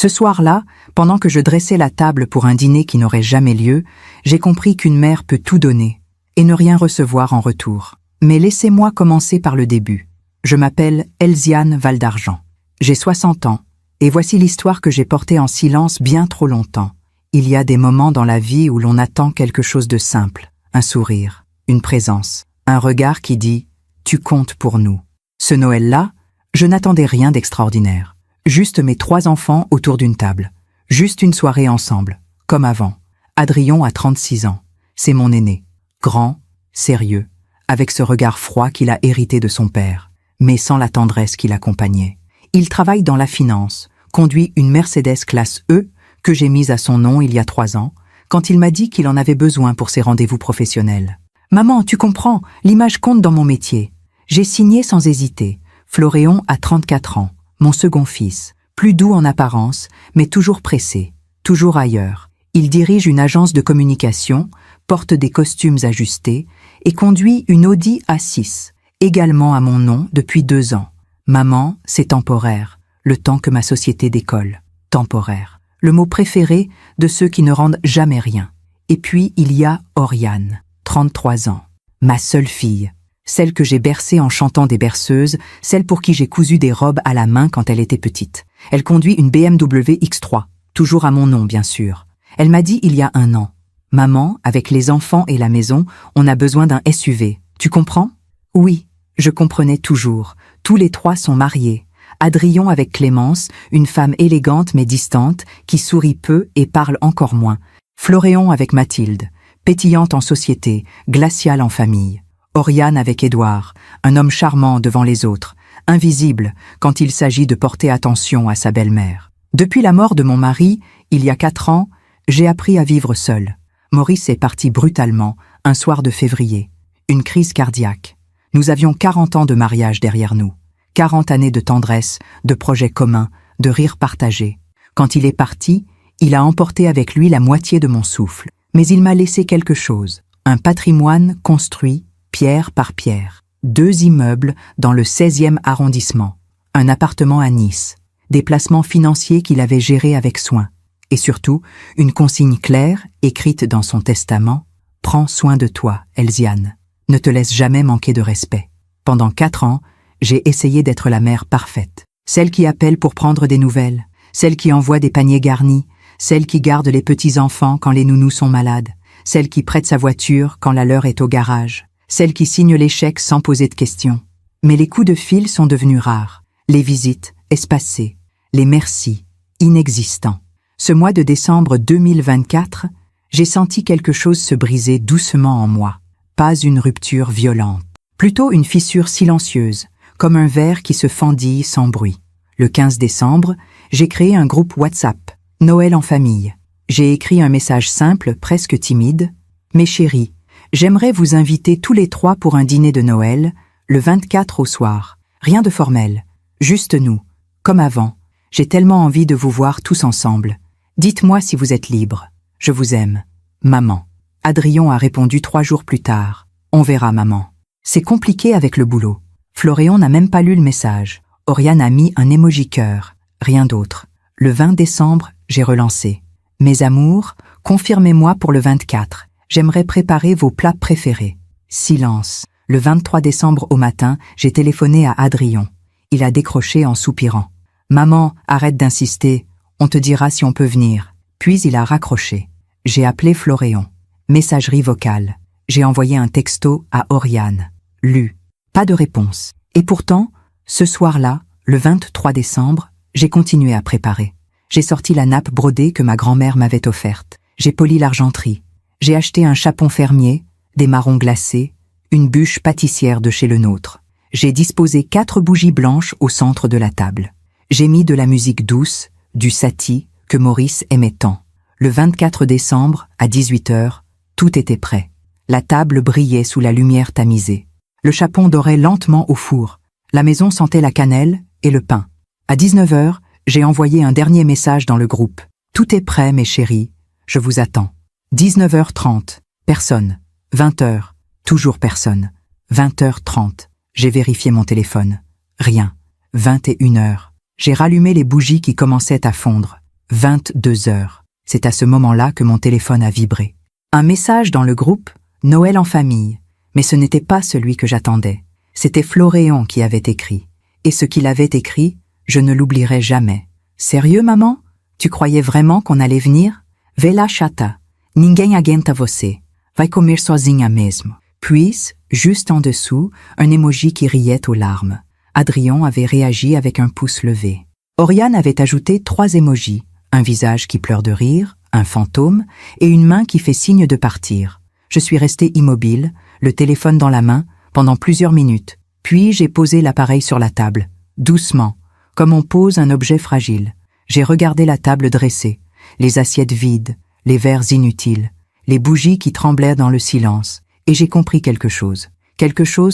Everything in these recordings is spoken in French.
Ce soir-là, pendant que je dressais la table pour un dîner qui n'aurait jamais lieu, j'ai compris qu'une mère peut tout donner et ne rien recevoir en retour. Mais laissez-moi commencer par le début. Je m'appelle Elziane Valdargent. J'ai 60 ans, et voici l'histoire que j'ai portée en silence bien trop longtemps. Il y a des moments dans la vie où l'on attend quelque chose de simple, un sourire, une présence, un regard qui dit « Tu comptes pour nous ». Ce Noël-là, je n'attendais rien d'extraordinaire. Juste mes 3 enfants autour d'une table. Juste une soirée ensemble, comme avant. Adrien a 36 ans. C'est mon aîné. Grand, sérieux, avec ce regard froid qu'il a hérité de son père, mais sans la tendresse qui l'accompagnait. Il travaille dans la finance, conduit une Mercedes classe E que j'ai mise à son nom il y a 3 ans, quand il m'a dit qu'il en avait besoin pour ses rendez-vous professionnels. « Maman, tu comprends, l'image compte dans mon métier. » J'ai signé sans hésiter. Floréon a 34 ans. Mon second fils, plus doux en apparence, mais toujours pressé, toujours ailleurs. Il dirige une agence de communication, porte des costumes ajustés et conduit une Audi A6, également à mon nom depuis 2 ans. Maman, c'est temporaire, le temps que ma société décolle. Temporaire, le mot préféré de ceux qui ne rendent jamais rien. Et puis il y a Oriane, 33 ans, ma seule fille. Celle que j'ai bercée en chantant des berceuses, celle pour qui j'ai cousu des robes à la main quand elle était petite. Elle conduit une BMW X3, toujours à mon nom bien sûr. Elle m'a dit il y a 1 an, « Maman, avec les enfants et la maison, on a besoin d'un SUV. Tu comprends ?» Oui, je comprenais toujours. Tous les 3 sont mariés. Adrien avec Clémence, une femme élégante mais distante, qui sourit peu et parle encore moins. Floréon avec Mathilde, pétillante en société, glaciale en famille. Oriane avec Édouard, un homme charmant devant les autres, invisible quand il s'agit de porter attention à sa belle-mère. Depuis la mort de mon mari, il y a 4 ans, j'ai appris à vivre seul. Maurice est parti brutalement, un soir de février. Une crise cardiaque. Nous avions 40 ans de mariage derrière nous. 40 années de tendresse, de projets communs, de rires partagés. Quand il est parti, il a emporté avec lui la moitié de mon souffle. Mais il m'a laissé quelque chose. Un patrimoine construit, pierre par pierre. 2 immeubles dans le 16e arrondissement. Un appartement à Nice. Des placements financiers qu'il avait gérés avec soin. Et surtout, une consigne claire, écrite dans son testament. « Prends soin de toi, Elziane. Ne te laisse jamais manquer de respect. » Pendant 4 ans, j'ai essayé d'être la mère parfaite. Celle qui appelle pour prendre des nouvelles. Celle qui envoie des paniers garnis. Celle qui garde les petits-enfants quand les nounous sont malades. Celle qui prête sa voiture quand la leur est au garage. Celle qui signe les chèques sans poser de questions. Mais les coups de fil sont devenus rares. Les visites, espacées. Les merci, inexistants. Ce mois de décembre 2024, j'ai senti quelque chose se briser doucement en moi. Pas une rupture violente. Plutôt une fissure silencieuse, comme un verre qui se fendille sans bruit. Le 15 décembre, j'ai créé un groupe WhatsApp, Noël en famille. J'ai écrit un message simple, presque timide. « Mes chéris, j'aimerais vous inviter tous les 3 pour un dîner de Noël, le 24 au soir. Rien de formel, juste nous, comme avant. J'ai tellement envie de vous voir tous ensemble. Dites-moi si vous êtes libre. Je vous aime. Maman. » Adrien a répondu 3 jours plus tard. « On verra, maman. » C'est compliqué avec le boulot. Floréon n'a même pas lu le message. Oriane a mis un emoji cœur, rien d'autre. Le 20 décembre, j'ai relancé. « Mes amours, confirmez-moi pour le 24. J'aimerais préparer vos plats préférés. » Silence. Le 23 décembre au matin, j'ai téléphoné à Adrien. Il a décroché en soupirant. « Maman, arrête d'insister. On te dira si on peut venir. » Puis il a raccroché. J'ai appelé Floréon. Messagerie vocale. J'ai envoyé un texto à Oriane. Lu. Pas de réponse. Et pourtant, ce soir-là, le 23 décembre, j'ai continué à préparer. J'ai sorti la nappe brodée que ma grand-mère m'avait offerte. J'ai poli l'argenterie. J'ai acheté un chapon fermier, des marrons glacés, une bûche pâtissière de chez le nôtre. J'ai disposé 4 bougies blanches au centre de la table. J'ai mis de la musique douce, du Satie, que Maurice aimait tant. Le 24 décembre, à 18h, tout était prêt. La table brillait sous la lumière tamisée. Le chapon dorait lentement au four. La maison sentait la cannelle et le pain. À 19h, j'ai envoyé un dernier message dans le groupe. « Tout est prêt, mes chéris. Je vous attends. » 19h30. Personne. 20h. Toujours personne. 20h30. J'ai vérifié mon téléphone. Rien. 21h. J'ai rallumé les bougies qui commençaient à fondre. 22 heures. C'est à ce moment-là que mon téléphone a vibré. Un message dans le groupe « Noël en famille ». Mais ce n'était pas celui que j'attendais. C'était Floréon qui avait écrit. Et ce qu'il avait écrit, je ne l'oublierai jamais. « Sérieux, maman? Tu croyais vraiment qu'on allait venir? Vela chata. Ninguém aguenta você. Vai comer sozinha mesmo. » Puis, juste en dessous, un émoji qui riait aux larmes. Adrien avait réagi avec un pouce levé. Oriane avait ajouté 3 émojis, un visage qui pleure de rire, un fantôme et une main qui fait signe de partir. Je suis restée immobile, le téléphone dans la main, pendant plusieurs minutes. Puis j'ai posé l'appareil sur la table, doucement, comme on pose un objet fragile. J'ai regardé la table dressée, les assiettes vides, les verres inutiles, les bougies qui tremblaient dans le silence, et j'ai compris quelque chose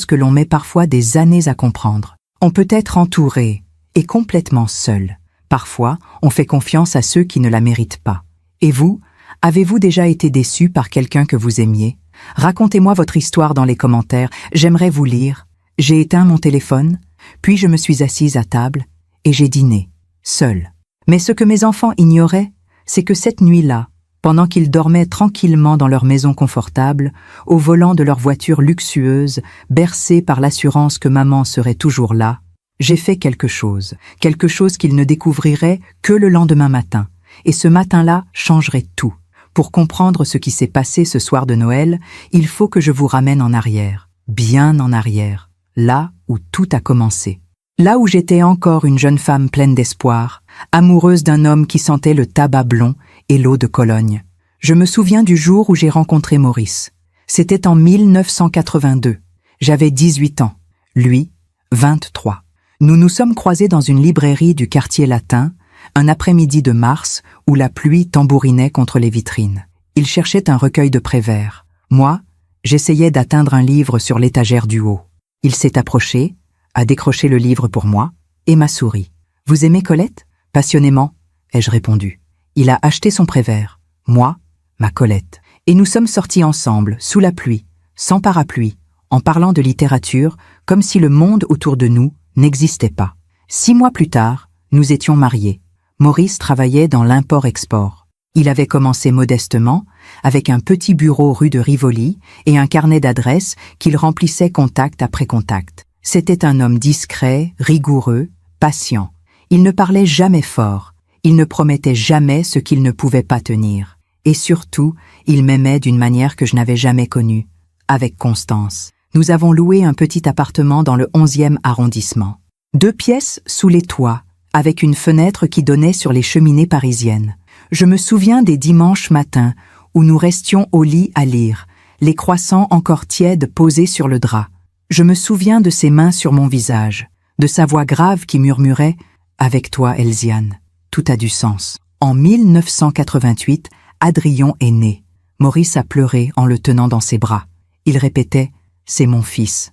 que l'on met parfois des années à comprendre. On peut être entouré et complètement seul. Parfois, on fait confiance à ceux qui ne la méritent pas. Et vous, avez-vous déjà été déçu par quelqu'un que vous aimiez? Racontez-moi votre histoire dans les commentaires, j'aimerais vous lire. J'ai éteint mon téléphone, puis je me suis assise à table et j'ai dîné, seule. Mais ce que mes enfants ignoraient, c'est que cette nuit-là, pendant qu'ils dormaient tranquillement dans leur maison confortable, au volant de leur voiture luxueuse, bercés par l'assurance que maman serait toujours là, j'ai fait quelque chose qu'ils ne découvriraient que le lendemain matin. Et ce matin-là changerait tout. Pour comprendre ce qui s'est passé ce soir de Noël, il faut que je vous ramène en arrière, bien en arrière, là où tout a commencé. Là où j'étais encore une jeune femme pleine d'espoir, amoureuse d'un homme qui sentait le tabac blond et l'eau de Cologne. Je me souviens du jour où j'ai rencontré Maurice. C'était en 1982. J'avais 18 ans, lui, 23. Nous nous sommes croisés dans une librairie du quartier latin, un après-midi de mars où la pluie tambourinait contre les vitrines. Il cherchait un recueil de Prévert. Moi, j'essayais d'atteindre un livre sur l'étagère du haut. Il s'est approché, a décroché le livre pour moi et m'a souri. « Vous aimez Colette ?» « Passionnément », ai-je répondu. Il a acheté son Prévert, moi, ma Colette. Et nous sommes sortis ensemble, sous la pluie, sans parapluie, en parlant de littérature, comme si le monde autour de nous n'existait pas. 6 mois plus tard, nous étions mariés. Maurice travaillait dans l'import-export. Il avait commencé modestement, avec un petit bureau rue de Rivoli et un carnet d'adresses qu'il remplissait contact après contact. C'était un homme discret, rigoureux, patient. Il ne parlait jamais fort, il ne promettait jamais ce qu'il ne pouvait pas tenir. Et surtout, il m'aimait d'une manière que je n'avais jamais connue, avec Constance. Nous avons loué un petit appartement dans le 11e arrondissement. 2 pièces sous les toits, avec une fenêtre qui donnait sur les cheminées parisiennes. Je me souviens des dimanches matins où nous restions au lit à lire, les croissants encore tièdes posés sur le drap. Je me souviens de ses mains sur mon visage, de sa voix grave qui murmurait « Avec toi, Elziane, tout a du sens ». En 1988, Adrien est né. Maurice a pleuré en le tenant dans ses bras. Il répétait « C'est mon fils,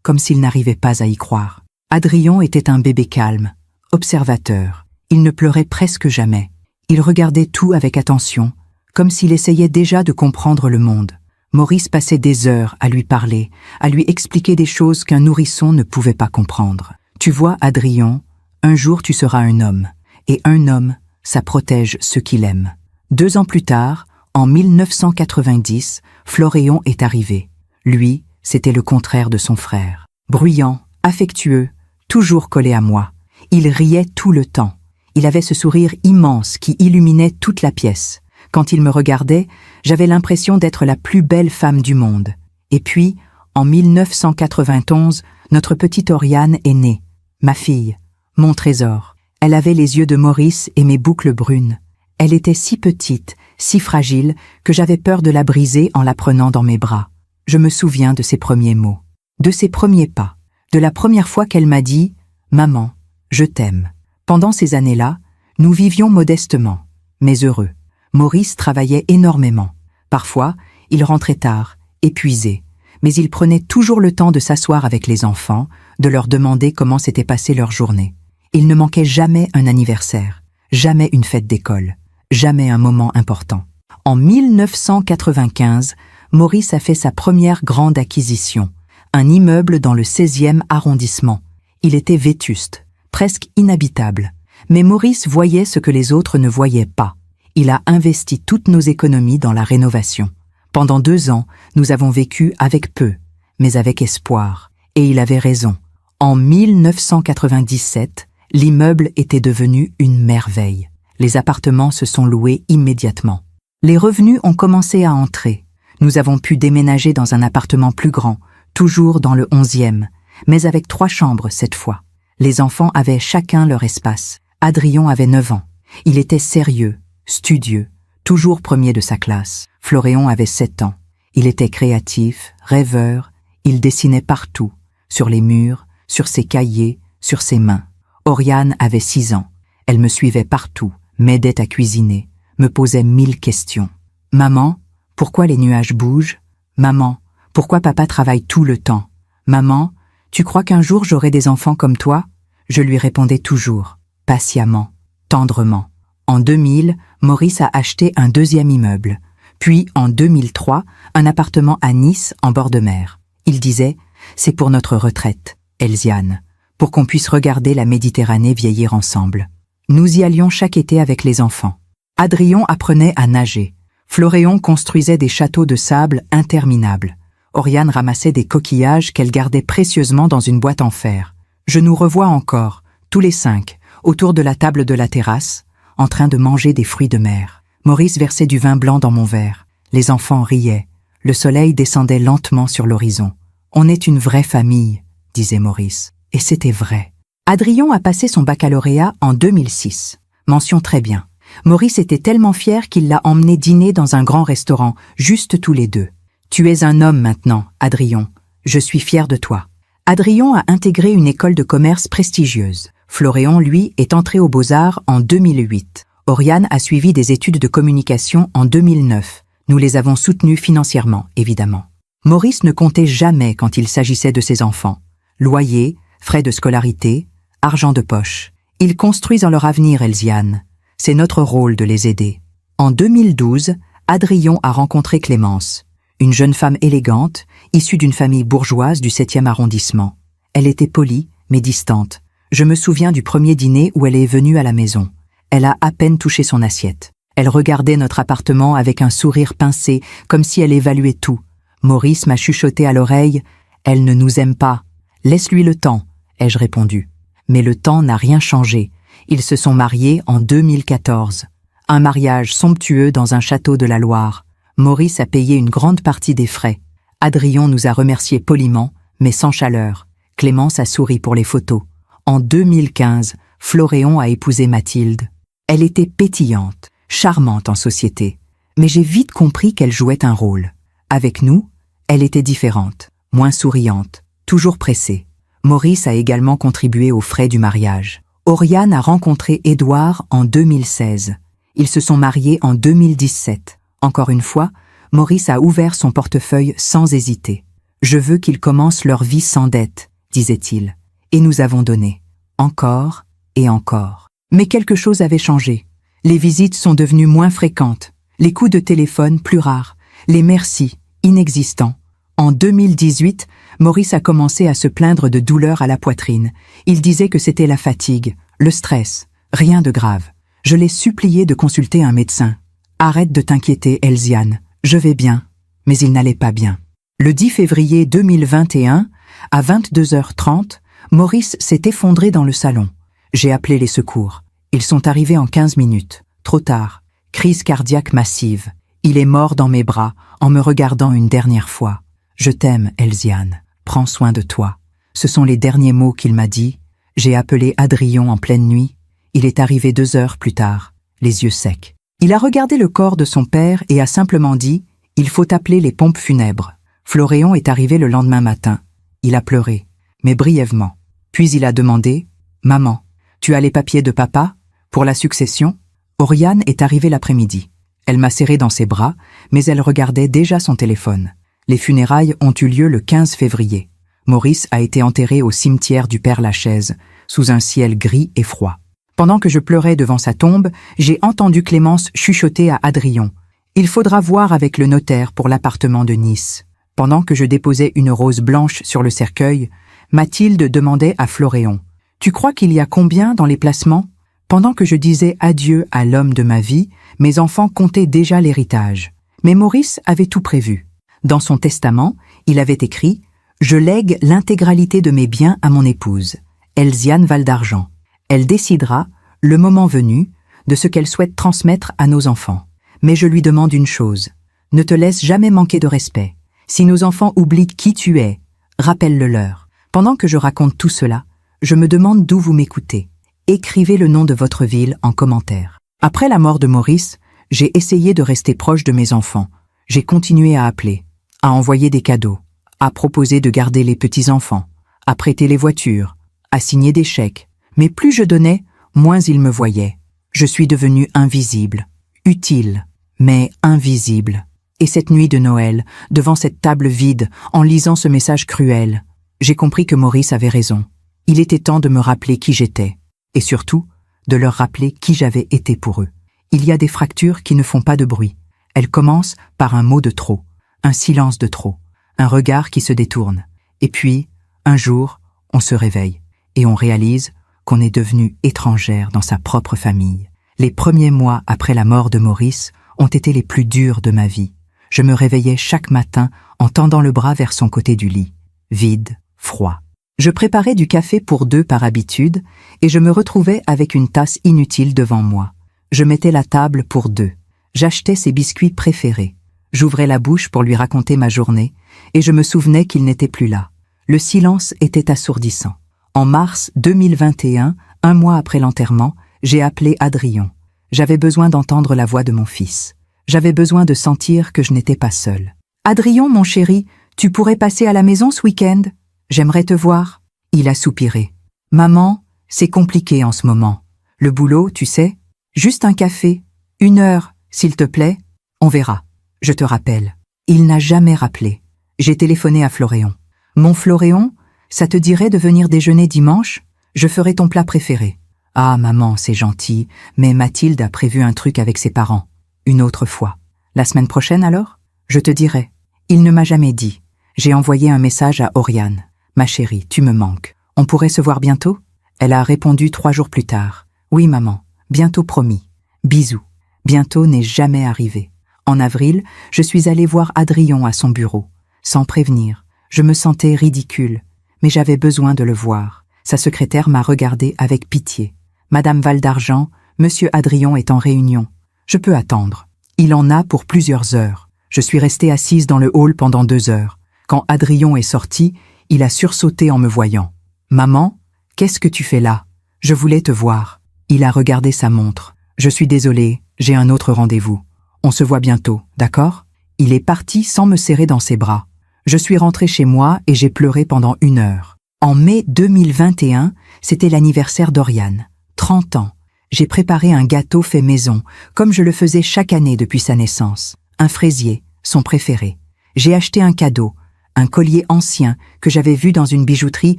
comme s'il n'arrivait pas à y croire. Adrien était un bébé calme, observateur. Il ne pleurait presque jamais. Il regardait tout avec attention, comme s'il essayait déjà de comprendre le monde. Maurice passait des heures à lui parler, à lui expliquer des choses qu'un nourrisson ne pouvait pas comprendre. Tu vois, Adrien, un jour tu seras un homme, et un homme, ça protège ceux qu'il aime. 2 ans plus tard, en 1990, Floréon est arrivé. Lui, c'était le contraire de son frère. Bruyant, affectueux, toujours collé à moi. Il riait tout le temps. Il avait ce sourire immense qui illuminait toute la pièce. Quand il me regardait, j'avais l'impression d'être la plus belle femme du monde. Et puis, en 1991, notre petite Oriane est née. Ma fille, mon trésor. Elle avait les yeux de Maurice et mes boucles brunes. Elle était si petite, si fragile, que j'avais peur de la briser en la prenant dans mes bras. Je me souviens de ses premiers mots, de ses premiers pas, de la première fois qu'elle m'a dit « Maman, je t'aime ». Pendant ces années-là, nous vivions modestement, mais heureux. Maurice travaillait énormément. Parfois, il rentrait tard, épuisé, mais il prenait toujours le temps de s'asseoir avec les enfants, de leur demander comment s'était passée leur journée. Il ne manquait jamais un anniversaire, jamais une fête d'école, jamais un moment important. En 1995, Maurice a fait sa première grande acquisition, un immeuble dans le 16e arrondissement. Il était vétuste, presque inhabitable, Mais Maurice voyait ce que les autres ne voyaient pas. Il a investi toutes nos économies dans la rénovation. Pendant 2 ans, nous avons vécu avec peu, mais avec espoir. Et il avait raison. En 1997, l'immeuble était devenu une merveille. Les appartements se sont loués immédiatement. Les revenus ont commencé à entrer. Nous avons pu déménager dans un appartement plus grand, toujours dans le 11e, mais avec 3 chambres cette fois. Les enfants avaient chacun leur espace. Adrien avait 9 ans. Il était sérieux, studieux, toujours premier de sa classe. Floréon avait 7 ans. Il était créatif, rêveur, il dessinait partout, sur les murs, sur ses cahiers, sur ses mains. Oriane avait 6 ans. Elle me suivait partout, m'aidait à cuisiner, me posait 1000 questions. « Maman, pourquoi les nuages bougent ? Maman, pourquoi papa travaille tout le temps ? Maman, tu crois qu'un jour j'aurai des enfants comme toi ?» Je lui répondais toujours, patiemment, tendrement. En 2000, Maurice a acheté un 2e immeuble. Puis, en 2003, un appartement à Nice, en bord de mer. Il disait « C'est pour notre retraite, Elziane, pour qu'on puisse regarder la Méditerranée vieillir ensemble. » Nous y allions chaque été avec les enfants. Adrien apprenait à nager. Floréon construisait des châteaux de sable interminables. Oriane ramassait des coquillages qu'elle gardait précieusement dans une boîte en fer. Je nous revois encore, tous les 5, autour de la table de la terrasse, en train de manger des fruits de mer. Maurice versait du vin blanc dans mon verre. Les enfants riaient. Le soleil descendait lentement sur l'horizon. « On est une vraie famille », disait Maurice. Et c'était vrai. Adrien a passé son baccalauréat en 2006. Mention très bien. Maurice était tellement fier qu'il l'a emmené dîner dans un grand restaurant, juste tous les 2. « Tu es un homme maintenant, Adrien. Je suis fier de toi. » Adrien a intégré une école de commerce prestigieuse. Floréon, lui, est entré aux Beaux-Arts en 2008. Oriane a suivi des études de communication en 2009. Nous les avons soutenus financièrement, évidemment. Maurice ne comptait jamais quand il s'agissait de ses enfants. Loyer, frais de scolarité, argent de poche. Ils construisent leur avenir, Elziane. C'est notre rôle de les aider. En 2012, Adrien a rencontré Clémence, une jeune femme élégante, issue d'une famille bourgeoise du 7e arrondissement. Elle était polie, mais distante. Je me souviens du premier dîner où elle est venue à la maison. Elle a à peine touché son assiette. Elle regardait notre appartement avec un sourire pincé, comme si elle évaluait tout. Maurice m'a chuchoté à l'oreille « Elle ne nous aime pas. Laisse-lui le temps », ai-je répondu. Mais le temps n'a rien changé. Ils se sont mariés en 2014. Un mariage somptueux dans un château de la Loire. Maurice a payé une grande partie des frais. Adrien nous a remerciés poliment, mais sans chaleur. Clémence a souri pour les photos. En 2015, Floréon a épousé Mathilde. Elle était pétillante, charmante en société. Mais j'ai vite compris qu'elle jouait un rôle. Avec nous, elle était différente, moins souriante, toujours pressée. Maurice a également contribué aux frais du mariage. Oriane a rencontré Édouard en 2016. Ils se sont mariés en 2017. Encore une fois, Maurice a ouvert son portefeuille sans hésiter. « Je veux qu'ils commencent leur vie sans dette », disait-il. Et nous avons donné. Encore et encore. Mais quelque chose avait changé. Les visites sont devenues moins fréquentes, les coups de téléphone plus rares, les merci inexistants. En 2018, Maurice a commencé à se plaindre de douleurs à la poitrine. Il disait que c'était la fatigue, le stress, rien de grave. Je l'ai supplié de consulter un médecin. « Arrête de t'inquiéter, Elziane, je vais bien. » Mais il n'allait pas bien. Le 10 février 2021, à 22h30, Maurice s'est effondré dans le salon. J'ai appelé les secours. Ils sont arrivés en 15 minutes. Trop tard. Crise cardiaque massive. Il est mort dans mes bras, en me regardant une dernière fois. « Je t'aime, Elziane. Prends soin de toi. » Ce sont les derniers mots qu'il m'a dit. J'ai appelé Adrien en pleine nuit. Il est arrivé 2 heures plus tard, les yeux secs. Il a regardé le corps de son père et a simplement dit « Il faut appeler les pompes funèbres ». Floréon est arrivé le lendemain matin. Il a pleuré, mais brièvement. Puis il a demandé « Maman, tu as les papiers de papa pour la succession ?» Oriane est arrivée l'après-midi. Elle m'a serré dans ses bras, mais elle regardait déjà son téléphone. Les funérailles ont eu lieu le 15 février. Maurice a été enterré au cimetière du Père-Lachaise, sous un ciel gris et froid. Pendant que je pleurais devant sa tombe, j'ai entendu Clémence chuchoter à Adrien. « Il faudra voir avec le notaire pour l'appartement de Nice. » Pendant que je déposais une rose blanche sur le cercueil, Mathilde demandait à Floréon. « Tu crois qu'il y a combien dans les placements ?» Pendant que je disais adieu à l'homme de ma vie, mes enfants comptaient déjà l'héritage. Mais Maurice avait tout prévu. Dans son testament, il avait écrit « Je lègue l'intégralité de mes biens à mon épouse, Elziane Valdargent. Elle décidera, le moment venu, de ce qu'elle souhaite transmettre à nos enfants. Mais je lui demande une chose, ne te laisse jamais manquer de respect. Si nos enfants oublient qui tu es, rappelle-le leur. Pendant que je raconte tout cela, je me demande d'où vous m'écoutez. Écrivez le nom de votre ville en commentaire. Après la mort de Maurice, j'ai essayé de rester proche de mes enfants. J'ai continué à appeler, à envoyer des cadeaux, à proposer de garder les petits-enfants, à prêter les voitures, à signer des chèques. Mais plus je donnais, moins ils me voyaient. Je suis devenu invisible, utile, mais invisible. Et cette nuit de Noël, devant cette table vide, en lisant ce message cruel, j'ai compris que Maurice avait raison. Il était temps de me rappeler qui j'étais, et surtout, de leur rappeler qui j'avais été pour eux. Il y a des fractures qui ne font pas de bruit. Elles commencent par un mot de trop, un silence de trop, un regard qui se détourne. Et puis, un jour, on se réveille, et on réalise qu'on est devenu étrangère dans sa propre famille. Les premiers mois après la mort de Maurice ont été les plus durs de ma vie. Je me réveillais chaque matin en tendant le bras vers son côté du lit, vide, froid. Je préparais du café pour deux par habitude et je me retrouvais avec une tasse inutile devant moi. Je mettais la table pour deux. J'achetais ses biscuits préférés. J'ouvrais la bouche pour lui raconter ma journée et je me souvenais qu'il n'était plus là. Le silence était assourdissant. En mars 2021, un mois après l'enterrement, j'ai appelé Adrien. J'avais besoin d'entendre la voix de mon fils. J'avais besoin de sentir que je n'étais pas seule. « Adrien, mon chéri, tu pourrais passer à la maison ce week-end ? J'aimerais te voir. » Il a soupiré. « Maman, c'est compliqué en ce moment. Le boulot, tu sais. Juste un café. 1 heure, s'il te plaît. On verra. Je te rappelle. » Il n'a jamais rappelé. J'ai téléphoné à Floréon. « Mon Floréon, ça te dirait de venir déjeuner dimanche ? Je ferai ton plat préféré. »« Ah, maman, c'est gentil, mais Mathilde a prévu un truc avec ses parents. Une autre fois. La semaine prochaine alors ? Je te dirai. » Il ne m'a jamais dit. J'ai envoyé un message à Oriane. « Ma chérie, tu me manques. On pourrait se voir bientôt ?» Elle a répondu 3 jours plus tard. « Oui, maman. Bientôt promis. Bisous. » Bientôt n'est jamais arrivé. En avril, je suis allée voir Adrien à son bureau. Sans prévenir. Je me sentais ridicule. Mais j'avais besoin de le voir. Sa secrétaire m'a regardée avec pitié. « Madame Valdargent, Monsieur Adrien est en réunion. Je peux attendre. » Il en a pour plusieurs heures. Je suis restée assise dans le hall pendant 2 heures. Quand Adrien est sorti, il a sursauté en me voyant. « Maman, qu'est-ce que tu fais là ? Je voulais te voir. » Il a regardé sa montre. « Je suis désolée, j'ai un autre rendez-vous. On se voit bientôt, d'accord ?» Il est parti sans me serrer dans ses bras. Je suis rentrée chez moi et j'ai pleuré pendant 1 heure. En mai 2021, c'était l'anniversaire d'Oriane. 30 ans. J'ai préparé un gâteau fait maison, comme je le faisais chaque année depuis sa naissance. Un fraisier, son préféré. J'ai acheté un cadeau, un collier ancien que j'avais vu dans une bijouterie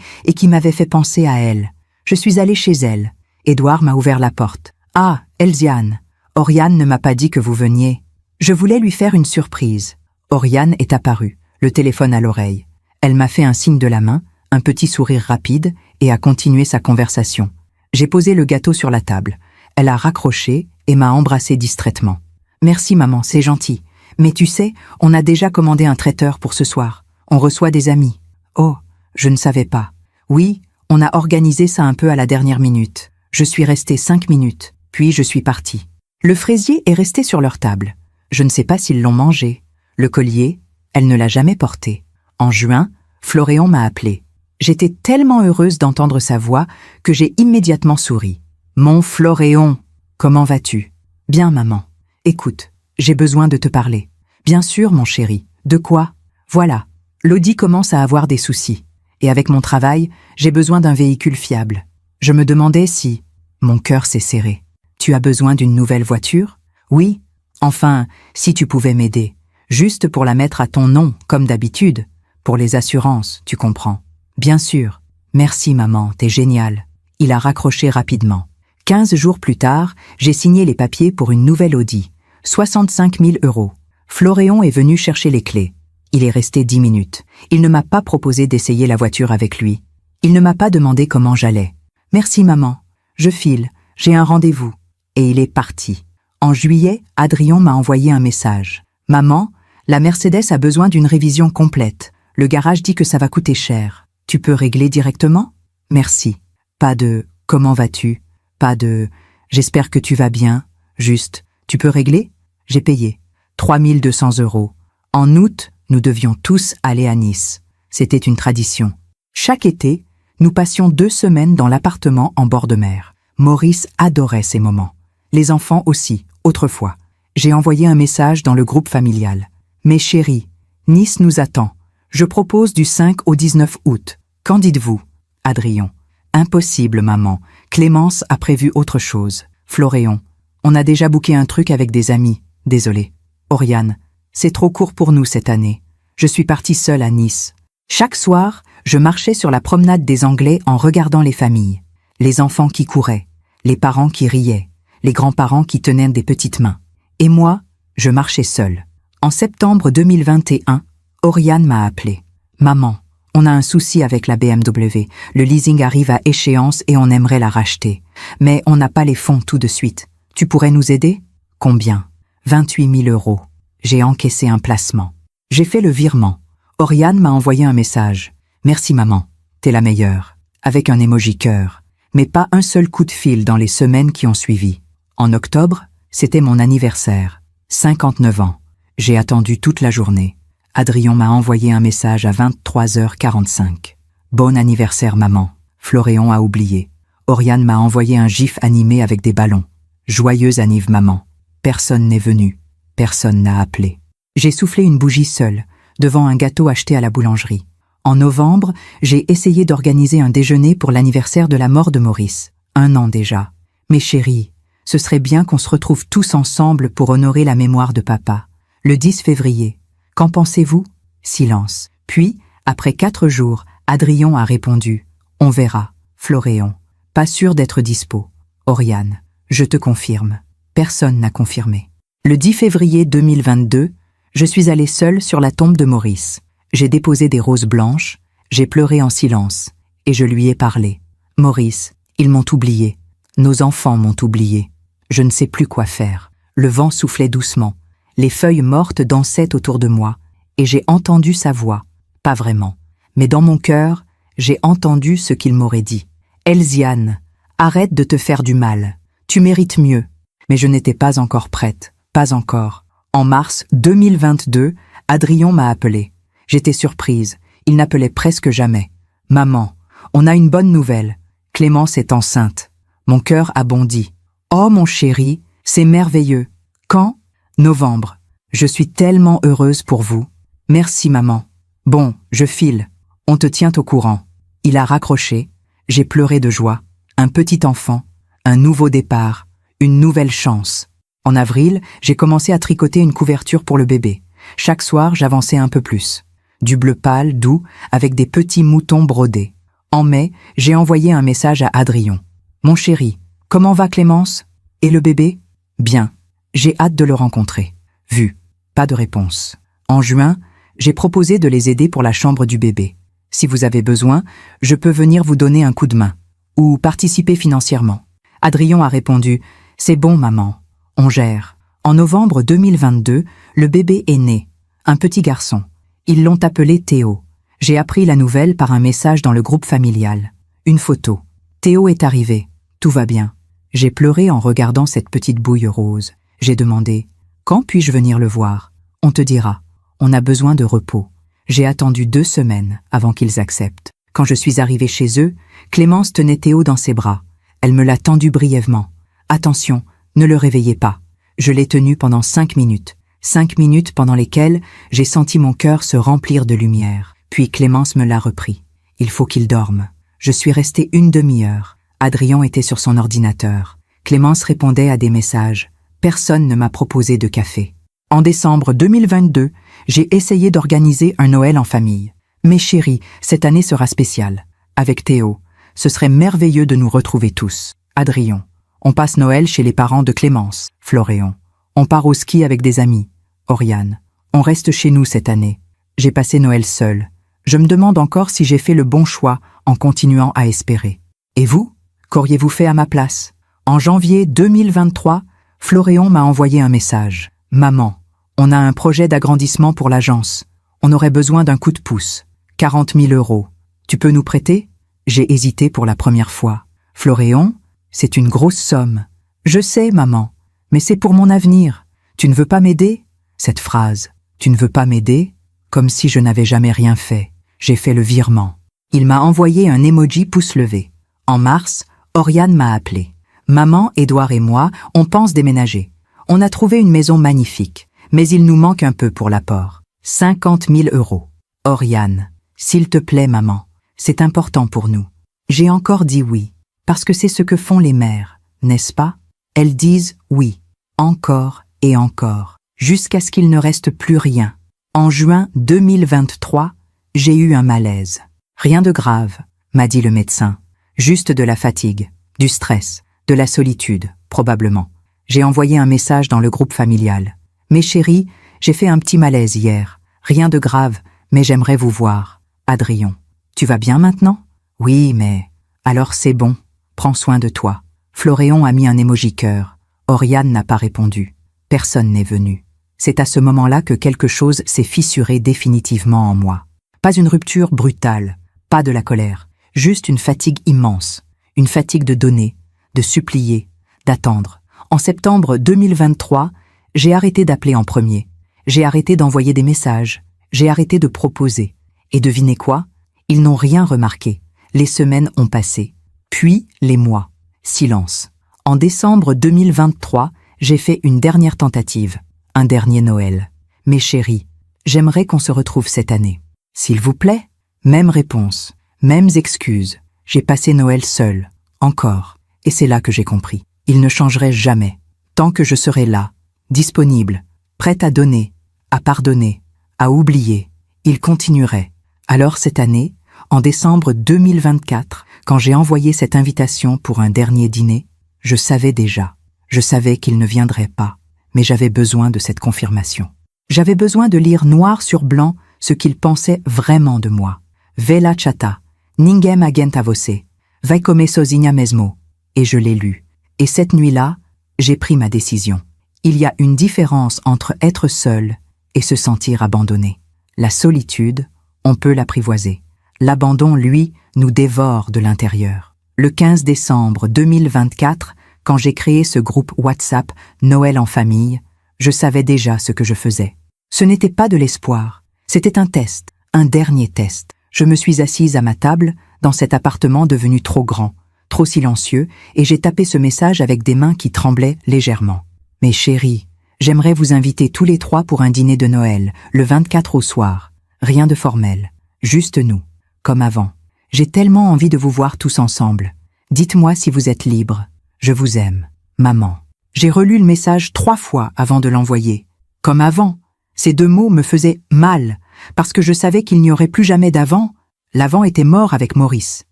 et qui m'avait fait penser à elle. Je suis allée chez elle. Édouard m'a ouvert la porte. « Ah, Elziane, Oriane ne m'a pas dit que vous veniez. » Je voulais lui faire une surprise. Oriane est apparue, le téléphone à l'oreille. Elle m'a fait un signe de la main, un petit sourire rapide et a continué sa conversation. J'ai posé le gâteau sur la table. Elle a raccroché et m'a embrassé distraitement. « Merci maman, c'est gentil. Mais tu sais, on a déjà commandé un traiteur pour ce soir. On reçoit des amis. » « Oh, je ne savais pas. Oui, on a organisé ça un peu à la dernière minute. Je suis restée 5 minutes, puis je suis partie. » Le fraisier est resté sur leur table. Je ne sais pas s'ils l'ont mangé. Le collier, elle ne l'a jamais porté. En juin, Floréon m'a appelée. J'étais tellement heureuse d'entendre sa voix que j'ai immédiatement souri. « Mon Floréon, comment vas-tu ? » « Bien, maman. Écoute, j'ai besoin de te parler. »« Bien sûr, mon chéri. De quoi ? » « Voilà, l'Audi commence à avoir des soucis. Et avec mon travail, j'ai besoin d'un véhicule fiable. Je me demandais si... » Mon cœur s'est serré. « Tu as besoin d'une nouvelle voiture ? » ?»« Oui. Enfin, si tu pouvais m'aider. Juste pour la mettre à ton nom, comme d'habitude. Pour les assurances, tu comprends. »« Bien sûr. Merci, maman, t'es géniale. » Il a raccroché rapidement. 15 jours plus tard, j'ai signé les papiers pour une nouvelle Audi. 65 000 €. Floréon est venu chercher les clés. Il est resté 10 minutes. Il ne m'a pas proposé d'essayer la voiture avec lui. Il ne m'a pas demandé comment j'allais. « Merci, maman. Je file. j'ai un rendez-vous. Et il est parti. En juillet, Adrien m'a envoyé un message. Maman, la Mercedes a besoin d'une révision complète. Le garage dit que ça va coûter cher. Tu peux régler directement? Merci. Pas de « comment vas-tu ?» Pas de « j'espère que tu vas bien ?» Juste « tu peux régler ?» J'ai payé 3200 €. En août, nous devions tous aller à Nice. C'était une tradition. Chaque été, nous passions 2 semaines dans l'appartement en bord de mer. Maurice adorait ces moments. Les enfants aussi, autrefois. J'ai envoyé un message dans le groupe familial. « Mes chéris, Nice nous attend. Je propose du 5 au 19 août. Qu'en dites-vous » Adrien. « Impossible, maman. Clémence a prévu autre chose. » Floréon. « On a déjà booké un truc avec des amis. Désolé. » Oriane. « C'est trop court pour nous cette année. Je suis partie seule à Nice. » Chaque soir, je marchais sur la promenade des Anglais en regardant les familles. Les enfants qui couraient, les parents qui riaient, les grands-parents qui tenaient des petites mains. Et moi, je marchais seule. En septembre 2021, Oriane m'a appelé. « Maman, on a un souci avec la BMW. Le leasing arrive à échéance et on aimerait la racheter. Mais on n'a pas les fonds tout de suite. Tu pourrais nous aider ?»« Combien ?»« 28 000 €. J'ai encaissé un placement. J'ai fait le virement. Oriane m'a envoyé un message. « Merci maman, t'es la meilleure. » Avec un emoji cœur. Mais pas un seul coup de fil dans les semaines qui ont suivi. En octobre, c'était mon anniversaire. 59 ans. J'ai attendu toute la journée. Adrien m'a envoyé un message à 23h45. « Bon anniversaire maman. » Floréon a oublié. Oriane m'a envoyé un gif animé avec des ballons. « Joyeuse anniv maman. » Personne n'est venu. Personne n'a appelé. J'ai soufflé une bougie seule, devant un gâteau acheté à la boulangerie. En novembre, j'ai essayé d'organiser un déjeuner pour l'anniversaire de la mort de Maurice. 1 an déjà. Mes chéris, ce serait bien qu'on se retrouve tous ensemble pour honorer la mémoire de papa. Le 10 février. Qu'en pensez-vous? Silence. Puis, après 4 jours, Adrien a répondu. On verra. Floréon. Pas sûr d'être dispo. Oriane. Je te confirme. Personne n'a confirmé. Le 10 février 2022, je suis allée seule sur la tombe de Maurice. J'ai déposé des roses blanches, j'ai pleuré en silence, et je lui ai parlé. Maurice, ils m'ont oublié. Nos enfants m'ont oublié. Je ne sais plus quoi faire. Le vent soufflait doucement. Les feuilles mortes dansaient autour de moi, et j'ai entendu sa voix. Pas vraiment. Mais dans mon cœur, j'ai entendu ce qu'il m'aurait dit. Elziane, arrête de te faire du mal. Tu mérites mieux. Mais je n'étais pas encore prête. Pas encore. En mars 2022, Adrien m'a appelé. J'étais surprise. Il n'appelait presque jamais. Maman, on a une bonne nouvelle. Clémence est enceinte. Mon cœur a bondi. Oh mon chéri, c'est merveilleux. Quand? Novembre. Je suis tellement heureuse pour vous. Merci maman. Bon, je file. On te tient au courant. Il a raccroché. J'ai pleuré de joie. Un petit enfant. Un nouveau départ. Une nouvelle chance. En avril, j'ai commencé à tricoter une couverture pour le bébé. Chaque soir, j'avançais un peu plus. Du bleu pâle, doux, avec des petits moutons brodés. En mai, j'ai envoyé un message à Adrien. « Mon chéri, comment va Clémence? Et le bébé? Bien. J'ai hâte de le rencontrer. Vu. Pas de réponse. En juin, j'ai proposé de les aider pour la chambre du bébé. Si vous avez besoin, je peux venir vous donner un coup de main. Ou participer financièrement. » Adrien a répondu « C'est bon, maman. On gère. » En novembre 2022, le bébé est né. Un petit garçon. Ils l'ont appelé Théo. J'ai appris la nouvelle par un message dans le groupe familial. Une photo. Théo est arrivé. Tout va bien. J'ai pleuré en regardant cette petite bouille rose. J'ai demandé « Quand puis-je venir le voir ?» On te dira. On a besoin de repos. J'ai attendu 2 semaines avant qu'ils acceptent. Quand je suis arrivée chez eux, Clémence tenait Théo dans ses bras. Elle me l'a tendu brièvement. Attention, ne le réveillez pas. Je l'ai tenu pendant 5 minutes. 5 minutes pendant lesquelles j'ai senti mon cœur se remplir de lumière. Puis Clémence me l'a repris. Il faut qu'il dorme. Je suis restée 1 demi-heure. Adrien était sur son ordinateur. Clémence répondait à des messages. Personne ne m'a proposé de café. En décembre 2022, j'ai essayé d'organiser un Noël en famille. Mes chéris, cette année sera spéciale. Avec Théo, ce serait merveilleux de nous retrouver tous. Adrien. On passe Noël chez les parents de Clémence. Floréon. On part au ski avec des amis. Oriane. On reste chez nous cette année. J'ai passé Noël seule. Je me demande encore si j'ai fait le bon choix en continuant à espérer. Et vous? Qu'auriez-vous fait à ma place? En janvier 2023, Floréon m'a envoyé un message. « Maman, on a un projet d'agrandissement pour l'agence. On aurait besoin d'un coup de pouce. 40 000 €. Tu peux nous prêter ?» J'ai hésité pour la première fois. « Floréon, c'est une grosse somme. »« Je sais, maman, mais c'est pour mon avenir. Tu ne veux pas m'aider ?» Cette phrase, « Tu ne veux pas m'aider ?» Comme si je n'avais jamais rien fait. J'ai fait le virement. Il m'a envoyé un emoji pouce levé. En mars, Oriane m'a appelé. « Maman, Édouard et moi, on pense déménager. On a trouvé une maison magnifique, mais il nous manque un peu pour l'apport. 50 000 €. Oriane, s'il te plaît, maman, c'est important pour nous. » J'ai encore dit oui, parce que c'est ce que font les mères, n'est-ce pas? Elles disent oui, encore et encore, jusqu'à ce qu'il ne reste plus rien. En juin 2023, j'ai eu un malaise. Rien de grave, m'a dit le médecin. Juste de la fatigue, du stress, de la solitude, probablement. J'ai envoyé un message dans le groupe familial. « Mes chéris, j'ai fait un petit malaise hier. Rien de grave, mais j'aimerais vous voir. Adrien. Tu vas bien maintenant? Oui, mais... Alors c'est bon. Prends soin de toi. » Floréon a mis un emoji cœur. Oriane n'a pas répondu. Personne n'est venu. C'est à ce moment-là que quelque chose s'est fissuré définitivement en moi. Pas une rupture brutale, pas de la colère, juste une fatigue immense. Une fatigue de donner, de supplier, d'attendre. En septembre 2023, j'ai arrêté d'appeler en premier. J'ai arrêté d'envoyer des messages. J'ai arrêté de proposer. Et devinez quoi? Ils n'ont rien remarqué. Les semaines ont passé. Puis les mois. Silence. En décembre 2023, j'ai fait une dernière tentative. Un dernier Noël. « Mes chéris, j'aimerais qu'on se retrouve cette année. » « S'il vous plaît ?» Même réponse, mêmes excuses. J'ai passé Noël seul, encore. Et c'est là que j'ai compris. Il ne changerait jamais. Tant que je serai là, disponible, prête à donner, à pardonner, à oublier, il continuerait. Alors cette année, en décembre 2024, quand j'ai envoyé cette invitation pour un dernier dîner, je savais déjà. Je savais qu'il ne viendrait pas, mais j'avais besoin de cette confirmation. J'avais besoin de lire noir sur blanc ce qu'il pensait vraiment de moi. Vela chata, ningem agenta você, vai come sozinha mesmo. Et je l'ai lu. Et cette nuit-là, j'ai pris ma décision. Il y a une différence entre être seul et se sentir abandonné. La solitude, on peut l'apprivoiser. L'abandon, lui, nous dévore de l'intérieur. Le 15 décembre 2024, quand j'ai créé ce groupe WhatsApp Noël en famille, je savais déjà ce que je faisais. Ce n'était pas de l'espoir. C'était un test, un dernier test. Je me suis assise à ma table, dans cet appartement devenu trop grand, trop silencieux, et j'ai tapé ce message avec des mains qui tremblaient légèrement. « Mes chéris, j'aimerais vous inviter tous les trois pour un dîner de Noël, le 24 au soir. Rien de formel, juste nous, comme avant. J'ai tellement envie de vous voir tous ensemble. Dites-moi si vous êtes libre. Je vous aime, maman. » J'ai relu le message 3 fois avant de l'envoyer. Comme avant. Ces 2 mots me faisaient mal, parce que je savais qu'il n'y aurait plus jamais d'avant. L'avant était mort avec Maurice.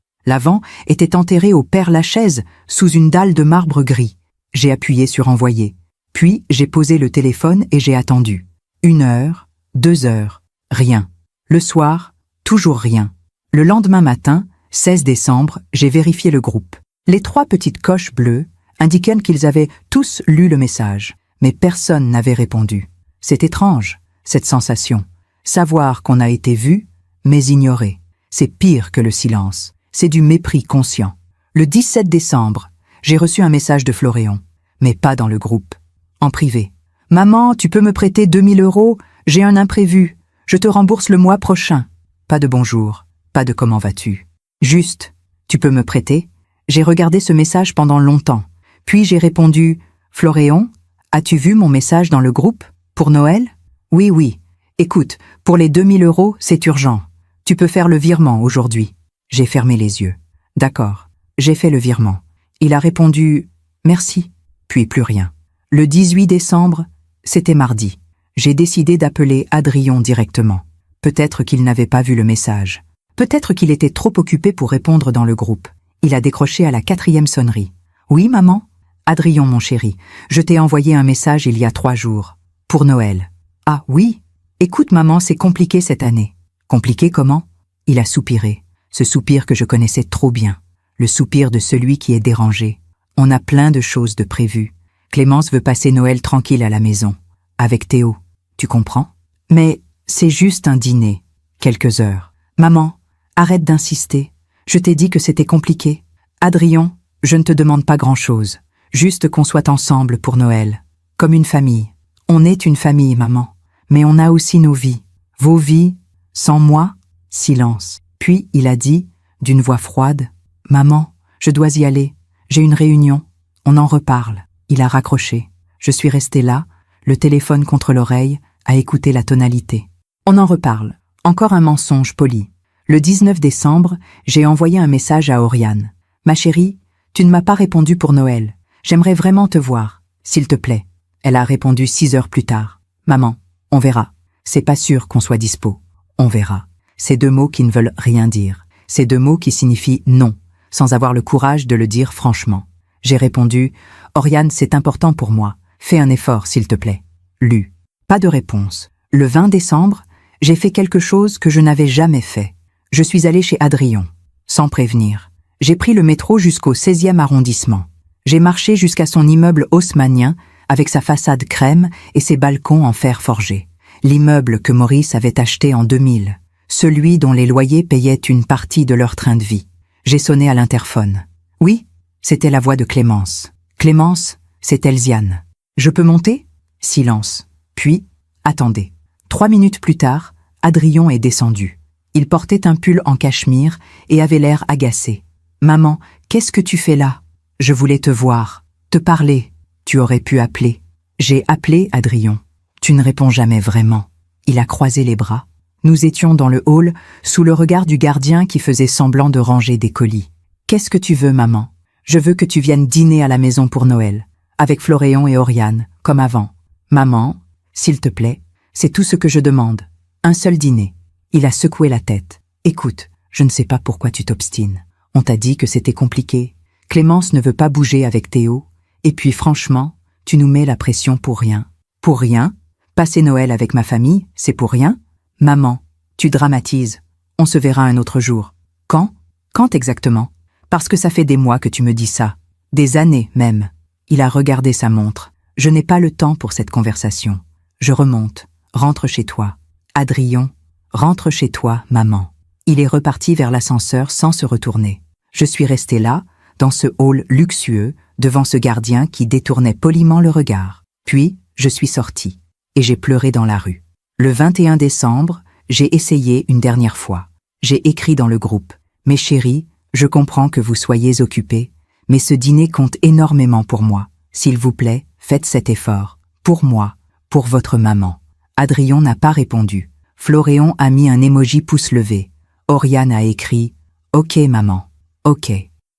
L'avant était enterré au Père-Lachaise, sous une dalle de marbre gris. J'ai appuyé sur envoyer. Puis j'ai posé le téléphone et j'ai attendu. 1 heure, 2 heures, rien. Le soir, toujours rien. Le lendemain matin, 16 décembre, j'ai vérifié le groupe. Les 3 petites coches bleues indiquaient qu'ils avaient tous lu le message, mais personne n'avait répondu. C'est étrange, cette sensation. Savoir qu'on a été vu, mais ignoré. C'est pire que le silence. C'est du mépris conscient. Le 17 décembre, j'ai reçu un message de Floréon, mais pas dans le groupe. En privé. « Maman, tu peux me prêter 2 000 €? J'ai un imprévu. Je te rembourse le mois prochain. » Pas de bonjour, pas de comment vas-tu. Juste, tu peux me prêter? J'ai regardé ce message pendant longtemps. Puis j'ai répondu, « Floréon, as-tu vu mon message dans le groupe? Pour Noël? Oui, oui. Écoute, pour les 2 000 €, c'est urgent. Tu peux faire le virement aujourd'hui. » J'ai fermé les yeux. D'accord, j'ai fait le virement. Il a répondu « Merci », puis plus rien. Le 18 décembre, c'était mardi. J'ai décidé d'appeler Adrien directement. Peut-être qu'il n'avait pas vu le message. Peut-être qu'il était trop occupé pour répondre dans le groupe. Il a décroché à la 4e sonnerie. « Oui, maman? »« Adrien, mon chéri, je t'ai envoyé un message il y a 3 jours. Pour Noël. »« Ah, oui? Écoute, maman, c'est compliqué cette année. »« Compliqué comment ?» Il a soupiré. Ce soupir que je connaissais trop bien. Le soupir de celui qui est dérangé. On a plein de choses de prévues. Clémence veut passer Noël tranquille à la maison, avec Théo, tu comprends? Mais c'est juste un dîner, quelques heures. Maman, arrête d'insister. Je t'ai dit que c'était compliqué. Adrien, je ne te demande pas grand-chose. Juste qu'on soit ensemble pour Noël. Comme une famille. On est une famille, maman. Mais on a aussi nos vies. Vos vies, sans moi? Silence. Puis il a dit, d'une voix froide, « Maman, je dois y aller. J'ai une réunion. On en reparle. » Il a raccroché. Je suis restée là, le téléphone contre l'oreille, à écouter la tonalité. On en reparle. Encore un mensonge poli. Le 19 décembre, j'ai envoyé un message à Oriane. « Ma chérie, tu ne m'as pas répondu pour Noël. J'aimerais vraiment te voir, s'il te plaît. » Elle a répondu 6 heures plus tard. « Maman, on verra. C'est pas sûr qu'on soit dispo. On verra. » Ces 2 mots qui ne veulent rien dire. Ces 2 mots qui signifient non, sans avoir le courage de le dire franchement. J'ai répondu « Oriane, c'est important pour moi. Fais un effort, s'il te plaît. » Lu. Pas de réponse. Le 20 décembre, j'ai fait quelque chose que je n'avais jamais fait. Je suis allée chez Adrien, sans prévenir. J'ai pris le métro jusqu'au 16e arrondissement. J'ai marché jusqu'à son immeuble haussmannien, avec sa façade crème et ses balcons en fer forgé. L'immeuble que Maurice avait acheté en 2000. Celui dont les loyers payaient une partie de leur train de vie. J'ai sonné à l'interphone. Oui, c'était la voix de Clémence. Clémence, c'est Elziane. Je peux monter? Silence. Puis, attendez. 3 minutes plus tard, Adrien est descendu. Il portait un pull en cachemire et avait l'air agacé. « Maman, qu'est-ce que tu fais là? Je voulais te voir, te parler. Tu aurais pu appeler. » J'ai appelé Adrien. Tu ne réponds jamais vraiment. Il a croisé les bras. Nous étions dans le hall, sous le regard du gardien qui faisait semblant de ranger des colis. « Qu'est-ce que tu veux, maman? Je veux que tu viennes dîner à la maison pour Noël, avec Florian et Oriane, comme avant. Maman, s'il te plaît, c'est tout ce que je demande. Un seul dîner. » Il a secoué la tête. « Écoute, je ne sais pas pourquoi tu t'obstines. On t'a dit que c'était compliqué. Clémence ne veut pas bouger avec Théo. Et puis franchement, tu nous mets la pression pour rien. » « Pour rien? Passer Noël avec ma famille, c'est pour rien? Maman, tu dramatises. On se verra un autre jour. Quand? Quand exactement? Parce que ça fait des mois que tu me dis ça. Des années même. » Il a regardé sa montre. « Je n'ai pas le temps pour cette conversation. Je remonte. Rentre chez toi. Adrien, rentre chez toi, maman. » Il est reparti vers l'ascenseur sans se retourner. Je suis restée là, dans ce hall luxueux, devant ce gardien qui détournait poliment le regard. Puis, je suis sortie, et j'ai pleuré dans la rue. Le 21 décembre, j'ai essayé une dernière fois. J'ai écrit dans le groupe. « Mes chéris, je comprends que vous soyez occupés, mais ce dîner compte énormément pour moi. S'il vous plaît, faites cet effort. Pour moi, pour votre maman. » Adrien n'a pas répondu. Florian a mis un emoji pouce levé. Oriane a écrit « Ok maman, ok ».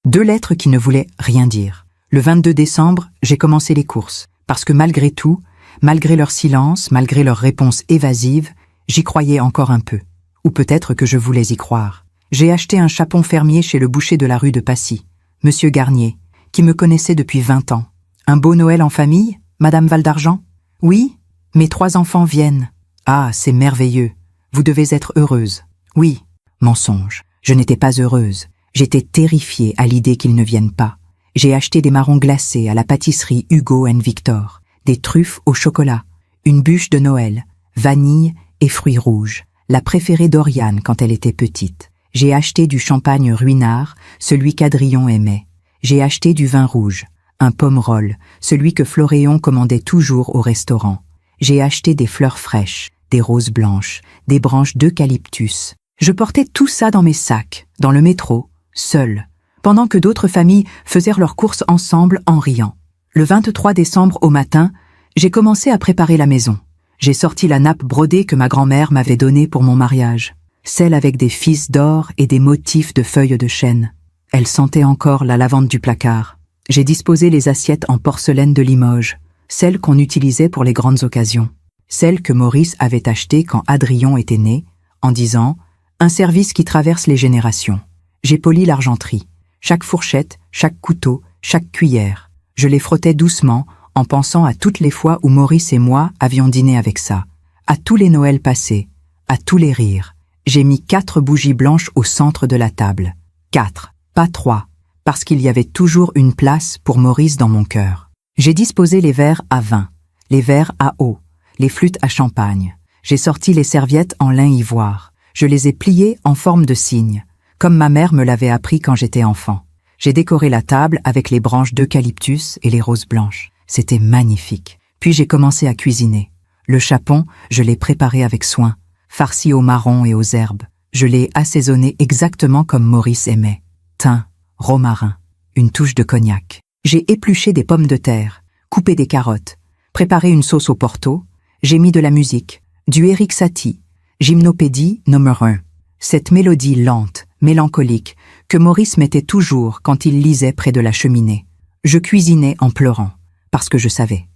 2 lettres qui ne voulaient rien dire. Le 22 décembre, j'ai commencé les courses, parce que malgré tout, malgré leur silence, malgré leurs réponses évasives, j'y croyais encore un peu. Ou peut-être que je voulais y croire. J'ai acheté un chapon fermier chez le boucher de la rue de Passy, Monsieur Garnier, qui me connaissait depuis 20 ans. Un beau Noël en famille, Madame Valdargent? Oui, mes 3 enfants viennent. Ah, c'est merveilleux. Vous devez être heureuse. Oui. Mensonge. Je n'étais pas heureuse. J'étais terrifiée à l'idée qu'ils ne viennent pas. J'ai acheté des marrons glacés à la pâtisserie Hugo & Victor, des truffes au chocolat, une bûche de Noël, vanille et fruits rouges, la préférée d'Oriane quand elle était petite. J'ai acheté du champagne Ruinart, celui qu'Adrien aimait. J'ai acheté du vin rouge, un pomme-roll, celui que Florian commandait toujours au restaurant. J'ai acheté des fleurs fraîches, des roses blanches, des branches d'eucalyptus. Je portais tout ça dans mes sacs, dans le métro, seule, pendant que d'autres familles faisaient leurs courses ensemble en riant. Le 23 décembre au matin, j'ai commencé à préparer la maison. J'ai sorti la nappe brodée que ma grand-mère m'avait donnée pour mon mariage, celle avec des fils d'or et des motifs de feuilles de chêne. Elle sentait encore la lavande du placard. J'ai disposé les assiettes en porcelaine de Limoges, celles qu'on utilisait pour les grandes occasions, celles que Maurice avait achetées quand Adrien était né, en disant « un service qui traverse les générations ». J'ai poli l'argenterie, chaque fourchette, chaque couteau, chaque cuillère. Je les frottais doucement, en pensant à toutes les fois où Maurice et moi avions dîné avec ça, à tous les Noëls passés, à tous les rires. J'ai mis 4 bougies blanches au centre de la table. 4, pas 3, parce qu'il y avait toujours une place pour Maurice dans mon cœur. J'ai disposé les verres à vin, les verres à eau, les flûtes à champagne. J'ai sorti les serviettes en lin ivoire. Je les ai pliées en forme de cygne, comme ma mère me l'avait appris quand j'étais enfant. J'ai décoré la table avec les branches d'eucalyptus et les roses blanches. C'était magnifique. Puis j'ai commencé à cuisiner. Le chapon, je l'ai préparé avec soin, farci au marron et aux herbes. Je l'ai assaisonné exactement comme Maurice aimait. Thym, romarin, une touche de cognac. J'ai épluché des pommes de terre, coupé des carottes, préparé une sauce au porto. J'ai mis de la musique, du Erik Satie, Gymnopédie numéro 1. Cette mélodie lente, mélancolique, que Maurice mettait toujours quand il lisait près de la cheminée. Je cuisinais en pleurant, parce que je savais,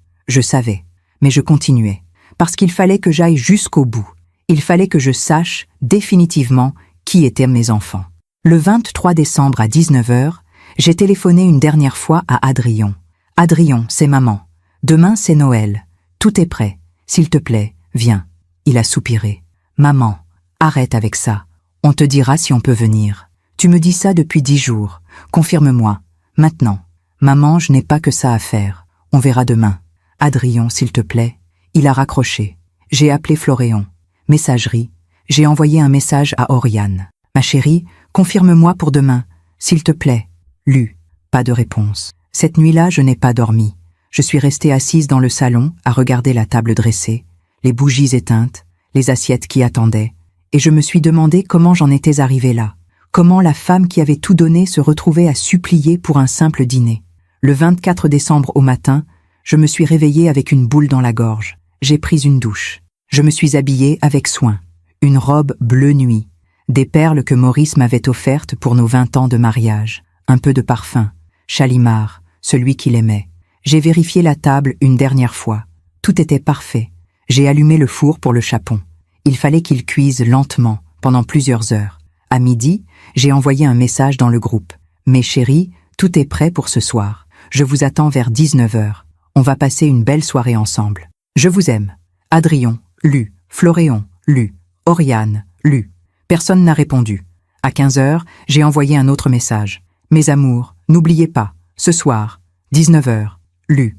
mais je continuais, parce qu'il fallait que j'aille jusqu'au bout. Il fallait que je sache définitivement qui étaient mes enfants. Le 23 décembre à 19h, j'ai téléphoné une dernière fois à Adrien. Adrien, c'est maman. Demain, c'est Noël. Tout est prêt. S'il te plaît, viens. Il a soupiré. Maman, arrête avec ça. On te dira si on peut venir. Tu me dis ça depuis 10 jours. Confirme-moi. Maintenant. Maman, je n'ai pas que ça à faire. On verra demain. Adrien, s'il te plaît. Il a raccroché. J'ai appelé Floréon. Messagerie. J'ai envoyé un message à Oriane. Ma chérie, confirme-moi pour demain. S'il te plaît. Lu. Pas de réponse. Cette nuit-là, je n'ai pas dormi. Je suis restée assise dans le salon à regarder la table dressée, les bougies éteintes, les assiettes qui attendaient, et je me suis demandé comment j'en étais arrivée là. Comment la femme qui avait tout donné se retrouvait à supplier pour un simple dîner. Le 24 décembre au matin, je me suis réveillée avec une boule dans la gorge. J'ai pris une douche. Je me suis habillée avec soin. Une robe bleu nuit, des perles que Maurice m'avait offertes pour nos 20 ans de mariage, un peu de parfum, Chalimard, celui qu'il aimait. J'ai vérifié la table une dernière fois. Tout était parfait. J'ai allumé le four pour le chapon. Il fallait qu'il cuise lentement, pendant plusieurs heures. À midi, j'ai envoyé un message dans le groupe. « Mes chéris, tout est prêt pour ce soir. Je vous attends vers 19h. On va passer une belle soirée ensemble. Je vous aime. Adrien, lu. Floréon, lu. Oriane, lu. » Personne n'a répondu. À 15h, j'ai envoyé un autre message. « Mes amours, n'oubliez pas, ce soir, 19h. Lu.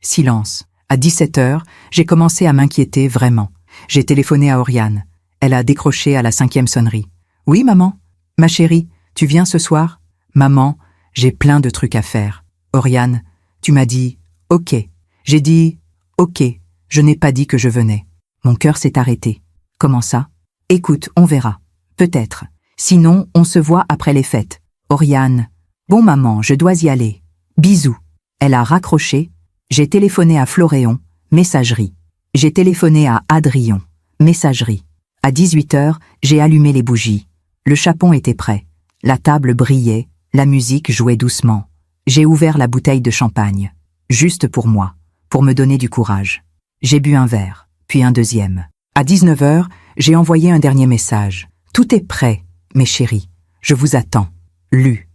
Silence. À 17h, j'ai commencé à m'inquiéter vraiment. J'ai téléphoné à Oriane. Elle a décroché à la 5e sonnerie. « Oui, maman. Ma chérie, tu viens ce soir ? Maman, j'ai plein de trucs à faire. Oriane, tu m'as dit « Ok ». J'ai dit « Ok ». Je n'ai pas dit que je venais. Mon cœur s'est arrêté. Comment ça ? Écoute, on verra. Peut-être. Sinon, on se voit après les fêtes. Oriane. Bon maman, je dois y aller. Bisous. Elle a raccroché. J'ai téléphoné à Floréon. Messagerie. J'ai téléphoné à Adrien. Messagerie. À 18h, j'ai allumé les bougies. Le chapon était prêt. La table brillait. La musique jouait doucement. J'ai ouvert la bouteille de champagne. Juste pour moi. Pour me donner du courage. J'ai bu un verre. Puis un deuxième. À 19h, j'ai envoyé un dernier message. Tout est prêt, mes chéris. Je vous attends. Lu.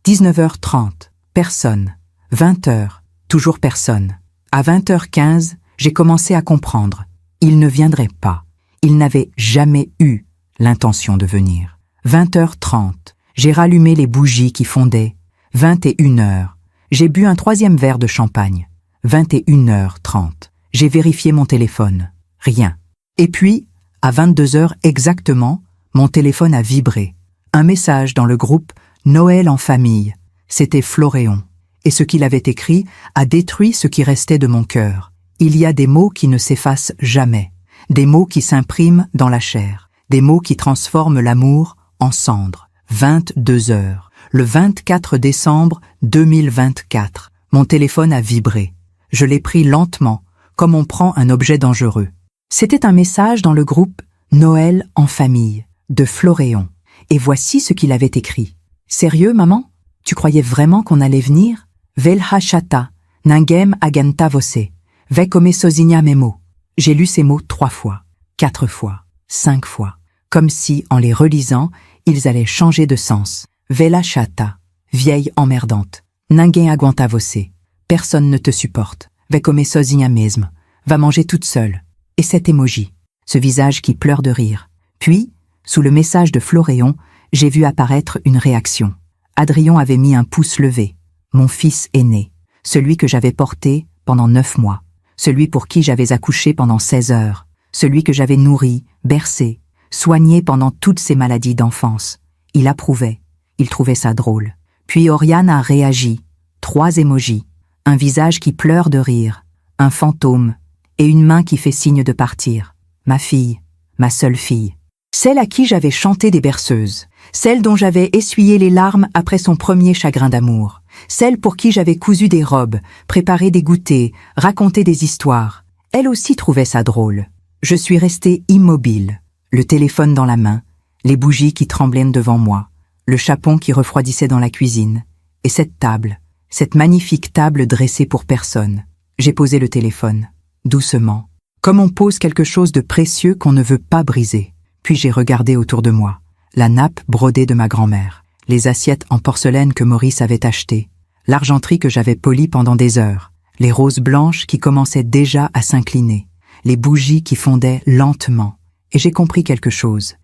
19h30. Personne. 20h. Toujours personne. À 20h15, j'ai commencé à comprendre. Il ne viendrait pas. Il n'avait jamais eu l'intention de venir. 20h30. J'ai rallumé les bougies qui fondaient. 21h. J'ai bu un 3e verre de champagne. 21h30. J'ai vérifié mon téléphone. Rien. Et puis, à 22h exactement, mon téléphone a vibré. Un message dans le groupe « Noël en famille ». C'était Floréon. Et ce qu'il avait écrit a détruit ce qui restait de mon cœur. Il y a des mots qui ne s'effacent jamais. Des mots qui s'impriment dans la chair. Des mots qui transforment l'amour en cendres. 22h. Le 24 décembre 2024. Mon téléphone a vibré. Je l'ai pris lentement, comme on prend un objet dangereux. C'était un message dans le groupe « Noël en famille » de Floréon. Et voici ce qu'il avait écrit. « Sérieux, maman ? Tu croyais vraiment qu'on allait venir ? Velha chata, ningem aganta vosse, vekome sosigna memo. » J'ai lu ces mots 3 fois, 4 fois, 5 fois, comme si, en les relisant, ils allaient changer de sens. Vela chata, vieille emmerdante, ningem aguanta vosse, personne ne te supporte, vekome sosigna mesme, va manger toute seule. Et cet emoji, ce visage qui pleure de rire. Puis, sous le message de Floréon, j'ai vu apparaître une réaction. Adrien avait mis un pouce levé. Mon fils aîné, celui que j'avais porté pendant 9 mois, celui pour qui j'avais accouché pendant 16 heures, celui que j'avais nourri, bercé, soigné pendant toutes ces maladies d'enfance. Il approuvait, il trouvait ça drôle. Puis Oriane a réagi, 3 émojis, un visage qui pleure de rire, un fantôme et une main qui fait signe de partir. Ma fille, ma seule fille. Celle à qui j'avais chanté des berceuses, celle dont j'avais essuyé les larmes après son premier chagrin d'amour, celle pour qui j'avais cousu des robes, préparé des goûters, raconté des histoires. Elle aussi trouvait ça drôle. Je suis restée immobile, le téléphone dans la main, les bougies qui tremblaient devant moi, le chapon qui refroidissait dans la cuisine, et cette table, cette magnifique table dressée pour personne. J'ai posé le téléphone, doucement, comme on pose quelque chose de précieux qu'on ne veut pas briser. Puis j'ai regardé autour de moi, la nappe brodée de ma grand-mère, les assiettes en porcelaine que Maurice avait achetées, l'argenterie que j'avais polie pendant des heures, les roses blanches qui commençaient déjà à s'incliner, les bougies qui fondaient lentement. Et j'ai compris quelque chose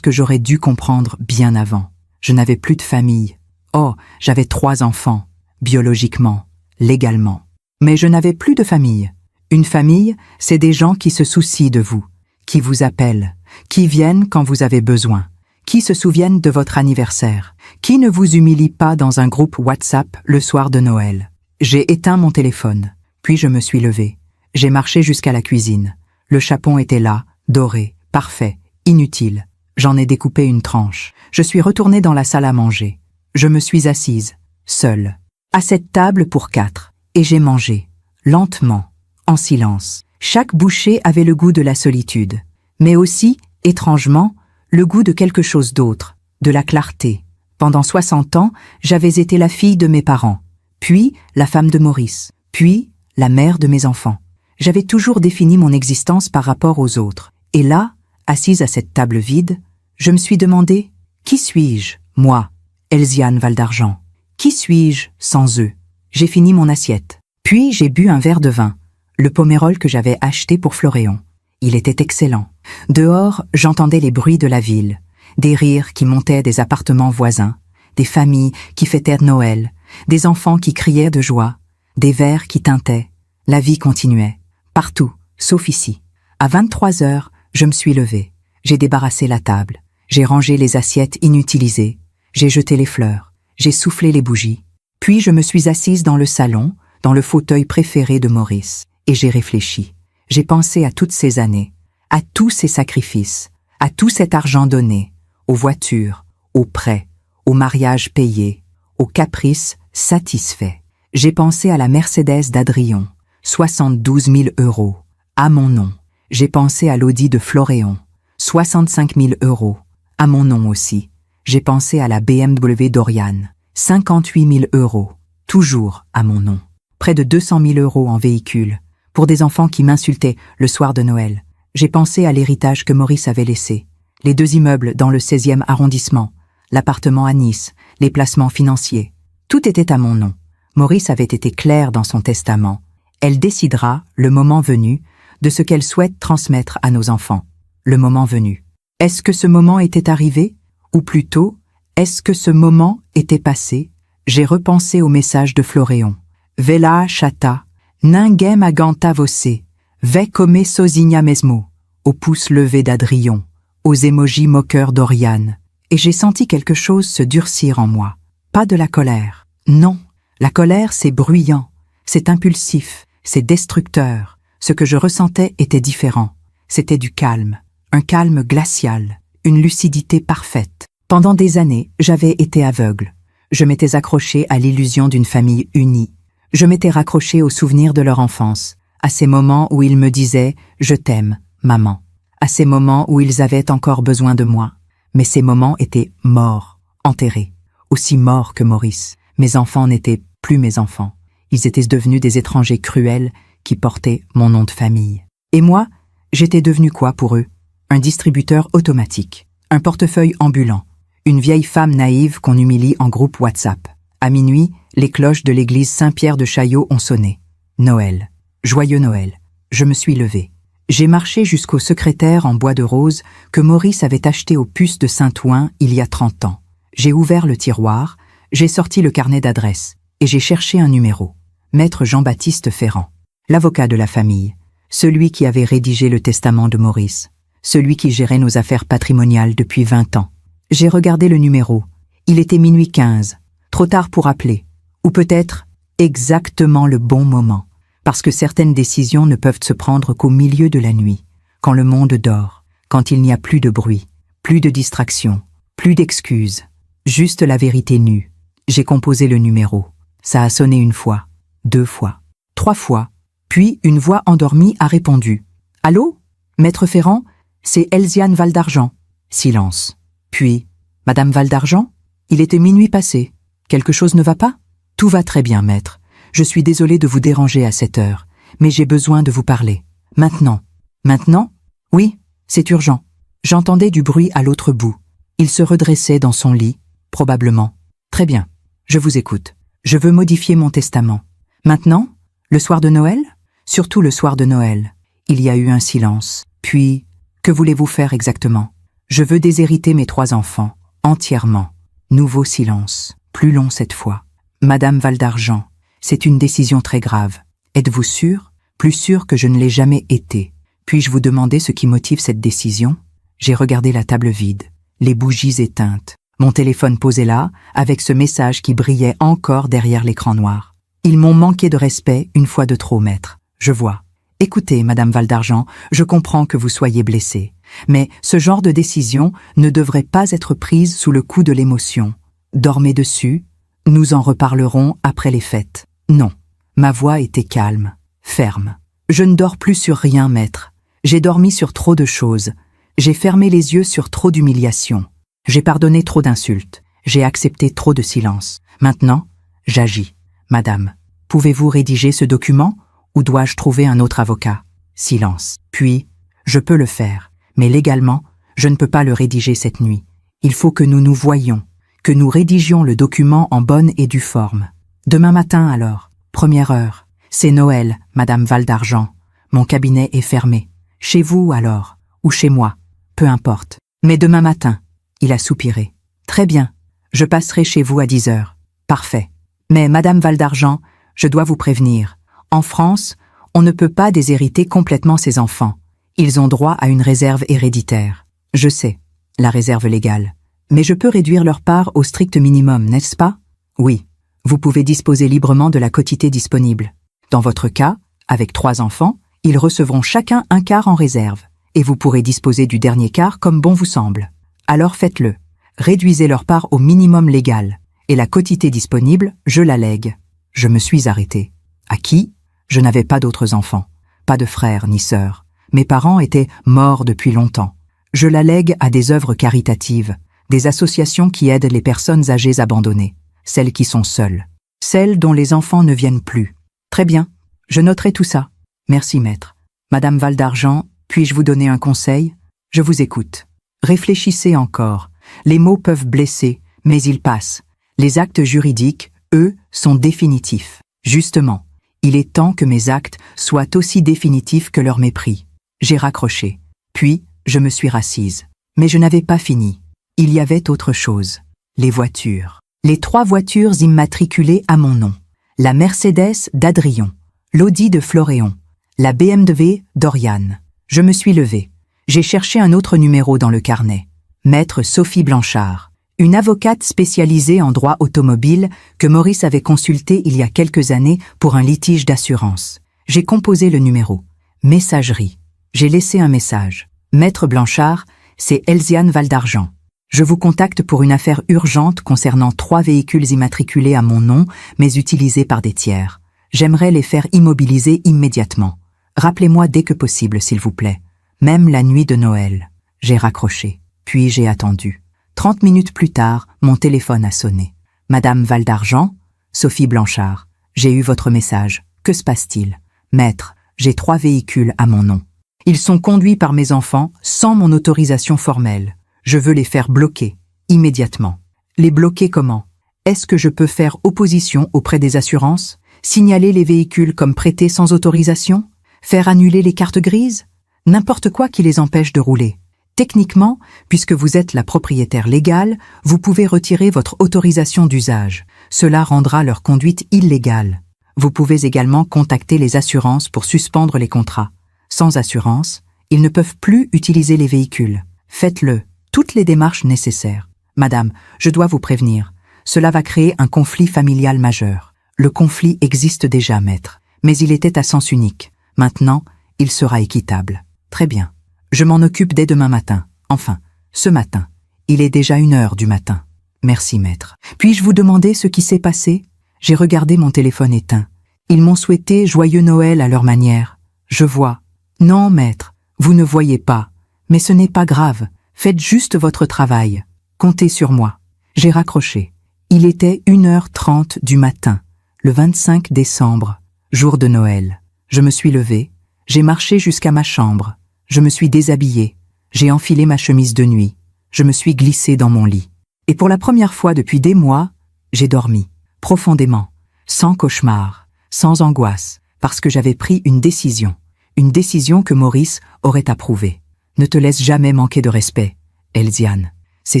que j'aurais dû comprendre bien avant. Je n'avais plus de famille. Oh, j'avais 3 enfants, biologiquement, légalement. Mais je n'avais plus de famille. Une famille, c'est des gens qui se soucient de vous, qui vous appellent, qui viennent quand vous avez besoin, qui se souviennent de votre anniversaire, qui ne vous humilient pas dans un groupe WhatsApp le soir de Noël. J'ai éteint mon téléphone, puis je me suis levée. J'ai marché jusqu'à la cuisine. Le chapon était là, doré, parfait, inutile. J'en ai découpé une tranche. Je suis retournée dans la salle à manger. Je me suis assise, seule, à cette table pour 4, et j'ai mangé, lentement, en silence. Chaque bouchée avait le goût de la solitude, mais aussi, étrangement, le goût de quelque chose d'autre, de la clarté. Pendant 60 ans, j'avais été la fille de mes parents, puis la femme de Maurice, puis la mère de mes enfants. J'avais toujours défini mon existence par rapport aux autres. Et là, assise à cette table vide, je me suis demandé, qui suis-je, moi, Elziane Valdargent? Qui suis-je sans eux? J'ai fini mon assiette. Puis j'ai bu un verre de vin, le Pomerol que j'avais acheté pour Floréon. Il était excellent. Dehors, j'entendais les bruits de la ville, des rires qui montaient des appartements voisins, des familles qui fêtaient Noël, des enfants qui criaient de joie, des verres qui tintaient. La vie continuait, partout, sauf ici. À 23 heures, je me suis levée. J'ai débarrassé la table. J'ai rangé les assiettes inutilisées. J'ai jeté les fleurs. J'ai soufflé les bougies. Puis je me suis assise dans le salon, dans le fauteuil préféré de Maurice, et j'ai réfléchi. J'ai pensé à toutes ces années, à tous ces sacrifices, à tout cet argent donné, aux voitures, aux prêts, aux mariages payés, aux caprices satisfaits. J'ai pensé à la Mercedes d'Adrien, 72 000 €, à mon nom. J'ai pensé à l'Audi de Floréon, 65 000 €, à mon nom aussi. J'ai pensé à la BMW d'Oriane, 58 000 €, toujours à mon nom. Près de 200 000 € en véhicule, pour des enfants qui m'insultaient le soir de Noël. J'ai pensé à l'héritage que Maurice avait laissé, les 2 immeubles dans le 16e arrondissement, l'appartement à Nice, les placements financiers. Tout était à mon nom. Maurice avait été clair dans son testament. Elle décidera, le moment venu, de ce qu'elle souhaite transmettre à nos enfants. Le moment venu. Est-ce que ce moment était arrivé? Ou plutôt, est-ce que ce moment était passé? J'ai repensé au message de Floréon. Vela chata, ninguém aganta você, ve come sozinha mesmo, au pouce levé d'Adrien, aux émojis moqueurs d'Oriane. Et j'ai senti quelque chose se durcir en moi. Pas de la colère. Non, la colère c'est bruyant, c'est impulsif, c'est destructeur. Ce que je ressentais était différent. C'était du calme, un calme glacial, une lucidité parfaite. Pendant des années, j'avais été aveugle. Je m'étais accrochée à l'illusion d'une famille unie. Je m'étais raccrochée aux souvenirs de leur enfance, à ces moments où ils me disaient « Je t'aime, maman », à ces moments où ils avaient encore besoin de moi. Mais ces moments étaient morts, enterrés, aussi morts que Maurice. Mes enfants n'étaient plus mes enfants. Ils étaient devenus des étrangers cruels qui portaient mon nom de famille. Et moi, j'étais devenu quoi pour eux? Un distributeur automatique, un portefeuille ambulant, une vieille femme naïve qu'on humilie en groupe WhatsApp. À minuit, les cloches de l'église Saint-Pierre de Chaillot ont sonné. Noël. Joyeux Noël. Je me suis levée. J'ai marché jusqu'au secrétaire en bois de rose que Maurice avait acheté aux puces de Saint-Ouen il y a 30 ans. J'ai ouvert le tiroir, j'ai sorti le carnet d'adresse et j'ai cherché un numéro. Maître Jean-Baptiste Ferrand, l'avocat de la famille, celui qui avait rédigé le testament de Maurice, celui qui gérait nos affaires patrimoniales depuis 20 ans. J'ai regardé le numéro. Il était minuit 15, trop tard pour appeler, ou peut-être exactement le bon moment, parce que certaines décisions ne peuvent se prendre qu'au milieu de la nuit, quand le monde dort, quand il n'y a plus de bruit, plus de distractions, plus d'excuses, juste la vérité nue. J'ai composé le numéro. Ça a sonné 1 fois, 2 fois, 3 fois, puis une voix endormie a répondu. « Allô, Maître Ferrand, c'est Elziane Valdargent. » Silence. Puis, « Madame Valdargent, il était minuit passé. Quelque chose ne va pas ? » « Tout va très bien, maître. Je suis désolé de vous déranger à cette heure, mais j'ai besoin de vous parler. Maintenant. »« Maintenant ? Oui, c'est urgent. » J'entendais du bruit à l'autre bout. Il se redressait dans son lit, probablement. « Très bien. Je vous écoute. Je veux modifier mon testament. »« Maintenant ? Le soir de Noël ? » ?»« Surtout le soir de Noël. » Il y a eu un silence. Puis, « Que voulez-vous faire exactement ? » ?»« Je veux déshériter mes 3 enfants, entièrement. » Nouveau silence, plus long cette fois. « Madame Valdargent, c'est une décision très grave. Êtes-vous sûre ? Plus sûre que je ne l'ai jamais été. Puis-je vous demander ce qui motive cette décision ? » J'ai regardé la table vide, les bougies éteintes, mon téléphone posé là, avec ce message qui brillait encore derrière l'écran noir. Ils m'ont manqué de respect 1 fois de trop, maître. Je vois. Écoutez, Madame Valdargent, je comprends que vous soyez blessée, mais ce genre de décision ne devrait pas être prise sous le coup de l'émotion. Dormez dessus. Nous en reparlerons après les fêtes. Non. Ma voix était calme, ferme. Je ne dors plus sur rien, maître. J'ai dormi sur trop de choses. J'ai fermé les yeux sur trop d'humiliations. J'ai pardonné trop d'insultes. J'ai accepté trop de silence. Maintenant, j'agis. Madame, pouvez-vous rédiger ce document ou dois-je trouver un autre avocat ? Silence. Puis, je peux le faire, mais légalement, je ne peux pas le rédiger cette nuit. Il faut que nous nous voyions, que nous rédigions le document en bonne et due forme. Demain matin alors, 1re heure. C'est Noël, Madame Valdargent. Mon cabinet est fermé. Chez vous alors, ou chez moi, peu importe. Mais demain matin, il a soupiré. Très bien, je passerai chez vous à 10 heures. Parfait. Mais Madame Valdargent, je dois vous prévenir. En France, on ne peut pas déshériter complètement ses enfants. Ils ont droit à une réserve héréditaire. Je sais, la réserve légale. Mais je peux réduire leur part au strict minimum, n'est-ce pas ? Oui, vous pouvez disposer librement de la quotité disponible. Dans votre cas, avec 3 enfants, ils recevront chacun 1/4 en réserve, et vous pourrez disposer du dernier quart comme bon vous semble. Alors faites-le. Réduisez leur part au minimum légal, et la quotité disponible, je la lègue. Je me suis arrêté. À qui ? Je n'avais pas d'autres enfants, pas de frères ni sœurs. Mes parents étaient morts depuis longtemps. Je la lègue à des œuvres caritatives, des associations qui aident les personnes âgées abandonnées, celles qui sont seules, celles dont les enfants ne viennent plus. Très bien, je noterai tout ça. Merci, maître. Madame Valdargent, puis-je vous donner un conseil ? Je vous écoute. Réfléchissez encore. Les mots peuvent blesser, mais ils passent. Les actes juridiques, eux, sont définitifs. Justement, il est temps que mes actes soient aussi définitifs que leur mépris. J'ai raccroché. Puis, je me suis rassise. Mais je n'avais pas fini. Il y avait autre chose. Les voitures. Les 3 voitures immatriculées à mon nom. La Mercedes d'Adrion, l'Audi de Floréon, la BMW d'Oriane. Je me suis levée. J'ai cherché un autre numéro dans le carnet. Maître Sophie Blanchard, une avocate spécialisée en droit automobile que Maurice avait consultée il y a quelques années pour un litige d'assurance. J'ai composé le numéro. Messagerie. J'ai laissé un message. Maître Blanchard, c'est Elziane Valdargent. Je vous contacte pour une affaire urgente concernant 3 véhicules immatriculés à mon nom, mais utilisés par des tiers. J'aimerais les faire immobiliser immédiatement. Rappelez-moi dès que possible, s'il vous plaît. Même la nuit de Noël. J'ai raccroché. Puis j'ai attendu. 30 minutes plus tard, mon téléphone a sonné. Madame Valdargent, Sophie Blanchard, j'ai eu votre message. Que se passe-t-il ? Maître, j'ai 3 véhicules à mon nom. Ils sont conduits par mes enfants sans mon autorisation formelle. Je veux les faire bloquer, immédiatement. Les bloquer comment ? Est-ce que je peux faire opposition auprès des assurances ? Signaler les véhicules comme prêtés sans autorisation ? Faire annuler les cartes grises ? N'importe quoi qui les empêche de rouler. Techniquement, puisque vous êtes la propriétaire légale, vous pouvez retirer votre autorisation d'usage. Cela rendra leur conduite illégale. Vous pouvez également contacter les assurances pour suspendre les contrats. Sans assurance, ils ne peuvent plus utiliser les véhicules. Faites-le, toutes les démarches nécessaires. Madame, je dois vous prévenir. Cela va créer un conflit familial majeur. Le conflit existe déjà, maître, mais il était à sens unique. Maintenant, il sera équitable. Très bien. Je m'en occupe dès demain matin. Enfin, ce matin. Il est déjà 1h du matin. Merci, maître. Puis-je vous demander ce qui s'est passé? J'ai regardé mon téléphone éteint. Ils m'ont souhaité joyeux Noël à leur manière. Je vois. Non, maître, vous ne voyez pas. Mais ce n'est pas grave. Faites juste votre travail. Comptez sur moi. J'ai raccroché. Il était 1h30 du matin, le 25 décembre, jour de Noël. Je me suis levé, j'ai marché jusqu'à ma chambre, je me suis déshabillé, j'ai enfilé ma chemise de nuit, je me suis glissé dans mon lit. Et pour la première fois depuis des mois, j'ai dormi, profondément, sans cauchemar, sans angoisse, parce que j'avais pris une décision que Maurice aurait approuvée. Ne te laisse jamais manquer de respect, Elziane. C'est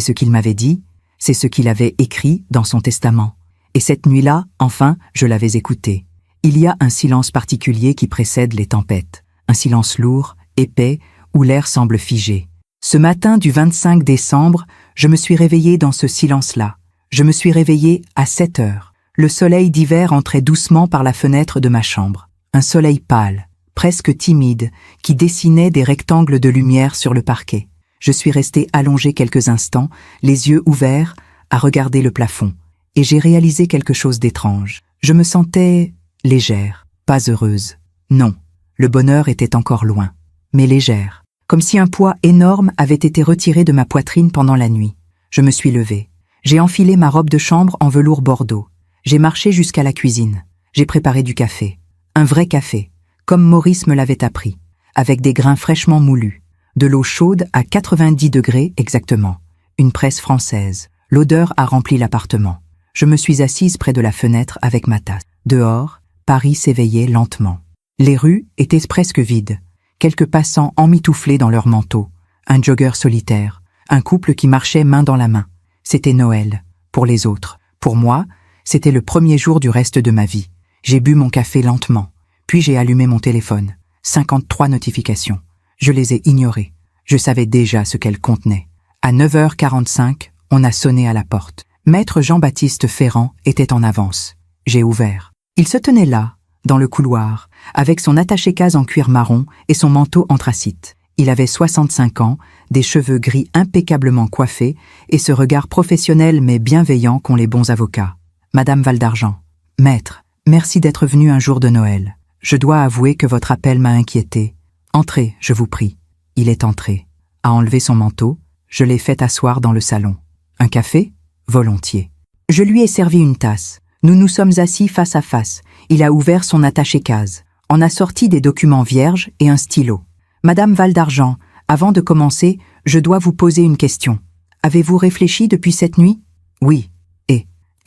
ce qu'il m'avait dit, c'est ce qu'il avait écrit dans son testament. Et cette nuit-là, enfin, je l'avais écouté. Il y a un silence particulier qui précède les tempêtes, un silence lourd, épais, où l'air semble figé. Ce matin du 25 décembre, je me suis réveillé dans ce silence-là. Je me suis réveillé à 7 heures. Le soleil d'hiver entrait doucement par la fenêtre de ma chambre. Un soleil pâle, presque timide, qui dessinait des rectangles de lumière sur le parquet. Je suis resté allongé quelques instants, les yeux ouverts, à regarder le plafond, et j'ai réalisé quelque chose d'étrange. Je me sentais légère, pas heureuse. Non, le bonheur était encore loin, mais légère, comme si un poids énorme avait été retiré de ma poitrine pendant la nuit. Je me suis levée. J'ai enfilé ma robe de chambre en velours bordeaux. J'ai marché jusqu'à la cuisine. J'ai préparé du café. Un vrai café, comme Maurice me l'avait appris, avec des grains fraîchement moulus. De l'eau chaude à 90 degrés exactement. Une presse française. L'odeur a rempli l'appartement. Je me suis assise près de la fenêtre avec ma tasse. Dehors, Paris s'éveillait lentement. Les rues étaient presque vides. Quelques passants emmitouflés dans leurs manteaux. Un jogger solitaire. Un couple qui marchait main dans la main. C'était Noël. Pour les autres. Pour moi, c'était le premier jour du reste de ma vie. J'ai bu mon café lentement. Puis j'ai allumé mon téléphone. 53 notifications. Je les ai ignorées. Je savais déjà ce qu'elles contenaient. À 9h45, on a sonné à la porte. Maître Jean-Baptiste Ferrand était en avance. J'ai ouvert. Il se tenait là, dans le couloir, avec son attaché-case en cuir marron et son manteau anthracite. Il avait 65 ans, des cheveux gris impeccablement coiffés et ce regard professionnel mais bienveillant qu'ont les bons avocats. Madame Valdargent. Maître, merci d'être venu un jour de Noël. Je dois avouer que votre appel m'a inquiété. Entrez, je vous prie. Il est entré. A enlevé son manteau, je l'ai fait asseoir dans le salon. Un café? Volontiers. Je lui ai servi une tasse. Nous nous sommes assis face à face. Il a ouvert son attaché-case, en a sorti des documents vierges et un stylo. Madame Valdargent, avant de commencer, je dois vous poser une question. Avez-vous réfléchi depuis cette nuit? Oui.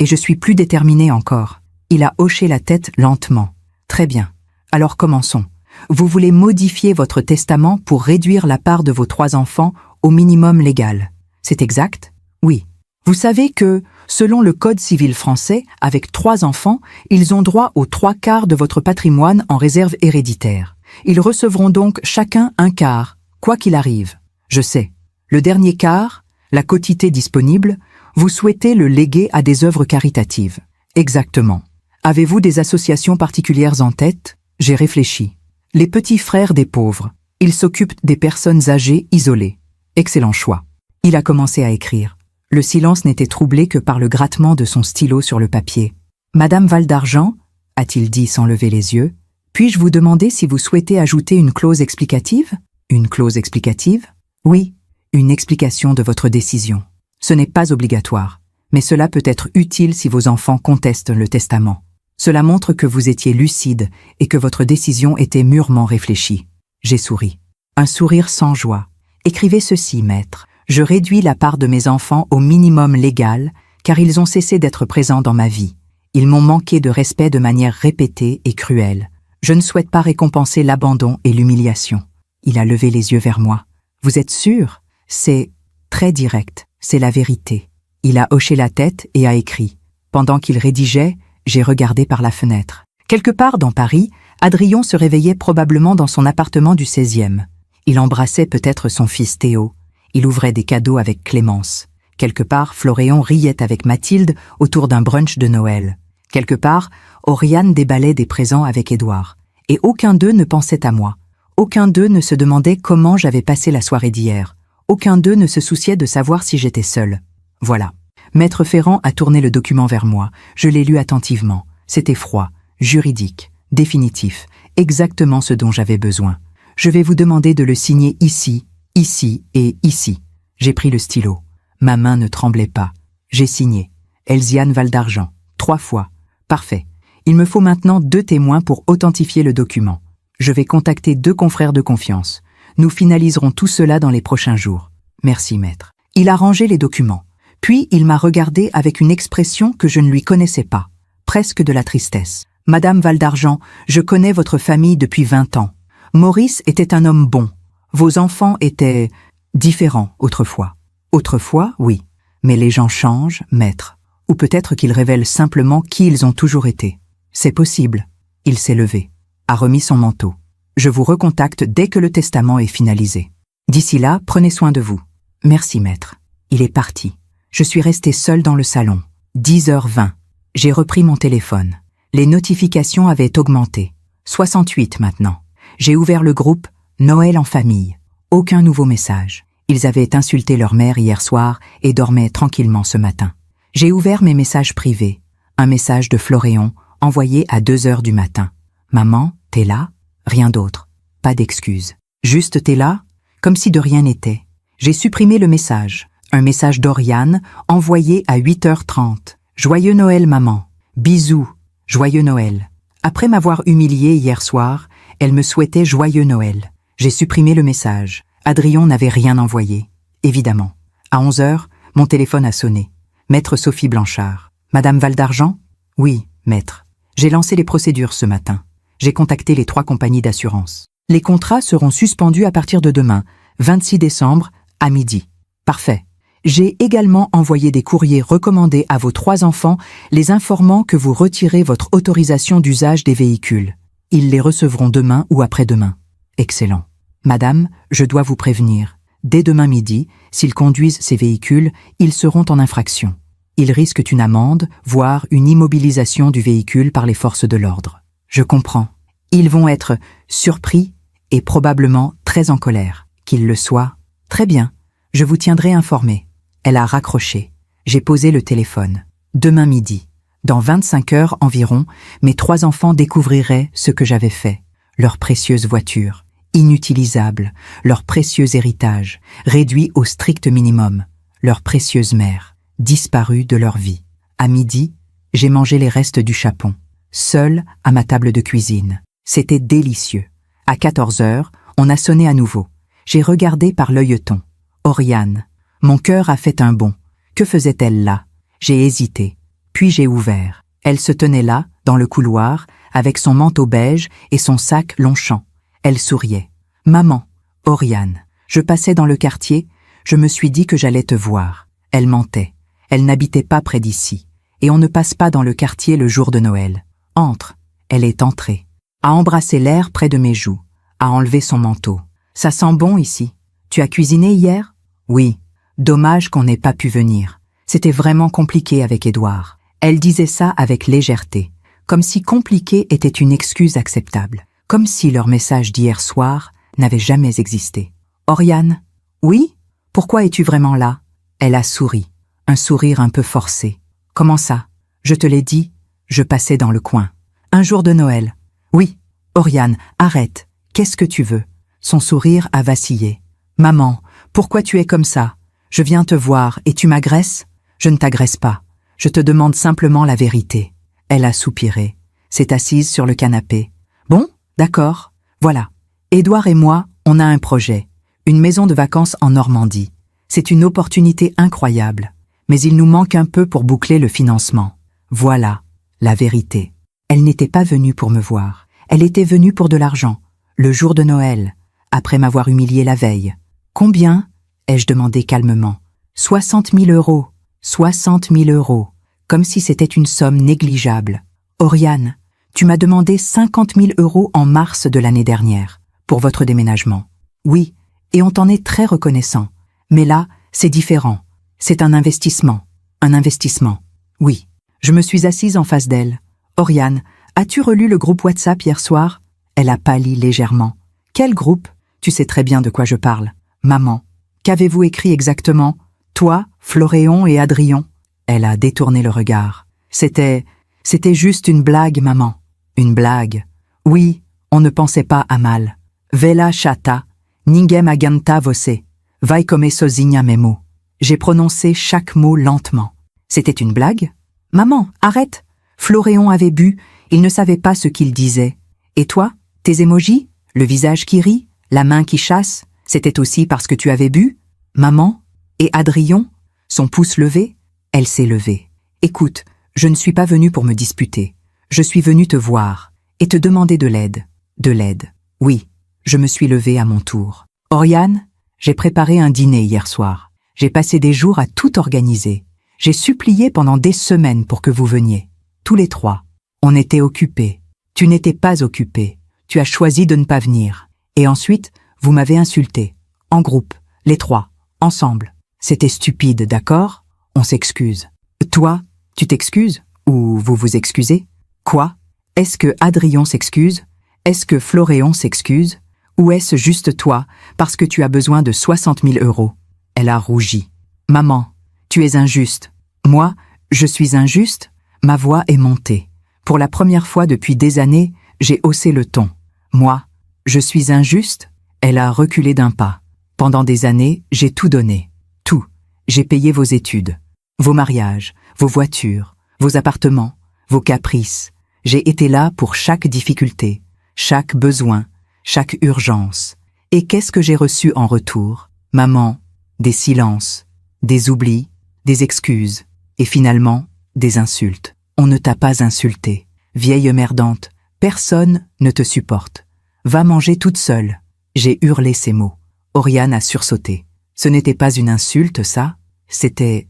Et je suis plus déterminé encore. Il a hoché la tête lentement. Très bien. Alors commençons. Vous voulez modifier votre testament pour réduire la part de vos 3 enfants au minimum légal. C'est exact? Oui. Vous savez que, selon le Code civil français, avec 3 enfants, ils ont droit aux 3/4 de votre patrimoine en réserve héréditaire. Ils recevront donc chacun un quart, quoi qu'il arrive. Je sais. Le dernier quart, la quotité disponible, vous souhaitez le léguer à des œuvres caritatives. Exactement. Avez-vous des associations particulières en tête? J'ai réfléchi. Les petits frères des pauvres. Ils s'occupent des personnes âgées isolées. Excellent choix. Il a commencé à écrire. Le silence n'était troublé que par le grattement de son stylo sur le papier. Madame Valdargent, a-t-il dit sans lever les yeux, puis-je vous demander si vous souhaitez ajouter une clause explicative? Une clause explicative? Oui, une explication de votre décision. Ce n'est pas obligatoire, mais cela peut être utile si vos enfants contestent le testament. Cela montre que vous étiez lucide et que votre décision était mûrement réfléchie. J'ai souri. Un sourire sans joie. Écrivez ceci, maître. Je réduis la part de mes enfants au minimum légal, car ils ont cessé d'être présents dans ma vie. Ils m'ont manqué de respect de manière répétée et cruelle. Je ne souhaite pas récompenser l'abandon et l'humiliation. Il a levé les yeux vers moi. Vous êtes sûr? C'est très direct, c'est la vérité. Il a hoché la tête et a écrit. Pendant qu'il rédigeait, j'ai regardé par la fenêtre. Quelque part dans Paris, Adrien se réveillait probablement dans son appartement du 16e. Il embrassait peut-être son fils Théo. Il ouvrait des cadeaux avec Clémence. Quelque part, Floréon riait avec Mathilde autour d'un brunch de Noël. Quelque part, Oriane déballait des présents avec Édouard. Et aucun d'eux ne pensait à moi. Aucun d'eux ne se demandait comment j'avais passé la soirée d'hier. Aucun d'eux ne se souciait de savoir si j'étais seule. Voilà. Maître Ferrand a tourné le document vers moi. Je l'ai lu attentivement. C'était froid, juridique, définitif, exactement ce dont j'avais besoin. Je vais vous demander de le signer ici, ici et ici. J'ai pris le stylo. Ma main ne tremblait pas. J'ai signé. Elziane Valdargent. 3 fois. Parfait. Il me faut maintenant 2 témoins pour authentifier le document. Je vais contacter 2 confrères de confiance. Nous finaliserons tout cela dans les prochains jours. Merci, maître. Il a rangé les documents. Puis il m'a regardé avec une expression que je ne lui connaissais pas. Presque de la tristesse. Madame Valdargent, je connais votre famille depuis 20 ans. Maurice était un homme bon. Vos enfants étaient différents autrefois. Autrefois, oui. Mais les gens changent, maître. Ou peut-être qu'ils révèlent simplement qui ils ont toujours été. C'est possible. Il s'est levé, a remis son manteau. Je vous recontacte dès que le testament est finalisé. D'ici là, prenez soin de vous. Merci, maître. Il est parti. Je suis restée seule dans le salon. 10h20. J'ai repris mon téléphone. Les notifications avaient augmenté. 68 maintenant. J'ai ouvert le groupe Noël en famille. Aucun nouveau message. Ils avaient insulté leur mère hier soir et dormaient tranquillement ce matin. J'ai ouvert mes messages privés. Un message de Floréon, envoyé à 2h du matin. Maman, t'es là? Rien d'autre. Pas d'excuses. Juste t'es là? Comme si de rien n'était. J'ai supprimé le message. Un message d'Oriane, envoyé à 8h30. Joyeux Noël, maman. Bisous. Joyeux Noël. Après m'avoir humiliée hier soir, elle me souhaitait joyeux Noël. J'ai supprimé le message. Adrien n'avait rien envoyé. Évidemment. À 11h, mon téléphone a sonné. Maître Sophie Blanchard. Madame Valdargent? Oui, maître. J'ai lancé les procédures ce matin. J'ai contacté les 3 compagnies d'assurance. Les contrats seront suspendus à partir de demain, 26 décembre, à midi. Parfait. J'ai également envoyé des courriers recommandés à vos 3 enfants, les informant que vous retirez votre autorisation d'usage des véhicules. Ils les recevront demain ou après-demain. Excellent. Madame, je dois vous prévenir. Dès demain midi, s'ils conduisent ces véhicules, ils seront en infraction. Ils risquent une amende, voire une immobilisation du véhicule par les forces de l'ordre. Je comprends. Ils vont être surpris et probablement très en colère. Qu'ils le soient. Très bien. Je vous tiendrai informé. Elle a raccroché. J'ai posé le téléphone. Demain midi. Dans 25 heures environ, mes 3 enfants découvriraient ce que j'avais fait. Leur précieuse voiture, inutilisable, leur précieux héritage, réduit au strict minimum, leur précieuse mère, disparue de leur vie. À midi, j'ai mangé les restes du chapon, seule à ma table de cuisine. C'était délicieux. À 14h, on a sonné à nouveau. J'ai regardé par l'œilleton. Oriane. Mon cœur a fait un bond. Que faisait-elle là? J'ai hésité. Puis j'ai ouvert. Elle se tenait là, dans le couloir, avec son manteau beige et son sac Longchamp. Elle souriait. « Maman, Oriane, je passais dans le quartier, je me suis dit que j'allais te voir. » Elle mentait. Elle n'habitait pas près d'ici. Et on ne passe pas dans le quartier le jour de Noël. « Entre. » Elle est entrée. A embrassé l'air près de mes joues. A enlevé son manteau. « Ça sent bon ici. Tu as cuisiné hier? » « Oui. Dommage qu'on n'ait pas pu venir. C'était vraiment compliqué avec Édouard. » Elle disait ça avec légèreté, comme si compliqué était une excuse acceptable, comme si leur message d'hier soir n'avait jamais existé. « Oriane? Oui? Pourquoi es-tu vraiment là? » Elle a souri, un sourire un peu forcé. « Comment ça? Je te l'ai dit, je passais dans le coin. Un jour de Noël. »« Oui. Oriane, arrête. Qu'est-ce que tu veux? » Son sourire a vacillé. « Maman, pourquoi tu es comme ça? Je viens te voir et tu m'agresses? Je ne t'agresse pas. Je te demande simplement la vérité. » Elle a soupiré, s'est assise sur le canapé. « Bon, d'accord. Voilà. Édouard et moi, on a un projet. Une maison de vacances en Normandie. C'est une opportunité incroyable. Mais il nous manque un peu pour boucler le financement. Voilà, la vérité. » Elle n'était pas venue pour me voir. Elle était venue pour de l'argent. Le jour de Noël. après m'avoir humilié la veille. Combien? Ai-je demandé calmement. 60 000 euros. 60 000 euros. Comme si c'était une somme négligeable. Oriane, tu m'as demandé 50 000 euros en mars de l'année dernière, pour votre déménagement. Oui, et on t'en est très reconnaissant. Mais là, c'est différent. C'est un investissement. Un investissement. Oui. Je me suis assise en face d'elle. Oriane, as-tu relu le groupe WhatsApp hier soir? Elle a pâli légèrement. Quel groupe? Tu sais très bien de quoi je parle. Maman, qu'avez-vous écrit exactement? Toi, Floréon et Adrien? Elle a détourné le regard. C'était juste une blague, maman. Une blague. Oui, on ne pensait pas à mal. Vela chata, ningem aganta voce, vai come sozinha memo. J'ai prononcé chaque mot lentement. C'était une blague? Maman, arrête! Floréon avait bu, il ne savait pas ce qu'il disait. Et toi, tes émojis, le visage qui rit, la main qui chasse, c'était aussi parce que tu avais bu? Maman? Et Adrien? Son pouce levé? Elle s'est levée. Écoute, je ne suis pas venue pour me disputer. Je suis venue te voir et te demander de l'aide. De l'aide. Oui, je me suis levée à mon tour. Oriane, j'ai préparé un dîner hier soir. J'ai passé des jours à tout organiser. J'ai supplié pendant des semaines pour que vous veniez. Tous les trois. On était occupés. Tu n'étais pas occupé. Tu as choisi de ne pas venir. Et ensuite, vous m'avez insulté. En groupe. Les trois. Ensemble. C'était stupide, d'accord? On s'excuse. Toi, tu t'excuses? Ou vous vous excusez? Quoi? Est-ce que Adrien s'excuse? Est-ce que Floréon s'excuse? Ou est-ce juste toi, parce que tu as besoin de 60 000 euros? Elle a rougi. Maman, tu es injuste. Moi, je suis injuste? Ma voix est montée. Pour la première fois depuis des années, j'ai haussé le ton. Moi, je suis injuste? Elle a reculé d'un pas. Pendant des années, j'ai tout donné. Tout. J'ai payé vos études, vos mariages, vos voitures, vos appartements, vos caprices. J'ai été là pour chaque difficulté, chaque besoin, chaque urgence. Et qu'est-ce que j'ai reçu en retour? Maman, des silences, des oublis, des excuses, et finalement, des insultes. On ne t'a pas insulté. Vieille merdante, personne ne te supporte. Va manger toute seule. J'ai hurlé ces mots. Oriane a sursauté. Ce n'était pas une insulte, ça. C'était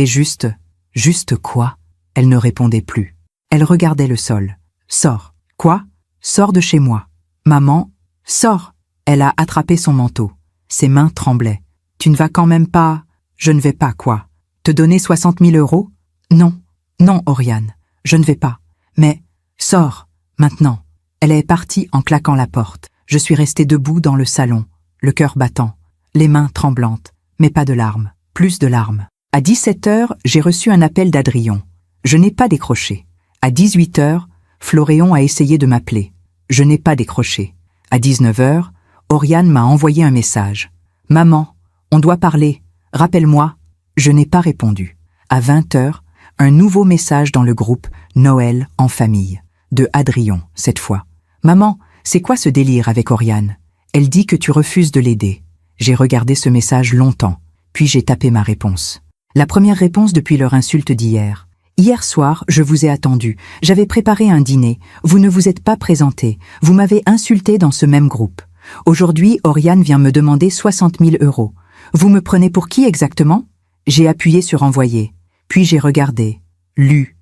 juste quoi? Elle ne répondait plus. Elle regardait le sol. Sors. Quoi? Sors de chez moi. Maman, sors. Elle a attrapé son manteau. Ses mains tremblaient. Tu ne vas quand même pas... Je ne vais pas, quoi? Te donner 60 000 euros? Non. Non, Oriane. Je ne vais pas. Mais, sors, maintenant. Elle est partie en claquant la porte. Je suis restée debout dans le salon, le cœur battant, les mains tremblantes, mais pas de larmes, plus de larmes. À 17h, j'ai reçu un appel d'Adrien. Je n'ai pas décroché. À 18h, Floréon a essayé de m'appeler. Je n'ai pas décroché. À 19h, Oriane m'a envoyé un message. « Maman, on doit parler. Rappelle-moi. » Je n'ai pas répondu. À 20h, un nouveau message dans le groupe « Noël en famille » de Adrien, cette fois. « Maman, c'est quoi ce délire avec Oriane? Elle dit que tu refuses de l'aider. » J'ai regardé ce message longtemps, puis j'ai tapé ma réponse. La première réponse depuis leur insulte d'hier. Hier soir, je vous ai attendu. J'avais préparé un dîner. Vous ne vous êtes pas présenté. Vous m'avez insulté dans ce même groupe. Aujourd'hui, Oriane vient me demander 60 000 euros. Vous me prenez pour qui exactement? J'ai appuyé sur envoyer. Puis j'ai regardé. Lu.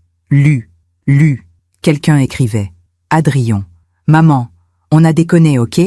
Quelqu'un écrivait. Adrien. Maman, on a déconné, ok?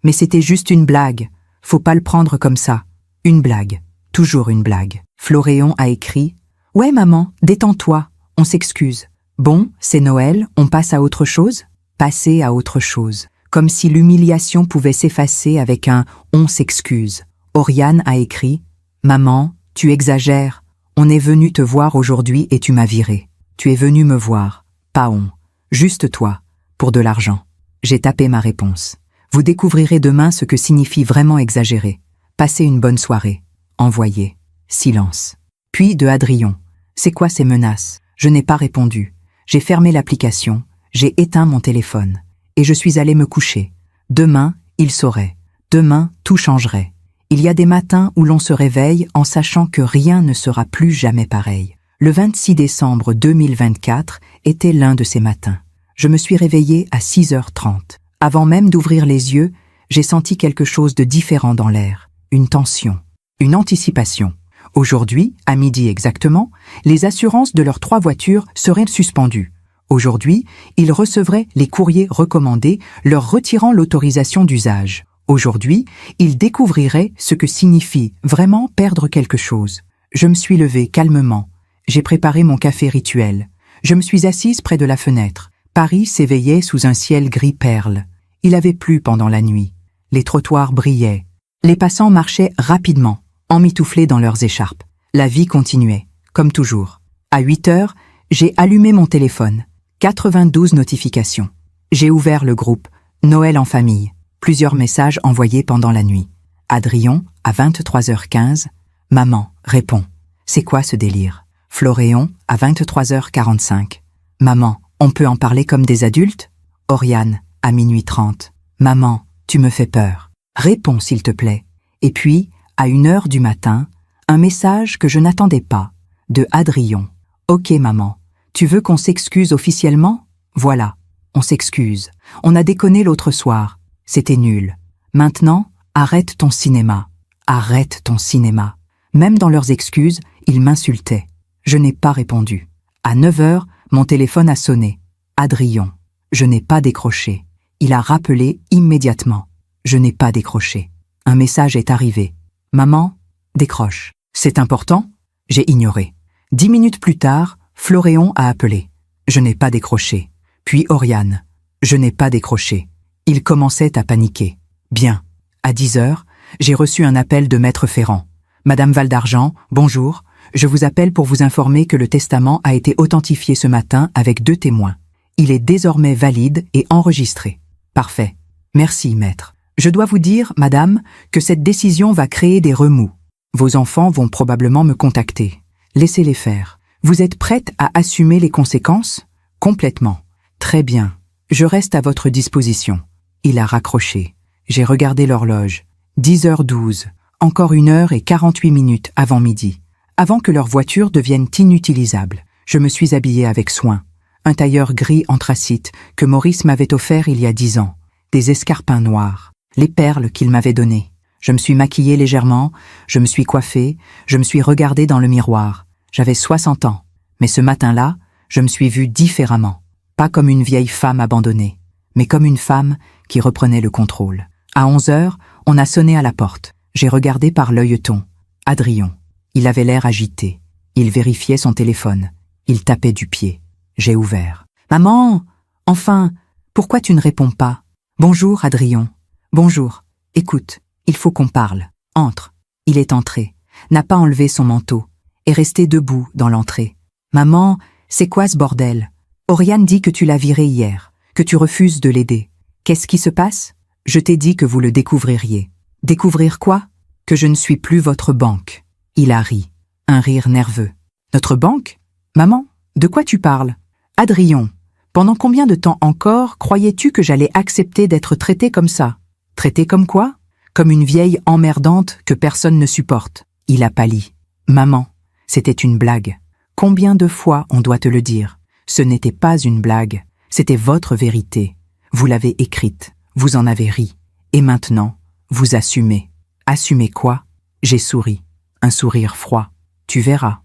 Mais c'était juste une blague. Faut pas le prendre comme ça. Une blague. Toujours une blague. Floréon a écrit. Ouais, maman, détends-toi. On s'excuse. Bon, c'est Noël, on passe à autre chose? Passer à autre chose. Comme si l'humiliation pouvait s'effacer avec un « on s'excuse ». Oriane a écrit « Maman, tu exagères. On est venu te voir aujourd'hui et tu m'as viré. Tu es venu me voir. Pas on. Juste toi. Pour de l'argent. » J'ai tapé ma réponse. Vous découvrirez demain ce que signifie vraiment exagérer. Passez une bonne soirée. Envoyé. Silence. Puis de Adrien. C'est quoi ces menaces? Je n'ai pas répondu. J'ai fermé l'application. J'ai éteint mon téléphone. Et je suis allée me coucher. Demain, il saurait. Demain, tout changerait. Il y a des matins où l'on se réveille en sachant que rien ne sera plus jamais pareil. Le 26 décembre 2024 était l'un de ces matins. Je me suis réveillée à 6h30. Avant même d'ouvrir les yeux, J'ai senti quelque chose de différent dans l'air, une tension, une anticipation. Aujourd'hui, à midi exactement, les assurances de leurs 3 voitures seraient suspendues. Aujourd'hui, ils recevraient les courriers recommandés leur retirant l'autorisation d'usage. Aujourd'hui, ils découvriraient ce que signifie vraiment perdre quelque chose. Je me suis levée calmement. J'ai préparé mon café rituel. Je me suis assise près de la fenêtre. Paris s'éveillait sous un ciel gris perle. Il avait plu pendant la nuit. Les trottoirs brillaient. Les passants marchaient rapidement, emmitouflés dans leurs écharpes. La vie continuait, comme toujours. À 8 heures, j'ai allumé mon téléphone. 92 notifications. J'ai ouvert le groupe « Noël en famille ». Plusieurs messages envoyés pendant la nuit. Adrien, à 23h15. « Maman, réponds. C'est quoi ce délire ?» Floréon, à 23h45. « Maman, on peut en parler comme des adultes ?» Oriane, à minuit 30. « Maman, tu me fais peur. Réponds s'il te plaît. » Et puis, à 1h du matin, un message que je n'attendais pas, de Adrien. « Ok maman, tu veux qu'on s'excuse officiellement ? Voilà, on s'excuse. On a déconné l'autre soir. C'était nul. Maintenant, arrête ton cinéma. Arrête ton cinéma. » Même dans leurs excuses, ils m'insultaient. Je n'ai pas répondu. À 9h, mon téléphone a sonné. Adrien. Je n'ai pas décroché. Il a rappelé immédiatement. Je n'ai pas décroché. Un message est arrivé. « Maman, décroche. » C'est important ? J'ai ignoré. 10 minutes plus tard, Floréon a appelé. Je n'ai pas décroché. Puis Oriane. Je n'ai pas décroché. Il commençait à paniquer. Bien. À 10h, j'ai reçu un appel de Maître Ferrand. « Madame Valdargent, bonjour. Je vous appelle pour vous informer que le testament a été authentifié ce matin avec 2 témoins. Il est désormais valide et enregistré. » Parfait. Merci, maître. Je dois vous dire, madame, que cette décision va créer des remous. Vos enfants vont probablement me contacter. Laissez-les faire. Vous êtes prête à assumer les conséquences ? Complètement. Très bien. Je reste à votre disposition. Il a raccroché. J'ai regardé l'horloge. 10h12. Encore 1h48 avant midi. Avant que leur voiture devienne inutilisable, je me suis habillée avec soin. Un tailleur gris anthracite que Maurice m'avait offert il y a 10 ans. Des escarpins noirs. Les perles qu'il m'avait données. Je me suis maquillée légèrement, je me suis coiffée, je me suis regardée dans le miroir. J'avais 60 ans, mais ce matin-là, je me suis vue différemment. Pas comme une vieille femme abandonnée, mais comme une femme qui reprenait le contrôle. À 11h, on a sonné à la porte. J'ai regardé par l'œilleton. Adrien. Il avait l'air agité. Il vérifiait son téléphone. Il tapait du pied. J'ai ouvert. « Maman! Enfin, pourquoi tu ne réponds pas ? Bonjour, Adrien. Bonjour. Écoute, il faut qu'on parle. Entre. » Il est entré. N'a pas enlevé son manteau. Est resté debout dans l'entrée. « Maman, c'est quoi ce bordel ? Oriane dit que tu l'as viré hier, que tu refuses de l'aider. Qu'est-ce qui se passe ? Je t'ai dit que vous le découvririez. Découvrir quoi ? Que je ne suis plus votre banque. » Il a ri. Un rire nerveux. « Notre banque ? Maman, de quoi tu parles ? Adrien, pendant combien de temps encore croyais-tu que j'allais accepter d'être traitée comme ça ? Traitée comme quoi ? Comme une vieille emmerdante que personne ne supporte. » Il a pâli. « Maman, c'était une blague. Combien de fois on doit te le dire ? Ce n'était pas une blague, c'était votre vérité. Vous l'avez écrite, vous en avez ri. Et maintenant, vous assumez. Assumez quoi ? » J'ai souri. Un sourire froid. « Tu verras. »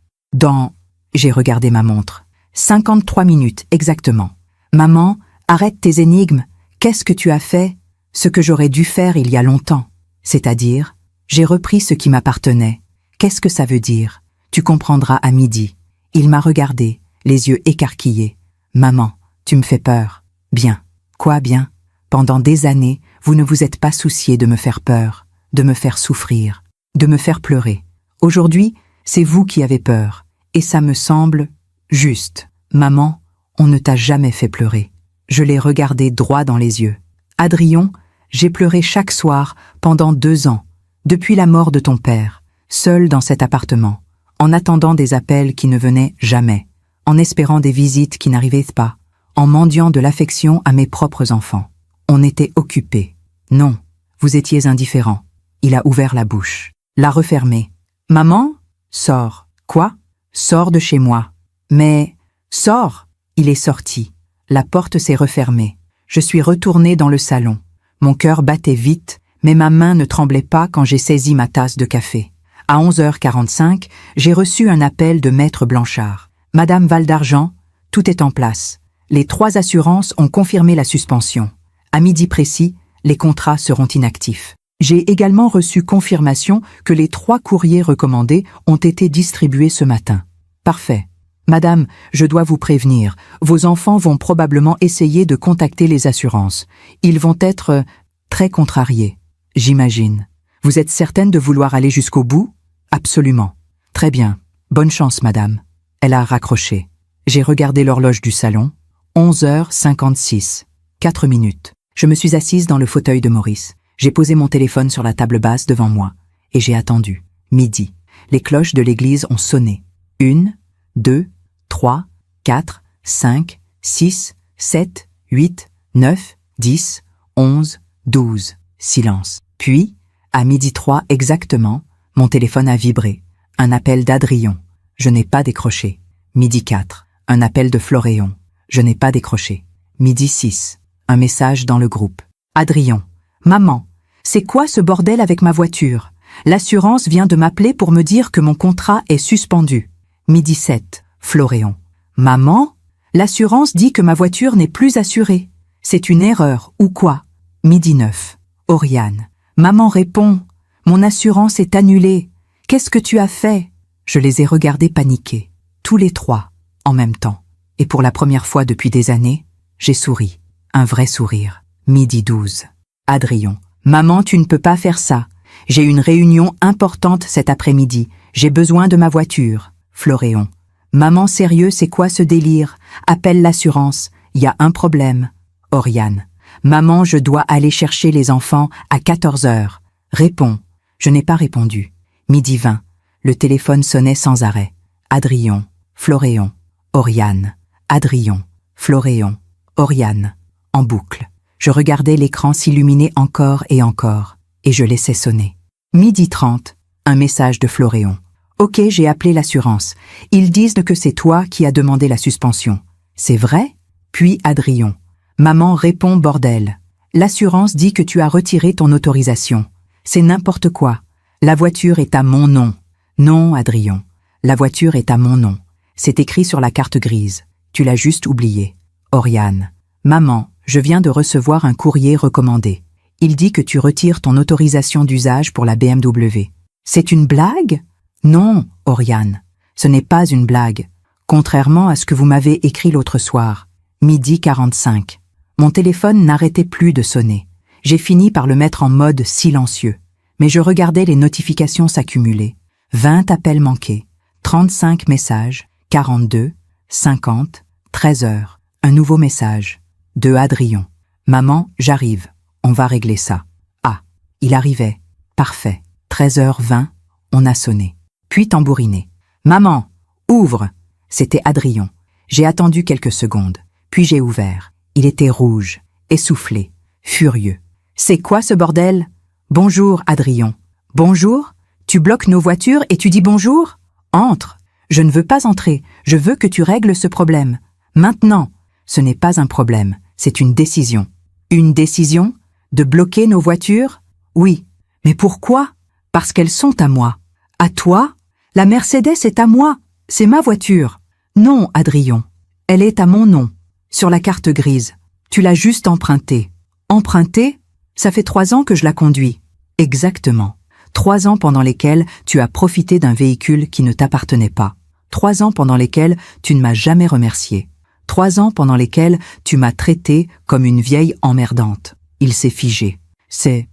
J'ai regardé ma montre. 53 minutes exactement. « Maman, arrête tes énigmes. Qu'est-ce que tu as fait ? Ce que j'aurais dû faire il y a longtemps. C'est-à-dire, j'ai repris ce qui m'appartenait. Qu'est-ce que ça veut dire ? Tu comprendras à midi. » Il m'a regardé, les yeux écarquillés. « Maman, tu me fais peur. » « Bien. » « Quoi bien ? Pendant des années, vous ne vous êtes pas soucié de me faire peur, de me faire souffrir, de me faire pleurer. Aujourd'hui, c'est vous qui avez peur. Et ça me semble juste. Maman, on ne t'a jamais fait pleurer. » Je l'ai regardé droit dans les yeux. « Adrien, j'ai pleuré chaque soir pendant 2 ans, depuis la mort de ton père, seul dans cet appartement, en attendant des appels qui ne venaient jamais, en espérant des visites qui n'arrivaient pas, en mendiant de l'affection à mes propres enfants. On était occupés. Non, vous étiez indifférent. » Il a ouvert la bouche, l'a refermée. « Maman, sors. »« Quoi ? Sors de chez moi. »« Mais, sors !» Il est sorti. La porte s'est refermée. Je suis retournée dans le salon. Mon cœur battait vite, mais ma main ne tremblait pas quand j'ai saisi ma tasse de café. À 11h45, j'ai reçu un appel de Maître Blanchard. « Madame Valdargent, tout est en place. Les 3 assurances ont confirmé la suspension. À midi précis, les contrats seront inactifs. J'ai également reçu confirmation que les 3 courriers recommandés ont été distribués ce matin. Parfait. Madame, je dois vous prévenir, vos enfants vont probablement essayer de contacter les assurances. Ils vont être très contrariés, j'imagine. Vous êtes certaine de vouloir aller jusqu'au bout? Absolument. Très bien. Bonne chance, madame. Elle a raccroché. J'ai regardé l'horloge du salon. 11h56. 4 minutes. Je me suis assise dans le fauteuil de Maurice. J'ai posé mon téléphone sur la table basse devant moi. Et j'ai attendu. Midi. Les cloches de l'église ont sonné. 1, 2, 3, 4, 5, 6, 7, 8, 9, 10, 11, 12. Silence. Puis, à 12h03 exactement, mon téléphone a vibré. Un appel d'Adrion. Je n'ai pas décroché. 12h04. Un appel de Floréon. Je n'ai pas décroché. 12h06. Un message dans le groupe. Adrion. Maman, c'est quoi ce bordel avec ma voiture? L'assurance vient de m'appeler pour me dire que mon contrat est suspendu. 12h07. Floréon. Maman, l'assurance dit que ma voiture n'est plus assurée. C'est une erreur, ou quoi? 12h09. Oriane. Maman répond. Mon assurance est annulée. Qu'est-ce que tu as fait? Je les ai regardés paniquer. Tous les 3, en même temps. Et pour la première fois depuis des années, j'ai souri. Un vrai sourire. 12h12. Adrion. Maman, tu ne peux pas faire ça. J'ai une réunion importante cet après-midi. J'ai besoin de ma voiture. Floréon. Maman, sérieux, c'est quoi ce délire? Appelle l'assurance. Il y a un problème. Oriane. Maman, je dois aller chercher les enfants à 14h. Réponds. Je n'ai pas répondu. 12h20. Le téléphone sonnait sans arrêt. Adrion. Floréon. Oriane. Adrion. Floréon. Oriane. En boucle. Je regardais l'écran s'illuminer encore et encore, et je laissais sonner. 12h30. Un message de Floréon. Ok, j'ai appelé l'assurance. Ils disent que c'est toi qui as demandé la suspension. C'est vrai? Puis Adrion. Maman répond bordel. L'assurance dit que tu as retiré ton autorisation. C'est n'importe quoi. La voiture est à mon nom. Non, Adrion. La voiture est à mon nom. C'est écrit sur la carte grise. Tu l'as juste oublié. Oriane. Maman, je viens de recevoir un courrier recommandé. Il dit que tu retires ton autorisation d'usage pour la BMW. C'est une blague? Non, Oriane. Ce n'est pas une blague. Contrairement à ce que vous m'avez écrit l'autre soir. 12h45. Mon téléphone n'arrêtait plus de sonner. J'ai fini par le mettre en mode silencieux. Mais je regardais les notifications s'accumuler. 20 appels manqués, 35 messages, 42, 50, 13h. Un nouveau message. De Adrion. Maman, j'arrive. On va régler ça. Ah, il arrivait. Parfait. 13h20, on a sonné. Puis tambouriné. Maman, ouvre. C'était Adrion. J'ai attendu quelques secondes. Puis j'ai ouvert. Il était rouge, essoufflé, furieux. C'est quoi ce bordel? Bonjour, Adrion. Bonjour? Tu bloques nos voitures et tu dis bonjour? Entre. Je ne veux pas entrer. Je veux que tu règles ce problème. Maintenant. Ce n'est pas un problème. C'est une décision. Une décision? De bloquer nos voitures? Oui. Mais pourquoi? Parce qu'elles sont à moi. À toi? La Mercedes est à moi. C'est ma voiture. Non, Adrion. Elle est à mon nom. Sur la carte grise. Tu l'as juste empruntée. Empruntée? Ça fait 3 ans que je la conduis. Exactement. 3 ans pendant lesquels tu as profité d'un véhicule qui ne t'appartenait pas. 3 ans pendant lesquels tu ne m'as jamais remercié. 3 ans pendant lesquels tu m'as traité comme une vieille emmerdante. Il s'est figé. C'est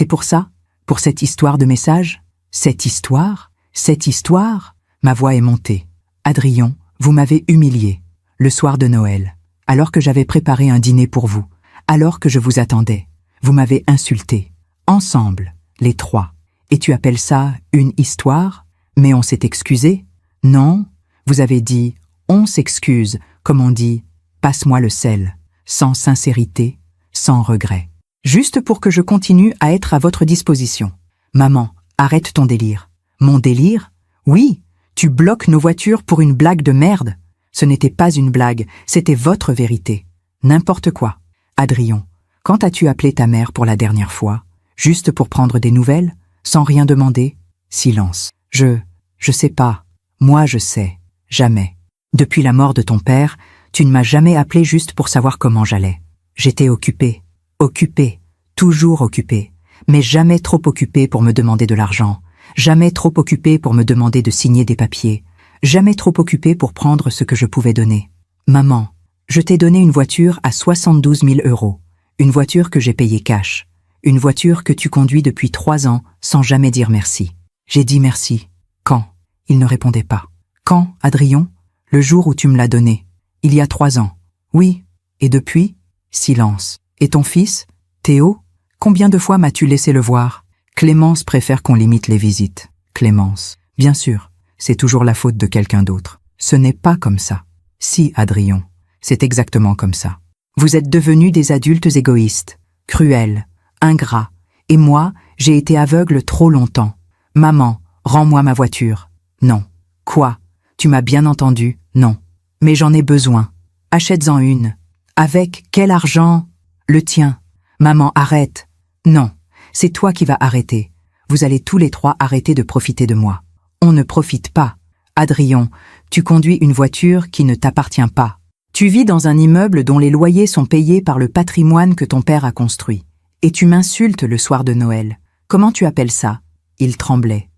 pour ça? Pour cette histoire de message? Cette histoire? Cette histoire? Ma voix est montée. Adrion, vous m'avez humilié. Le soir de Noël. Alors que j'avais préparé un dîner pour vous. Alors que je vous attendais. Vous m'avez insulté. Ensemble, les 3. Et tu appelles ça une histoire? Mais on s'est excusé? Non. Vous avez dit on s'excuse, comme on dit passe-moi le sel, sans sincérité, sans regret. Juste pour que je continue à être à votre disposition. Maman, arrête ton délire. Mon délire? Oui, tu bloques nos voitures pour une blague de merde. Ce n'était pas une blague, c'était votre vérité. N'importe quoi. Adrion, Quand as-tu appelé ta mère pour la dernière fois? Juste pour prendre des nouvelles? Sans rien demander? Silence. Je sais pas. Moi je sais. Jamais. Depuis la mort de ton père, tu ne m'as jamais appelé juste pour savoir comment j'allais. J'étais occupée. Occupée. Toujours occupée. Mais jamais trop occupée pour me demander de l'argent. Jamais trop occupée pour me demander de signer des papiers. Jamais trop occupée pour prendre ce que je pouvais donner. Maman, je t'ai donné une voiture à 72 000 €. Une voiture que j'ai payée cash. Une voiture que tu conduis depuis 3 ans sans jamais dire merci. J'ai dit merci. Quand? Il ne répondait pas. Quand, Adrien? Le jour où tu me l'as donnée. Il y a 3 ans. Oui. Et depuis? Silence. Et ton fils? Théo? Combien de fois m'as-tu laissé le voir? Clémence préfère qu'on limite les visites. Clémence. Bien sûr, c'est toujours la faute de quelqu'un d'autre. Ce n'est pas comme ça. Si, Adrien, c'est exactement comme ça. Vous êtes devenus des adultes égoïstes, cruels, ingrats, et moi, j'ai été aveugle trop longtemps. Maman, rends-moi ma voiture. Non. Quoi? Tu m'as bien entendu? Non. Mais j'en ai besoin. Achète-en une. Avec quel argent? Le tien. Maman, arrête. Non. C'est toi qui vas arrêter. Vous allez tous les 3 arrêter de profiter de moi. On ne profite pas. Adrien, tu conduis une voiture qui ne t'appartient pas. Tu vis dans un immeuble dont les loyers sont payés par le patrimoine que ton père a construit. Et tu m'insultes le soir de Noël. Comment tu appelles ça? Il tremblait.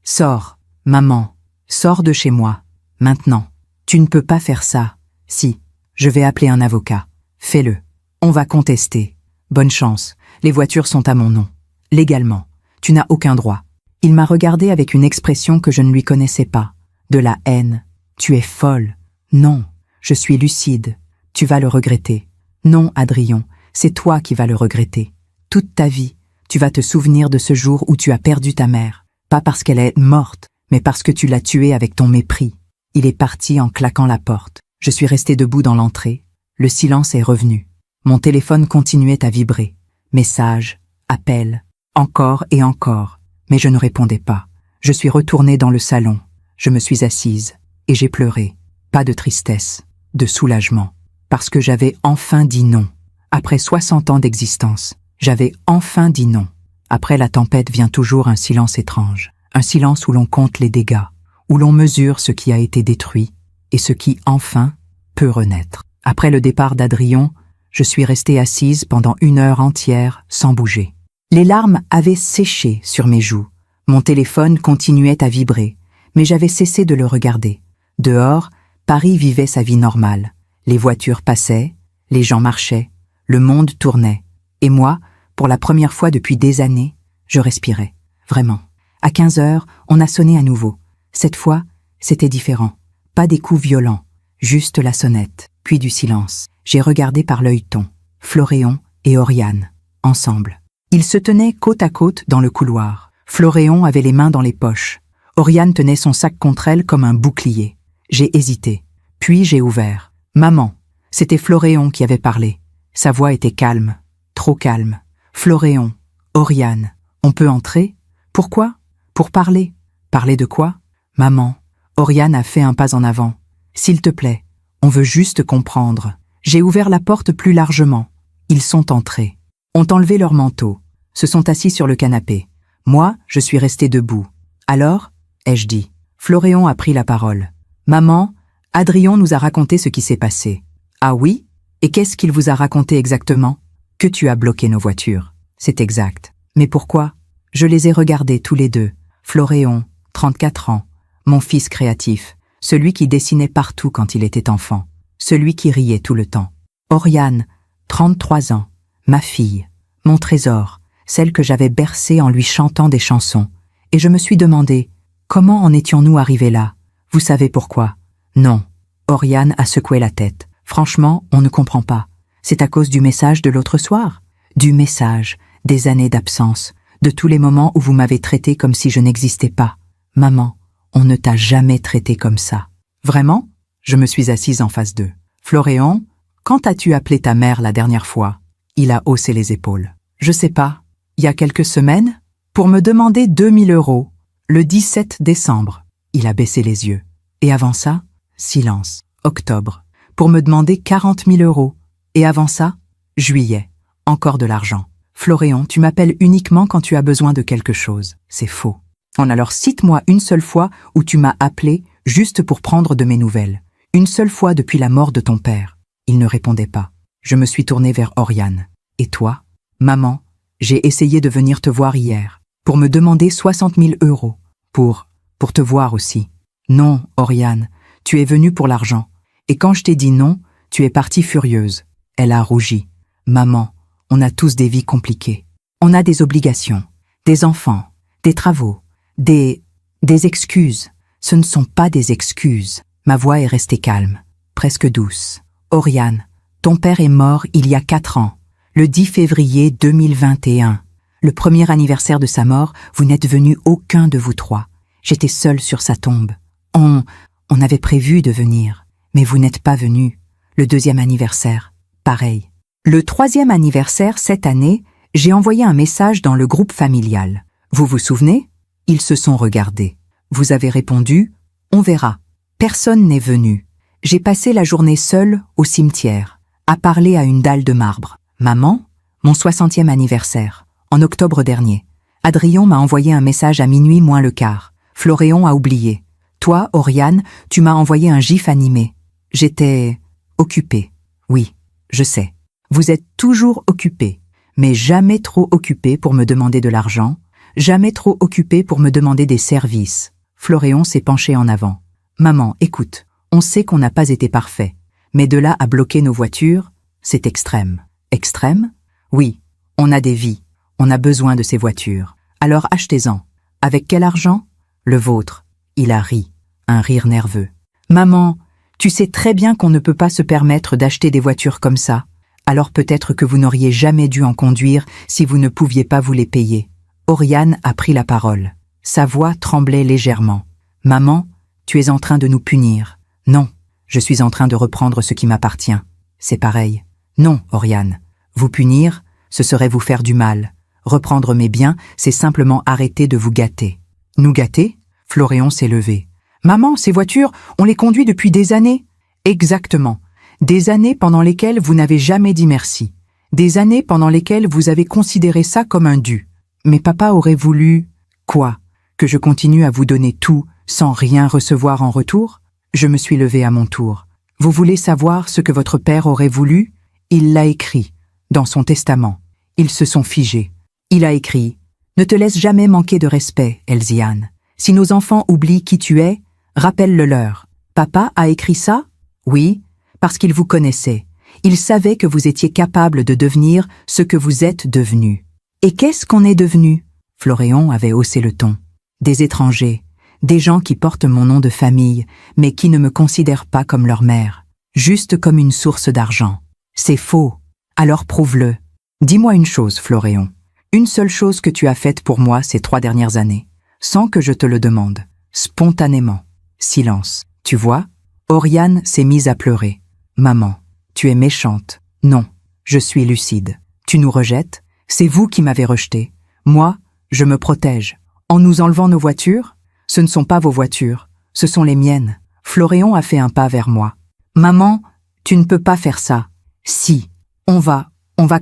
Sors. Maman, sors de chez moi. Maintenant. Tu ne peux pas faire ça. Si. Je vais appeler un avocat. Fais-le. On va contester. Bonne chance. Les voitures sont à mon nom. Légalement. Tu n'as aucun droit. Il m'a regardé avec une expression que je ne lui connaissais pas. De la haine. Tu es folle. Non. Je suis lucide. Tu vas le regretter. Non, Adrien. C'est toi qui vas le regretter. Toute ta vie, tu vas te souvenir de ce jour où tu as perdu ta mère. Pas parce qu'elle est morte, mais parce que tu l'as tuée avec ton mépris. Il est parti en claquant la porte. Je suis resté debout dans l'entrée. Le silence est revenu. Mon téléphone continuait à vibrer. Messages, appels, encore et encore. Mais je ne répondais pas. Je suis retournée dans le salon. Je me suis assise et j'ai pleuré. Pas de tristesse, de soulagement. Parce que j'avais enfin dit non. Après 60 ans d'existence, j'avais enfin dit non. Après la tempête vient toujours un silence étrange. Un silence où l'on compte les dégâts, où l'on mesure ce qui a été détruit et ce qui, enfin, peut renaître. Après le départ d'Adrien, je suis restée assise pendant 1 heure entière sans bouger. Les larmes avaient séché sur mes joues. Mon téléphone continuait à vibrer, mais j'avais cessé de le regarder. Dehors, Paris vivait sa vie normale. Les voitures passaient, les gens marchaient, le monde tournait. Et moi, pour la première fois depuis des années, je respirais. Vraiment. À 15 heures, on a sonné à nouveau. Cette fois, c'était différent. Pas des coups violents, juste la sonnette, puis du silence. J'ai regardé par l'œilleton. Floréon et Oriane, ensemble. Ils se tenaient côte à côte dans le couloir. Floréon avait les mains dans les poches. Oriane tenait son sac contre elle comme un bouclier. J'ai hésité. Puis j'ai ouvert. Maman. C'était Floréon qui avait parlé. Sa voix était calme. Trop calme. Floréon. Oriane. On peut entrer? Pourquoi? Pour parler. Parler de quoi? Maman. Oriane a fait un pas en avant. S'il te plaît. On veut juste comprendre. J'ai ouvert la porte plus largement. Ils sont entrés. Ont enlevé leurs manteaux. Se sont assis sur le canapé. Moi, je suis restée debout. Alors, ai-je dit. Floréon a pris la parole. Maman, Adrien nous a raconté ce qui s'est passé. Ah oui? Et qu'est-ce qu'il vous a raconté exactement? Que tu as bloqué nos voitures. C'est exact. Mais pourquoi? Je les ai regardés tous les deux. Floréon, 34 ans. Mon fils créatif. Celui qui dessinait partout quand il était enfant. Celui qui riait tout le temps. Oriane, 33 ans. Ma fille. Mon trésor. Celle que j'avais bercée en lui chantant des chansons. Et je me suis demandé, comment en étions-nous arrivés là? Vous savez pourquoi? Non. Oriane a secoué la tête. Franchement, on ne comprend pas. C'est à cause du message de l'autre soir? Du message, des années d'absence, de tous les moments où vous m'avez traité comme si je n'existais pas. Maman, on ne t'a jamais traité comme ça. Vraiment? Je me suis assise en face d'eux. Floréon, quand as-tu appelé ta mère la dernière fois? Il a haussé les épaules. Je sais pas. Il y a quelques semaines? Pour me demander 2000 €. Le 17 décembre. Il a baissé les yeux. Et avant ça? Silence. Octobre. Pour me demander 40 000 €. Et avant ça? Juillet. Encore de l'argent. Floréon, tu m'appelles uniquement quand tu as besoin de quelque chose. C'est faux. Alors cite-moi une seule fois où tu m'as appelé juste pour prendre de mes nouvelles. Une seule fois depuis la mort de ton père. Il ne répondait pas. Je me suis tournée vers Oriane. Et toi? Maman, j'ai essayé de venir te voir hier, pour me demander 60 000 euros. Pour te voir aussi. Non, Oriane, tu es venue pour l'argent. Et quand je t'ai dit non, tu es partie furieuse. Elle a rougi. Maman, on a tous des vies compliquées. On a des obligations, des enfants, des travaux, des excuses. Ce ne sont pas des excuses. Ma voix est restée calme, presque douce. Oriane, ton père est mort il y a 4 ans, le 10 février 2021. Le premier anniversaire de sa mort, vous n'êtes venus aucun de vous trois. J'étais seule sur sa tombe. On avait prévu de venir, mais vous n'êtes pas venus. Le deuxième anniversaire, pareil. Le troisième anniversaire cette année, j'ai envoyé un message dans le groupe familial. Vous vous souvenez? Ils se sont regardés. Vous avez répondu « On verra ». Personne n'est venu. J'ai passé la journée seule au cimetière, à parler à une dalle de marbre. Maman, mon 60e anniversaire, en octobre dernier. Adrien m'a envoyé un message à minuit moins le quart. Floréon a oublié. Toi, Oriane, tu m'as envoyé un gif animé. J'étais occupée. Oui, je sais. Vous êtes toujours occupée, mais jamais trop occupée pour me demander de l'argent, jamais trop occupée pour me demander des services. Floréon s'est penché en avant. Maman, écoute, on sait qu'on n'a pas été parfait, mais de là à bloquer nos voitures, c'est extrême. Extrême? Oui, on a des vies, on a besoin de ces voitures. Alors achetez-en. Avec quel argent? Le vôtre. Il a ri, un rire nerveux. Maman, tu sais très bien qu'on ne peut pas se permettre d'acheter des voitures comme ça. Alors peut-être que vous n'auriez jamais dû en conduire si vous ne pouviez pas vous les payer. Oriane a pris la parole. Sa voix tremblait légèrement. Maman, tu es en train de nous punir. Non, je suis en train de reprendre ce qui m'appartient. C'est pareil. Non, Oriane. Vous punir, ce serait vous faire du mal. Reprendre mes biens, c'est simplement arrêter de vous gâter. Nous gâter? Floréon s'est levé. Maman, ces voitures, on les conduit depuis des années. Exactement. Des années pendant lesquelles vous n'avez jamais dit merci. Des années pendant lesquelles vous avez considéré ça comme un dû. Mais papa aurait voulu... Quoi? Que je continue à vous donner tout sans rien recevoir en retour? Je me suis levée à mon tour. Vous voulez savoir ce que votre père aurait voulu? Il l'a écrit, dans son testament. Ils se sont figés. Il a écrit « Ne te laisse jamais manquer de respect, Elziane. Si nos enfants oublient qui tu es, rappelle-le leur. Papa a écrit ça? Oui, parce qu'il vous connaissait. Il savait que vous étiez capable de devenir ce que vous êtes devenu. Et qu'est-ce qu'on est devenu? Floréon avait haussé le ton. Des étrangers, des gens qui portent mon nom de famille, mais qui ne me considèrent pas comme leur mère, juste comme une source d'argent. C'est faux. Alors prouve-le. Dis-moi une chose, Floréon. Une seule chose que tu as faite pour moi ces 3 dernières années, sans que je te le demande, spontanément. Silence. Tu vois? Oriane s'est mise à pleurer. Maman, tu es méchante. Non, je suis lucide. Tu nous rejettes? C'est vous qui m'avez rejeté. Moi, je me protège. En nous enlevant nos voitures? Ce ne sont pas vos voitures, ce sont les miennes. Floréon a fait un pas vers moi. Maman, tu ne peux pas faire ça. Si, on va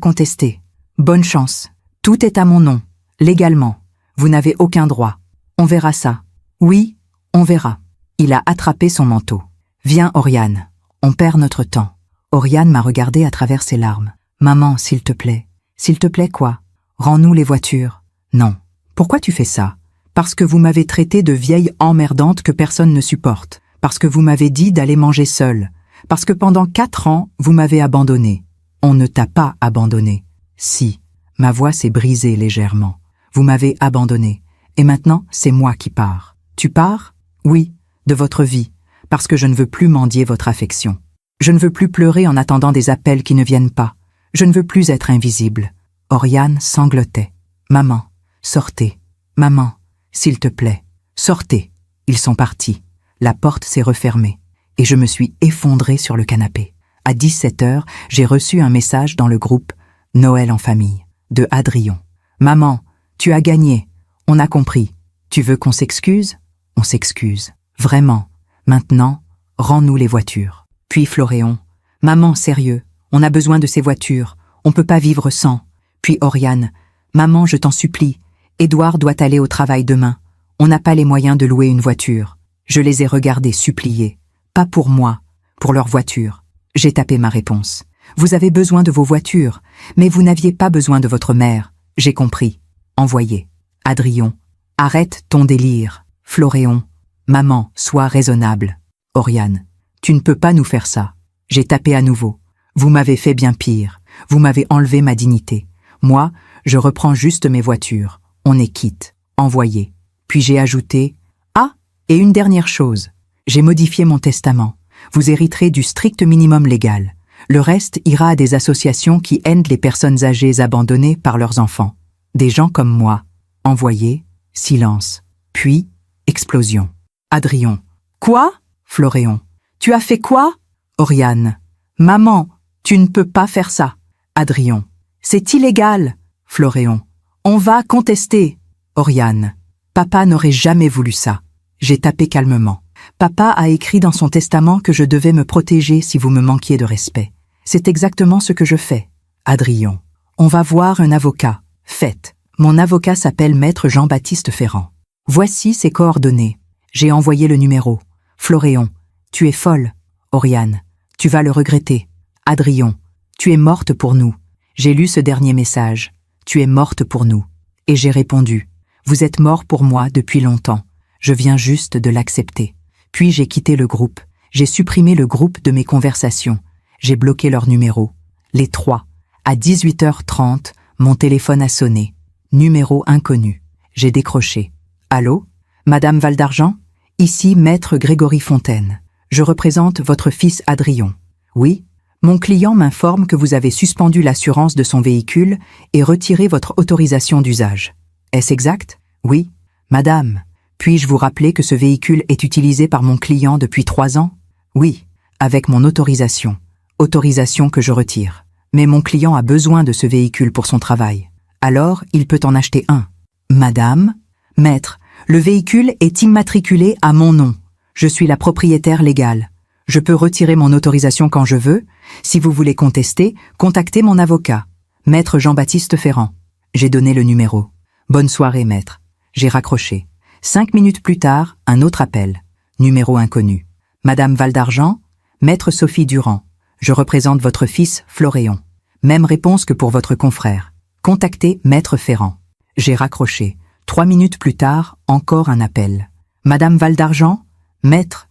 contester. Bonne chance. Tout est à mon nom, légalement. Vous n'avez aucun droit. On verra ça. Oui, on verra. Il a attrapé son manteau. Viens, Oriane. On perd notre temps. Oriane m'a regardé à travers ses larmes. Maman, s'il te plaît. S'il te plaît quoi? Rends-nous les voitures. Non. Pourquoi tu fais ça? Parce que vous m'avez traité de vieille emmerdante que personne ne supporte. Parce que vous m'avez dit d'aller manger seule. Parce que pendant 4 ans, vous m'avez abandonné. On ne t'a pas abandonné. Si. Ma voix s'est brisée légèrement. Vous m'avez abandonné. Et maintenant, c'est moi qui pars. Tu pars? Oui, de votre vie. Parce que je ne veux plus mendier votre affection. Je ne veux plus pleurer en attendant des appels qui ne viennent pas. Je ne veux plus être invisible. Oriane sanglotait. Maman, sortez. Maman, s'il te plaît, sortez. Ils sont partis. La porte s'est refermée. Et je me suis effondrée sur le canapé. À 17h, j'ai reçu un message dans le groupe « Noël en famille » de Adrien. « Maman, tu as gagné. On a compris. Tu veux qu'on s'excuse? On s'excuse. Vraiment. Maintenant, rends-nous les voitures. » Puis Floréon. « Maman, sérieux, on a besoin de ces voitures. On peut pas vivre sans. Puis Oriane, maman, je t'en supplie. Édouard doit aller au travail demain. On n'a pas les moyens de louer une voiture. Je les ai regardés supplier. Pas pour moi, pour leur voiture. J'ai tapé ma réponse. Vous avez besoin de vos voitures, mais vous n'aviez pas besoin de votre mère. J'ai compris. Envoyé. Adrien. Arrête ton délire. Floréon. Maman, sois raisonnable. Oriane. Tu ne peux pas nous faire ça. J'ai tapé à nouveau. Vous m'avez fait bien pire. Vous m'avez enlevé ma dignité. Moi, je reprends juste mes voitures. On est quitte. Envoyé. Puis j'ai ajouté « Ah, et une dernière chose. J'ai modifié mon testament. Vous hériterez du strict minimum légal. Le reste ira à des associations qui aident les personnes âgées abandonnées par leurs enfants. Des gens comme moi. » Envoyé. Silence. Puis, explosion. Adrien. Quoi? Floréon. Tu as fait quoi? Oriane. Maman, tu ne peux pas faire ça. Adrien. C'est illégal. Floréon. On va contester. Oriane. Papa n'aurait jamais voulu ça. J'ai tapé calmement. Papa a écrit dans son testament que je devais me protéger si vous me manquiez de respect. C'est exactement ce que je fais. Adrien. On va voir un avocat. Faites. Mon avocat s'appelle Maître Jean-Baptiste Ferrand. Voici ses coordonnées. J'ai envoyé le numéro. Floréon. Tu es folle. Oriane. Tu vas le regretter. Adrien. Tu es morte pour nous. J'ai lu ce dernier message. Tu es morte pour nous. Et j'ai répondu. Vous êtes mort pour moi depuis longtemps. Je viens juste de l'accepter. Puis j'ai quitté le groupe. J'ai supprimé le groupe de mes conversations. J'ai bloqué leur numéro. Les trois. À 18h30, mon téléphone a sonné. Numéro inconnu. J'ai décroché. Allô? Madame Valdargent? Ici Maître Grégory Fontaine. Je représente votre fils Adrien. Oui? Mon client m'informe que vous avez suspendu l'assurance de son véhicule et retiré votre autorisation d'usage. Est-ce exact? Oui. Madame, puis-je vous rappeler que ce véhicule est utilisé par mon client depuis 3 ans? Oui, avec mon autorisation. Autorisation que je retire. Mais mon client a besoin de ce véhicule pour son travail. Alors, il peut en acheter un. Madame? Maître, le véhicule est immatriculé à mon nom. Je suis la propriétaire légale. Je peux retirer mon autorisation quand je veux. Si vous voulez contester, contactez mon avocat. Maître Jean-Baptiste Ferrand. J'ai donné le numéro. Bonne soirée, maître. J'ai raccroché. 5 minutes plus tard, un autre appel. Numéro inconnu. Madame Valdargent, Maître Sophie Durand. Je représente votre fils Floréon. Même réponse que pour votre confrère. Contactez Maître Ferrand. J'ai raccroché. 3 minutes plus tard, encore un appel. Madame Valdargent, Maître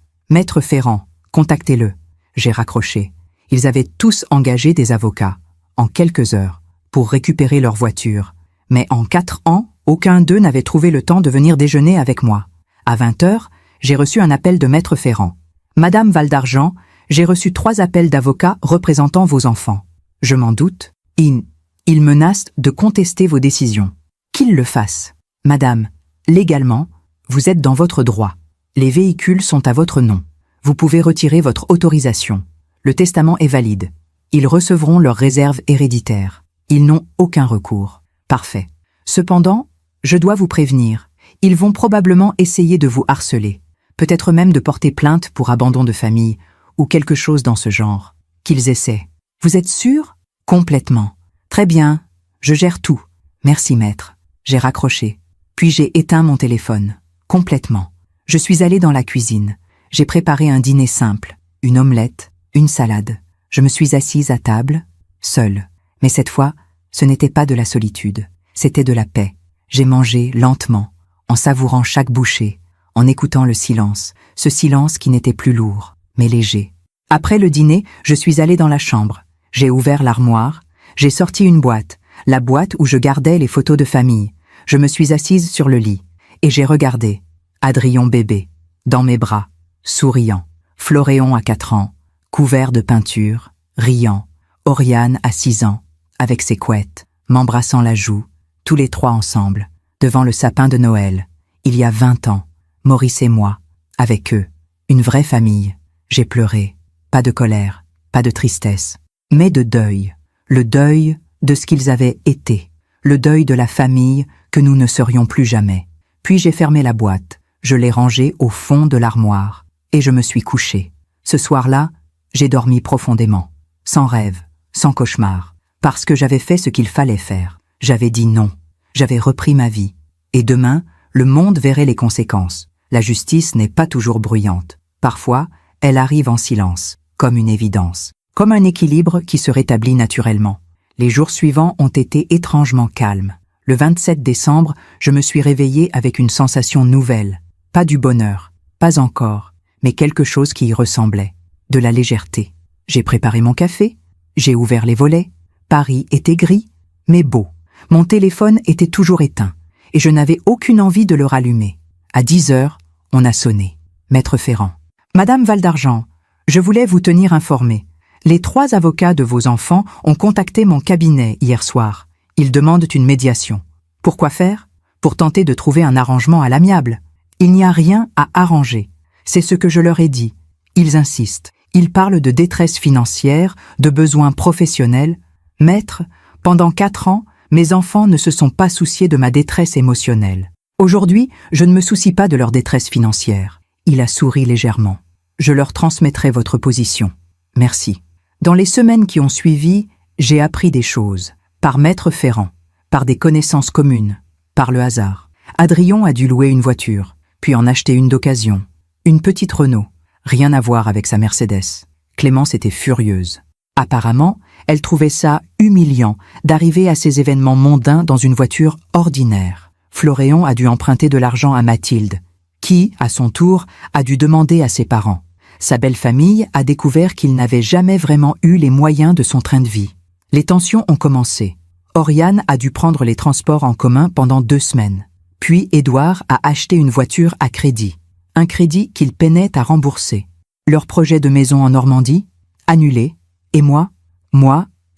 Ferrand. Contactez-le. J'ai raccroché. Ils avaient tous engagé des avocats, en quelques heures, pour récupérer leur voiture. Mais en 4 ans, aucun d'eux n'avait trouvé le temps de venir déjeuner avec moi. À 20h, j'ai reçu un appel de Maître Ferrand. Madame Valdargent, j'ai reçu 3 appels d'avocats représentant vos enfants. Je m'en doute. Ils menacent de contester vos décisions. Qu'ils le fassent. Madame, légalement, vous êtes dans votre droit. Les véhicules sont à votre nom. Vous pouvez retirer votre autorisation. Le testament est valide. Ils recevront leur réserve héréditaire. Ils n'ont aucun recours. Parfait. Cependant, je dois vous prévenir. Ils vont probablement essayer de vous harceler. Peut-être même de porter plainte pour abandon de famille ou quelque chose dans ce genre. Qu'ils essaient. Vous êtes sûr? Complètement. Très bien. Je gère tout. Merci, maître. J'ai raccroché. Puis j'ai éteint mon téléphone. Complètement. Je suis allée dans la cuisine. J'ai préparé un dîner simple, une omelette, une salade. Je me suis assise à table, seule. Mais cette fois, ce n'était pas de la solitude, c'était de la paix. J'ai mangé lentement, en savourant chaque bouchée, en écoutant le silence, ce silence qui n'était plus lourd, mais léger. Après le dîner, je suis allée dans la chambre. J'ai ouvert l'armoire, j'ai sorti une boîte, la boîte où je gardais les photos de famille. Je me suis assise sur le lit, et j'ai regardé. Adrien bébé, dans mes bras. Souriant, Floréon à 4 ans, couvert de peinture, riant, Oriane à 6 ans, avec ses couettes, m'embrassant la joue, tous les 3 ensemble, devant le sapin de Noël, il y a 20 ans, Maurice et moi, avec eux, une vraie famille. J'ai pleuré, pas de colère, pas de tristesse, mais de deuil, le deuil de ce qu'ils avaient été, le deuil de la famille que nous ne serions plus jamais. Puis j'ai fermé la boîte, je l'ai rangée au fond de l'armoire. Et je me suis couchée. Ce soir-là, j'ai dormi profondément, sans rêve, sans cauchemar. Parce que j'avais fait ce qu'il fallait faire. J'avais dit non. J'avais repris ma vie. Et demain, le monde verrait les conséquences. La justice n'est pas toujours bruyante. Parfois, elle arrive en silence, comme une évidence, comme un équilibre qui se rétablit naturellement. Les jours suivants ont été étrangement calmes. Le 27 décembre, je me suis réveillée avec une sensation nouvelle. Pas du bonheur, pas encore, mais quelque chose qui y ressemblait. De la légèreté. J'ai préparé mon café, j'ai ouvert les volets. Paris était gris, mais beau. Mon téléphone était toujours éteint, et je n'avais aucune envie de le rallumer. À 10 heures, on a sonné. Maître Ferrand. Madame Valdargent, je voulais vous tenir informée. Les 3 avocats de vos enfants ont contacté mon cabinet hier soir. Ils demandent une médiation. Pourquoi faire? Pour tenter de trouver un arrangement à l'amiable. Il n'y a rien à arranger. C'est ce que je leur ai dit. Ils insistent. Ils parlent de détresse financière, de besoins professionnels. Maître, pendant 4 ans, mes enfants ne se sont pas souciés de ma détresse émotionnelle. Aujourd'hui, je ne me soucie pas de leur détresse financière. Il a souri légèrement. Je leur transmettrai votre position. Merci. Dans les semaines qui ont suivi, j'ai appris des choses. Par Maître Ferrand, par des connaissances communes, par le hasard. Adrien a dû louer une voiture, puis en acheter une d'occasion. Une petite Renault. Rien à voir avec sa Mercedes. Clémence était furieuse. Apparemment, elle trouvait ça humiliant d'arriver à ces événements mondains dans une voiture ordinaire. Floréon a dû emprunter de l'argent à Mathilde, qui, à son tour, a dû demander à ses parents. Sa belle famille a découvert qu'il n'avait jamais vraiment eu les moyens de son train de vie. Les tensions ont commencé. Oriane a dû prendre les transports en commun pendant 2 semaines. Puis Édouard a acheté une voiture à crédit. Un crédit qu'il peinait à rembourser. Leur projet de maison en Normandie, annulé. Et moi,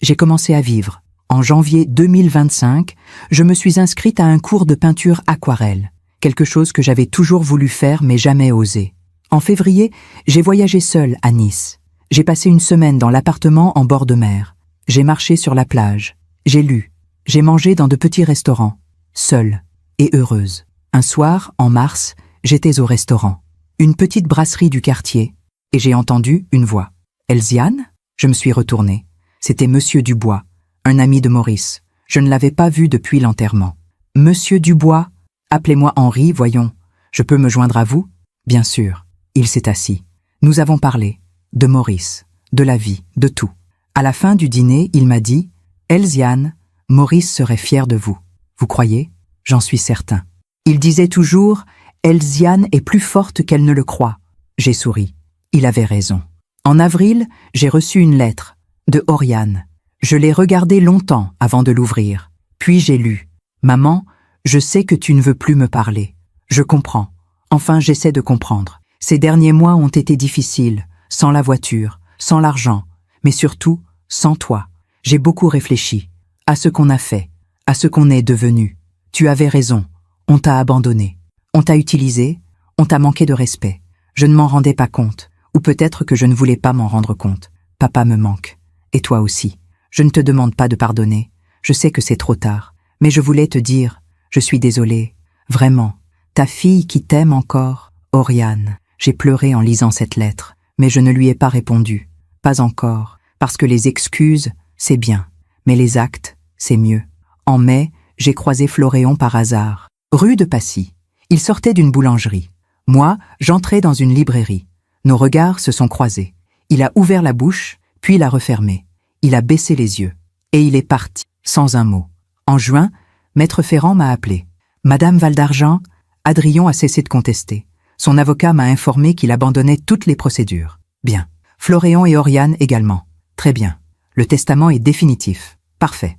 j'ai commencé à vivre. En janvier 2025, je me suis inscrite à un cours de peinture aquarelle. Quelque chose que j'avais toujours voulu faire mais jamais osé. En février, j'ai voyagé seule à Nice. J'ai passé une semaine dans l'appartement en bord de mer. J'ai marché sur la plage. J'ai lu. J'ai mangé dans de petits restaurants. Seule et heureuse. Un soir, en mars, j'étais au restaurant. Une petite brasserie du quartier. Et j'ai entendu une voix. « Elziane ?» Je me suis retournée. C'était Monsieur Dubois, un ami de Maurice. Je ne l'avais pas vu depuis l'enterrement. « Monsieur Dubois, appelez-moi Henri, voyons. Je peux me joindre à vous ?» Bien sûr. Il s'est assis. Nous avons parlé. De Maurice, de la vie, de tout. À la fin du dîner, il m'a dit « Elziane, Maurice serait fier de vous. Vous croyez? J'en suis certain. » Il disait toujours « Elziane est plus forte qu'elle ne le croit. » J'ai souri. Il avait raison. En avril, j'ai reçu une lettre de Oriane. Je l'ai regardée longtemps avant de l'ouvrir. Puis j'ai lu « Maman, je sais que tu ne veux plus me parler. Je comprends. Enfin, j'essaie de comprendre. Ces derniers mois ont été difficiles, sans la voiture, sans l'argent, mais surtout sans toi. J'ai beaucoup réfléchi à ce qu'on a fait, à ce qu'on est devenu. Tu avais raison. On t'a abandonné. On t'a utilisé. On t'a manqué de respect. Je ne m'en rendais pas compte. Ou peut-être que je ne voulais pas m'en rendre compte. Papa me manque. Et toi aussi. Je ne te demande pas de pardonner. Je sais que c'est trop tard. Mais je voulais te dire, je suis désolée. Vraiment. Ta fille qui t'aime encore, Oriane. J'ai pleuré en lisant cette lettre. Mais je ne lui ai pas répondu. Pas encore. Parce que les excuses, c'est bien. Mais les actes, c'est mieux. En mai, j'ai croisé Floréon par hasard. Rue de Passy. Il sortait d'une boulangerie. Moi, j'entrais dans une librairie. Nos regards se sont croisés. Il a ouvert la bouche, puis l'a refermée. Il a baissé les yeux. Et il est parti, sans un mot. En juin, Maître Ferrand m'a appelé. Madame Valdargent, Adrien a cessé de contester. Son avocat m'a informé qu'il abandonnait toutes les procédures. Bien. Floréon et Oriane également. Très bien. Le testament est définitif. Parfait.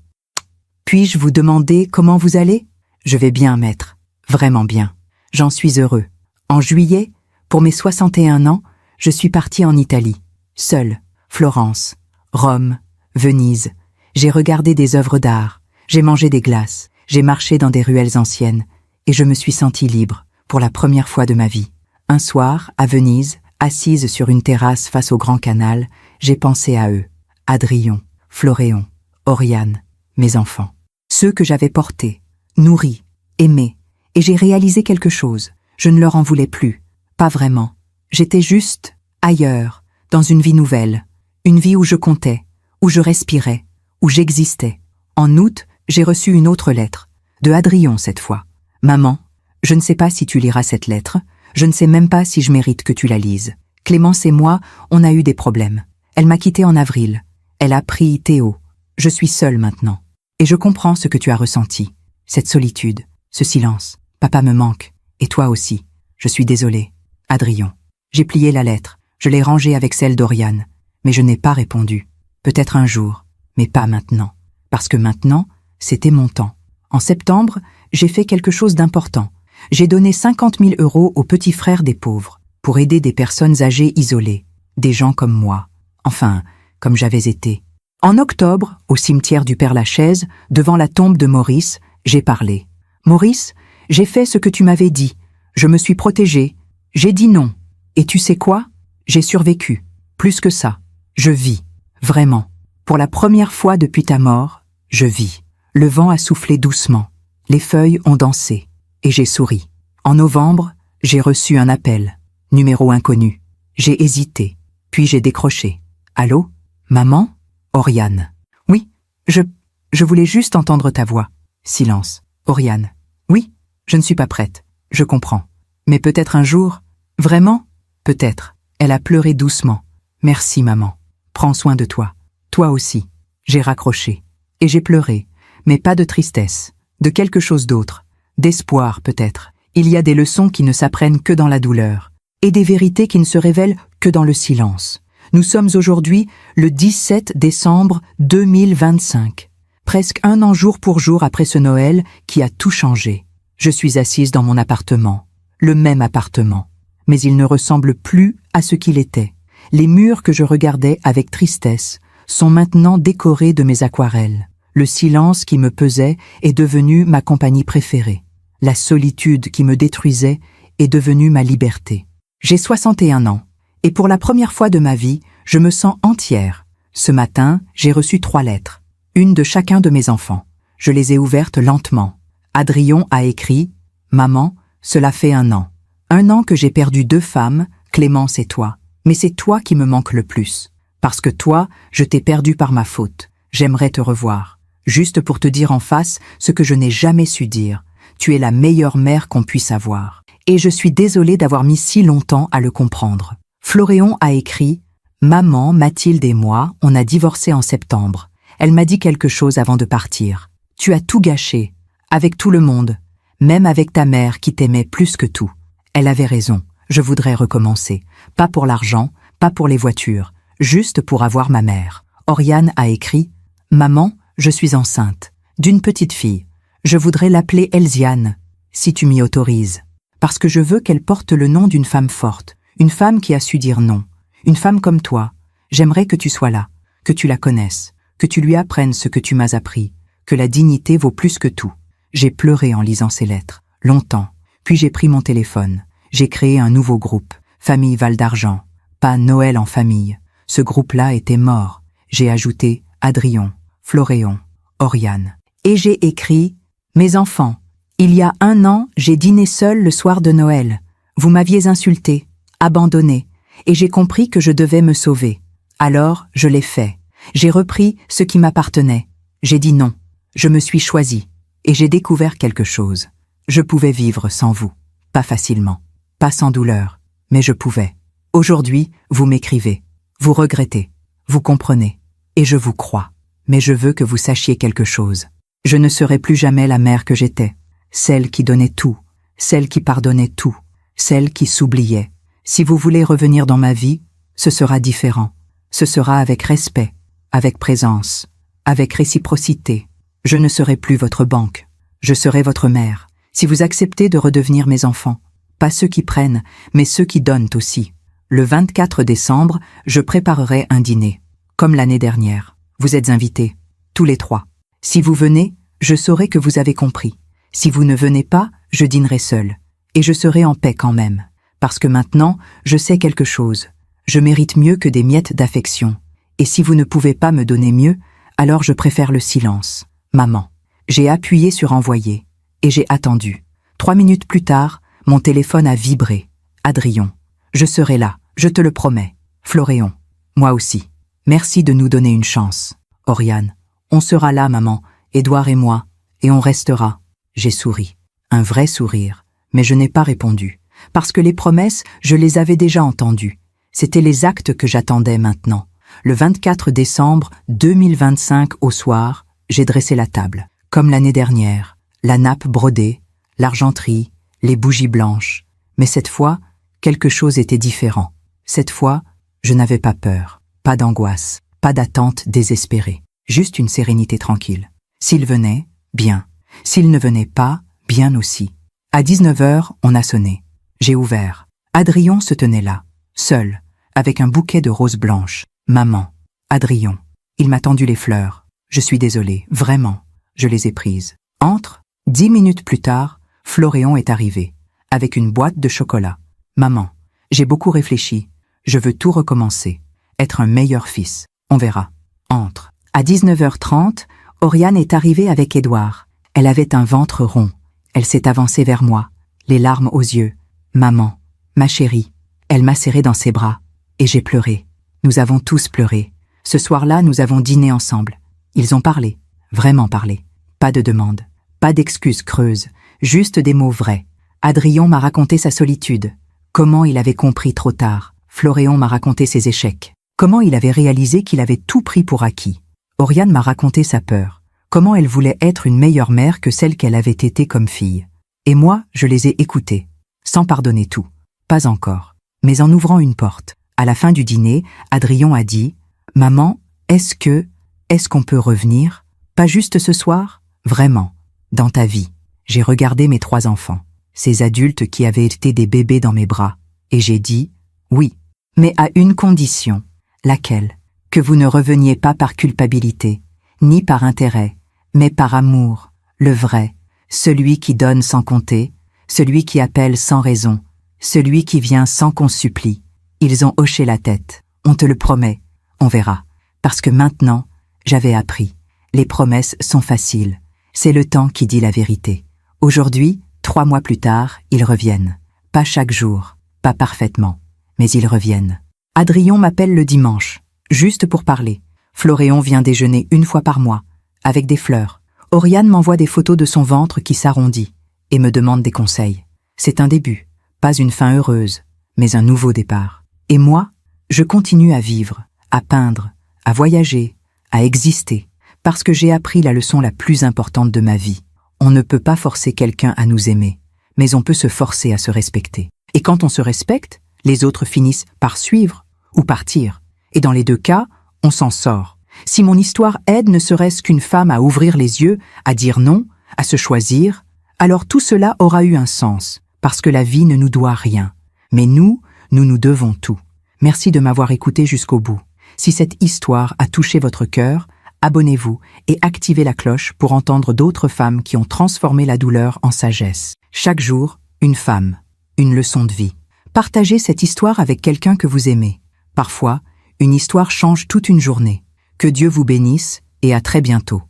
Puis-je vous demander comment vous allez? Je vais bien, maître. Vraiment bien. J'en suis heureux. En juillet, pour mes 61 ans, je suis parti en Italie. Seul. Florence, Rome, Venise. J'ai regardé des œuvres d'art. J'ai mangé des glaces. J'ai marché dans des ruelles anciennes. Et je me suis sentie libre, pour la première fois de ma vie. Un soir, à Venise, assise sur une terrasse face au grand canal, j'ai pensé à eux. Adrien, Floréon, Oriane, mes enfants. Ceux que j'avais portés, nourris, aimés. Et j'ai réalisé quelque chose. Je ne leur en voulais plus. Pas vraiment. J'étais juste ailleurs, dans une vie nouvelle. Une vie où je comptais, où je respirais, où j'existais. En août, j'ai reçu une autre lettre, de Adrien cette fois. Maman, je ne sais pas si tu liras cette lettre, je ne sais même pas si je mérite que tu la lises. Clémence et moi, on a eu des problèmes. Elle m'a quitté en avril. Elle a pris Théo. Je suis seule maintenant. Et je comprends ce que tu as ressenti. Cette solitude, ce silence. Papa me manque. Et toi aussi. Je suis désolée. Adrien. J'ai plié la lettre. Je l'ai rangée avec celle d'Oriane. Mais je n'ai pas répondu. Peut-être un jour, mais pas maintenant. Parce que maintenant, c'était mon temps. En septembre, j'ai fait quelque chose d'important. J'ai donné 50 000 € aux petits frères des pauvres, pour aider des personnes âgées isolées, des gens comme moi. Enfin, comme j'avais été. En octobre, au cimetière du Père-Lachaise, devant la tombe de Maurice, j'ai parlé. Maurice, j'ai fait ce que tu m'avais dit. Je me suis protégée. J'ai dit non. Et tu sais quoi? J'ai survécu. Plus que ça. Je vis. Vraiment. Pour la première fois depuis ta mort, je vis. Le vent a soufflé doucement. Les feuilles ont dansé. Et j'ai souri. En novembre, j'ai reçu un appel. Numéro inconnu. J'ai hésité. Puis j'ai décroché. Allô? Maman? Oriane. Oui, je voulais juste entendre ta voix. Silence. Oriane. Oui, je ne suis pas prête. Je comprends. Mais peut-être un jour? Vraiment? Peut-être. Elle a pleuré doucement. Merci, maman. Prends soin de toi. Toi aussi. J'ai raccroché. Et j'ai pleuré. Mais pas de tristesse. De quelque chose d'autre. D'espoir, peut-être. Il y a des leçons qui ne s'apprennent que dans la douleur. Et des vérités qui ne se révèlent que dans le silence. Nous sommes aujourd'hui le 17 décembre 2025. Presque un an jour pour jour après ce Noël qui a tout changé. Je suis assise dans mon appartement. Le même appartement. Mais il ne ressemble plus à ce qu'il était. Les murs que je regardais avec tristesse sont maintenant décorés de mes aquarelles. Le silence qui me pesait est devenu ma compagnie préférée. La solitude qui me détruisait est devenue ma liberté. J'ai 61 ans. Et pour la première fois de ma vie, je me sens entière. Ce matin, j'ai reçu 3 lettres. Une de chacun de mes enfants. Je les ai ouvertes lentement. Adrien a écrit « Maman, cela fait 1 an. 1 an que j'ai perdu 2 femmes, Clémence et toi. Mais c'est toi qui me manques le plus. Parce que toi, je t'ai perdu par ma faute. J'aimerais te revoir. Juste pour te dire en face ce que je n'ai jamais su dire. Tu es la meilleure mère qu'on puisse avoir. Et je suis désolée d'avoir mis si longtemps à le comprendre. » Floréon a écrit « Maman, Mathilde et moi, on a divorcé en septembre. Elle m'a dit quelque chose avant de partir. Tu as tout gâché, avec tout le monde, même avec ta mère qui t'aimait plus que tout. Elle avait raison, je voudrais recommencer. Pas pour l'argent, pas pour les voitures, juste pour avoir ma mère. » Oriane a écrit « Maman, je suis enceinte, d'une petite fille. Je voudrais l'appeler Elsiane, si tu m'y autorises. Parce que je veux qu'elle porte le nom d'une femme forte. Une femme qui a su dire non. Une femme comme toi. J'aimerais que tu sois là, que tu la connaisses, que tu lui apprennes ce que tu m'as appris, que la dignité vaut plus que tout. » J'ai pleuré en lisant ces lettres, longtemps. Puis j'ai pris mon téléphone. J'ai créé un nouveau groupe, Famille Val d'Argent. Pas Noël en famille. Ce groupe-là était mort. J'ai ajouté Adrien, Floréon, Oriane. Et j'ai écrit « Mes enfants, il y a 1 an, j'ai dîné seule le soir de Noël. Vous m'aviez insulté. Abandonné, et j'ai compris que je devais me sauver. Alors, je l'ai fait. J'ai repris ce qui m'appartenait. J'ai dit non. Je me suis choisie. Et j'ai découvert quelque chose. Je pouvais vivre sans vous. Pas facilement. Pas sans douleur. Mais je pouvais. Aujourd'hui, vous m'écrivez. Vous regrettez. Vous comprenez. Et je vous crois. Mais je veux que vous sachiez quelque chose. Je ne serai plus jamais la mère que j'étais. Celle qui donnait tout. Celle qui pardonnait tout. Celle qui s'oubliait. Si vous voulez revenir dans ma vie, ce sera différent. Ce sera avec respect, avec présence, avec réciprocité. Je ne serai plus votre banque. Je serai votre mère. Si vous acceptez de redevenir mes enfants, pas ceux qui prennent, mais ceux qui donnent aussi. Le 24 décembre, je préparerai un dîner. Comme l'année dernière. Vous êtes invités. Tous les 3. Si vous venez, je saurai que vous avez compris. Si vous ne venez pas, je dînerai seule. Et je serai en paix quand même. Parce que maintenant, je sais quelque chose. Je mérite mieux que des miettes d'affection. Et si vous ne pouvez pas me donner mieux, alors je préfère le silence. Maman. J'ai appuyé sur envoyer. Et j'ai attendu. 3 minutes plus tard, mon téléphone a vibré. Adrien. Je serai là, je te le promets. Floréon. Moi aussi. Merci de nous donner une chance. Oriane. On sera là, maman, Édouard et moi, et on restera. J'ai souri. Un vrai sourire. Mais je n'ai pas répondu. Parce que les promesses, je les avais déjà entendues. C'étaient les actes que j'attendais maintenant. Le 24 décembre 2025 au soir, j'ai dressé la table. Comme l'année dernière. La nappe brodée, l'argenterie, les bougies blanches. Mais cette fois, quelque chose était différent. Cette fois, je n'avais pas peur, pas d'angoisse, pas d'attente désespérée. Juste une sérénité tranquille. S'il venait, bien. S'il ne venait pas, bien aussi. À 19h, on a sonné. J'ai ouvert. Adrien se tenait là, seul, avec un bouquet de roses blanches. Maman. Adrien. Il m'a tendu les fleurs. Je suis désolée, vraiment. Je les ai prises. Entre. 10 minutes plus tard, Floréon est arrivé, avec une boîte de chocolat. Maman, j'ai beaucoup réfléchi. Je veux tout recommencer. Être un meilleur fils. On verra. Entre. À 19h30, Oriane est arrivée avec Édouard. Elle avait un ventre rond. Elle s'est avancée vers moi, les larmes aux yeux. Maman, ma chérie. Elle m'a serré dans ses bras. Et j'ai pleuré. Nous avons tous pleuré. Ce soir-là, nous avons dîné ensemble. Ils ont parlé. Vraiment parlé. Pas de demande. Pas d'excuses creuses. Juste des mots vrais. Adrien m'a raconté sa solitude. Comment il avait compris trop tard. Floréon m'a raconté ses échecs. Comment il avait réalisé qu'il avait tout pris pour acquis. Oriane m'a raconté sa peur. Comment elle voulait être une meilleure mère que celle qu'elle avait été comme fille. Et moi, je les ai écoutés. Sans pardonner tout. Pas encore. Mais en ouvrant une porte. À la fin du dîner, Adrien a dit « Maman, est-ce qu'on peut revenir? Pas juste ce soir? Vraiment. Dans ta vie. » J'ai regardé mes 3 enfants. Ces adultes qui avaient été des bébés dans mes bras. Et j'ai dit « Oui. Mais à une condition. » Laquelle? Que vous ne reveniez pas par culpabilité, ni par intérêt, mais par amour, le vrai, celui qui donne sans compter, celui qui appelle sans raison, celui qui vient sans qu'on supplie. Ils ont hoché la tête. On te le promet. On verra. Parce que maintenant, j'avais appris. Les promesses sont faciles. C'est le temps qui dit la vérité. Aujourd'hui, 3 mois plus tard, ils reviennent. Pas chaque jour, pas parfaitement, mais ils reviennent. Adrien m'appelle le dimanche, juste pour parler. Floréon vient déjeuner 1 fois par mois, avec des fleurs. Oriane m'envoie des photos de son ventre qui s'arrondit et me demande des conseils. C'est un début, pas une fin heureuse, mais un nouveau départ. Et moi, je continue à vivre, à peindre, à voyager, à exister, parce que j'ai appris la leçon la plus importante de ma vie. On ne peut pas forcer quelqu'un à nous aimer, mais on peut se forcer à se respecter. Et quand on se respecte, les autres finissent par suivre ou partir. Et dans les 2 cas, on s'en sort. Si mon histoire aide ne serait-ce qu'une femme à ouvrir les yeux, à dire non, à se choisir, alors tout cela aura eu un sens, parce que la vie ne nous doit rien. Mais nous nous devons tout. Merci de m'avoir écouté jusqu'au bout. Si cette histoire a touché votre cœur, abonnez-vous et activez la cloche pour entendre d'autres femmes qui ont transformé la douleur en sagesse. Chaque jour, une femme, une leçon de vie. Partagez cette histoire avec quelqu'un que vous aimez. Parfois, une histoire change toute une journée. Que Dieu vous bénisse et à très bientôt.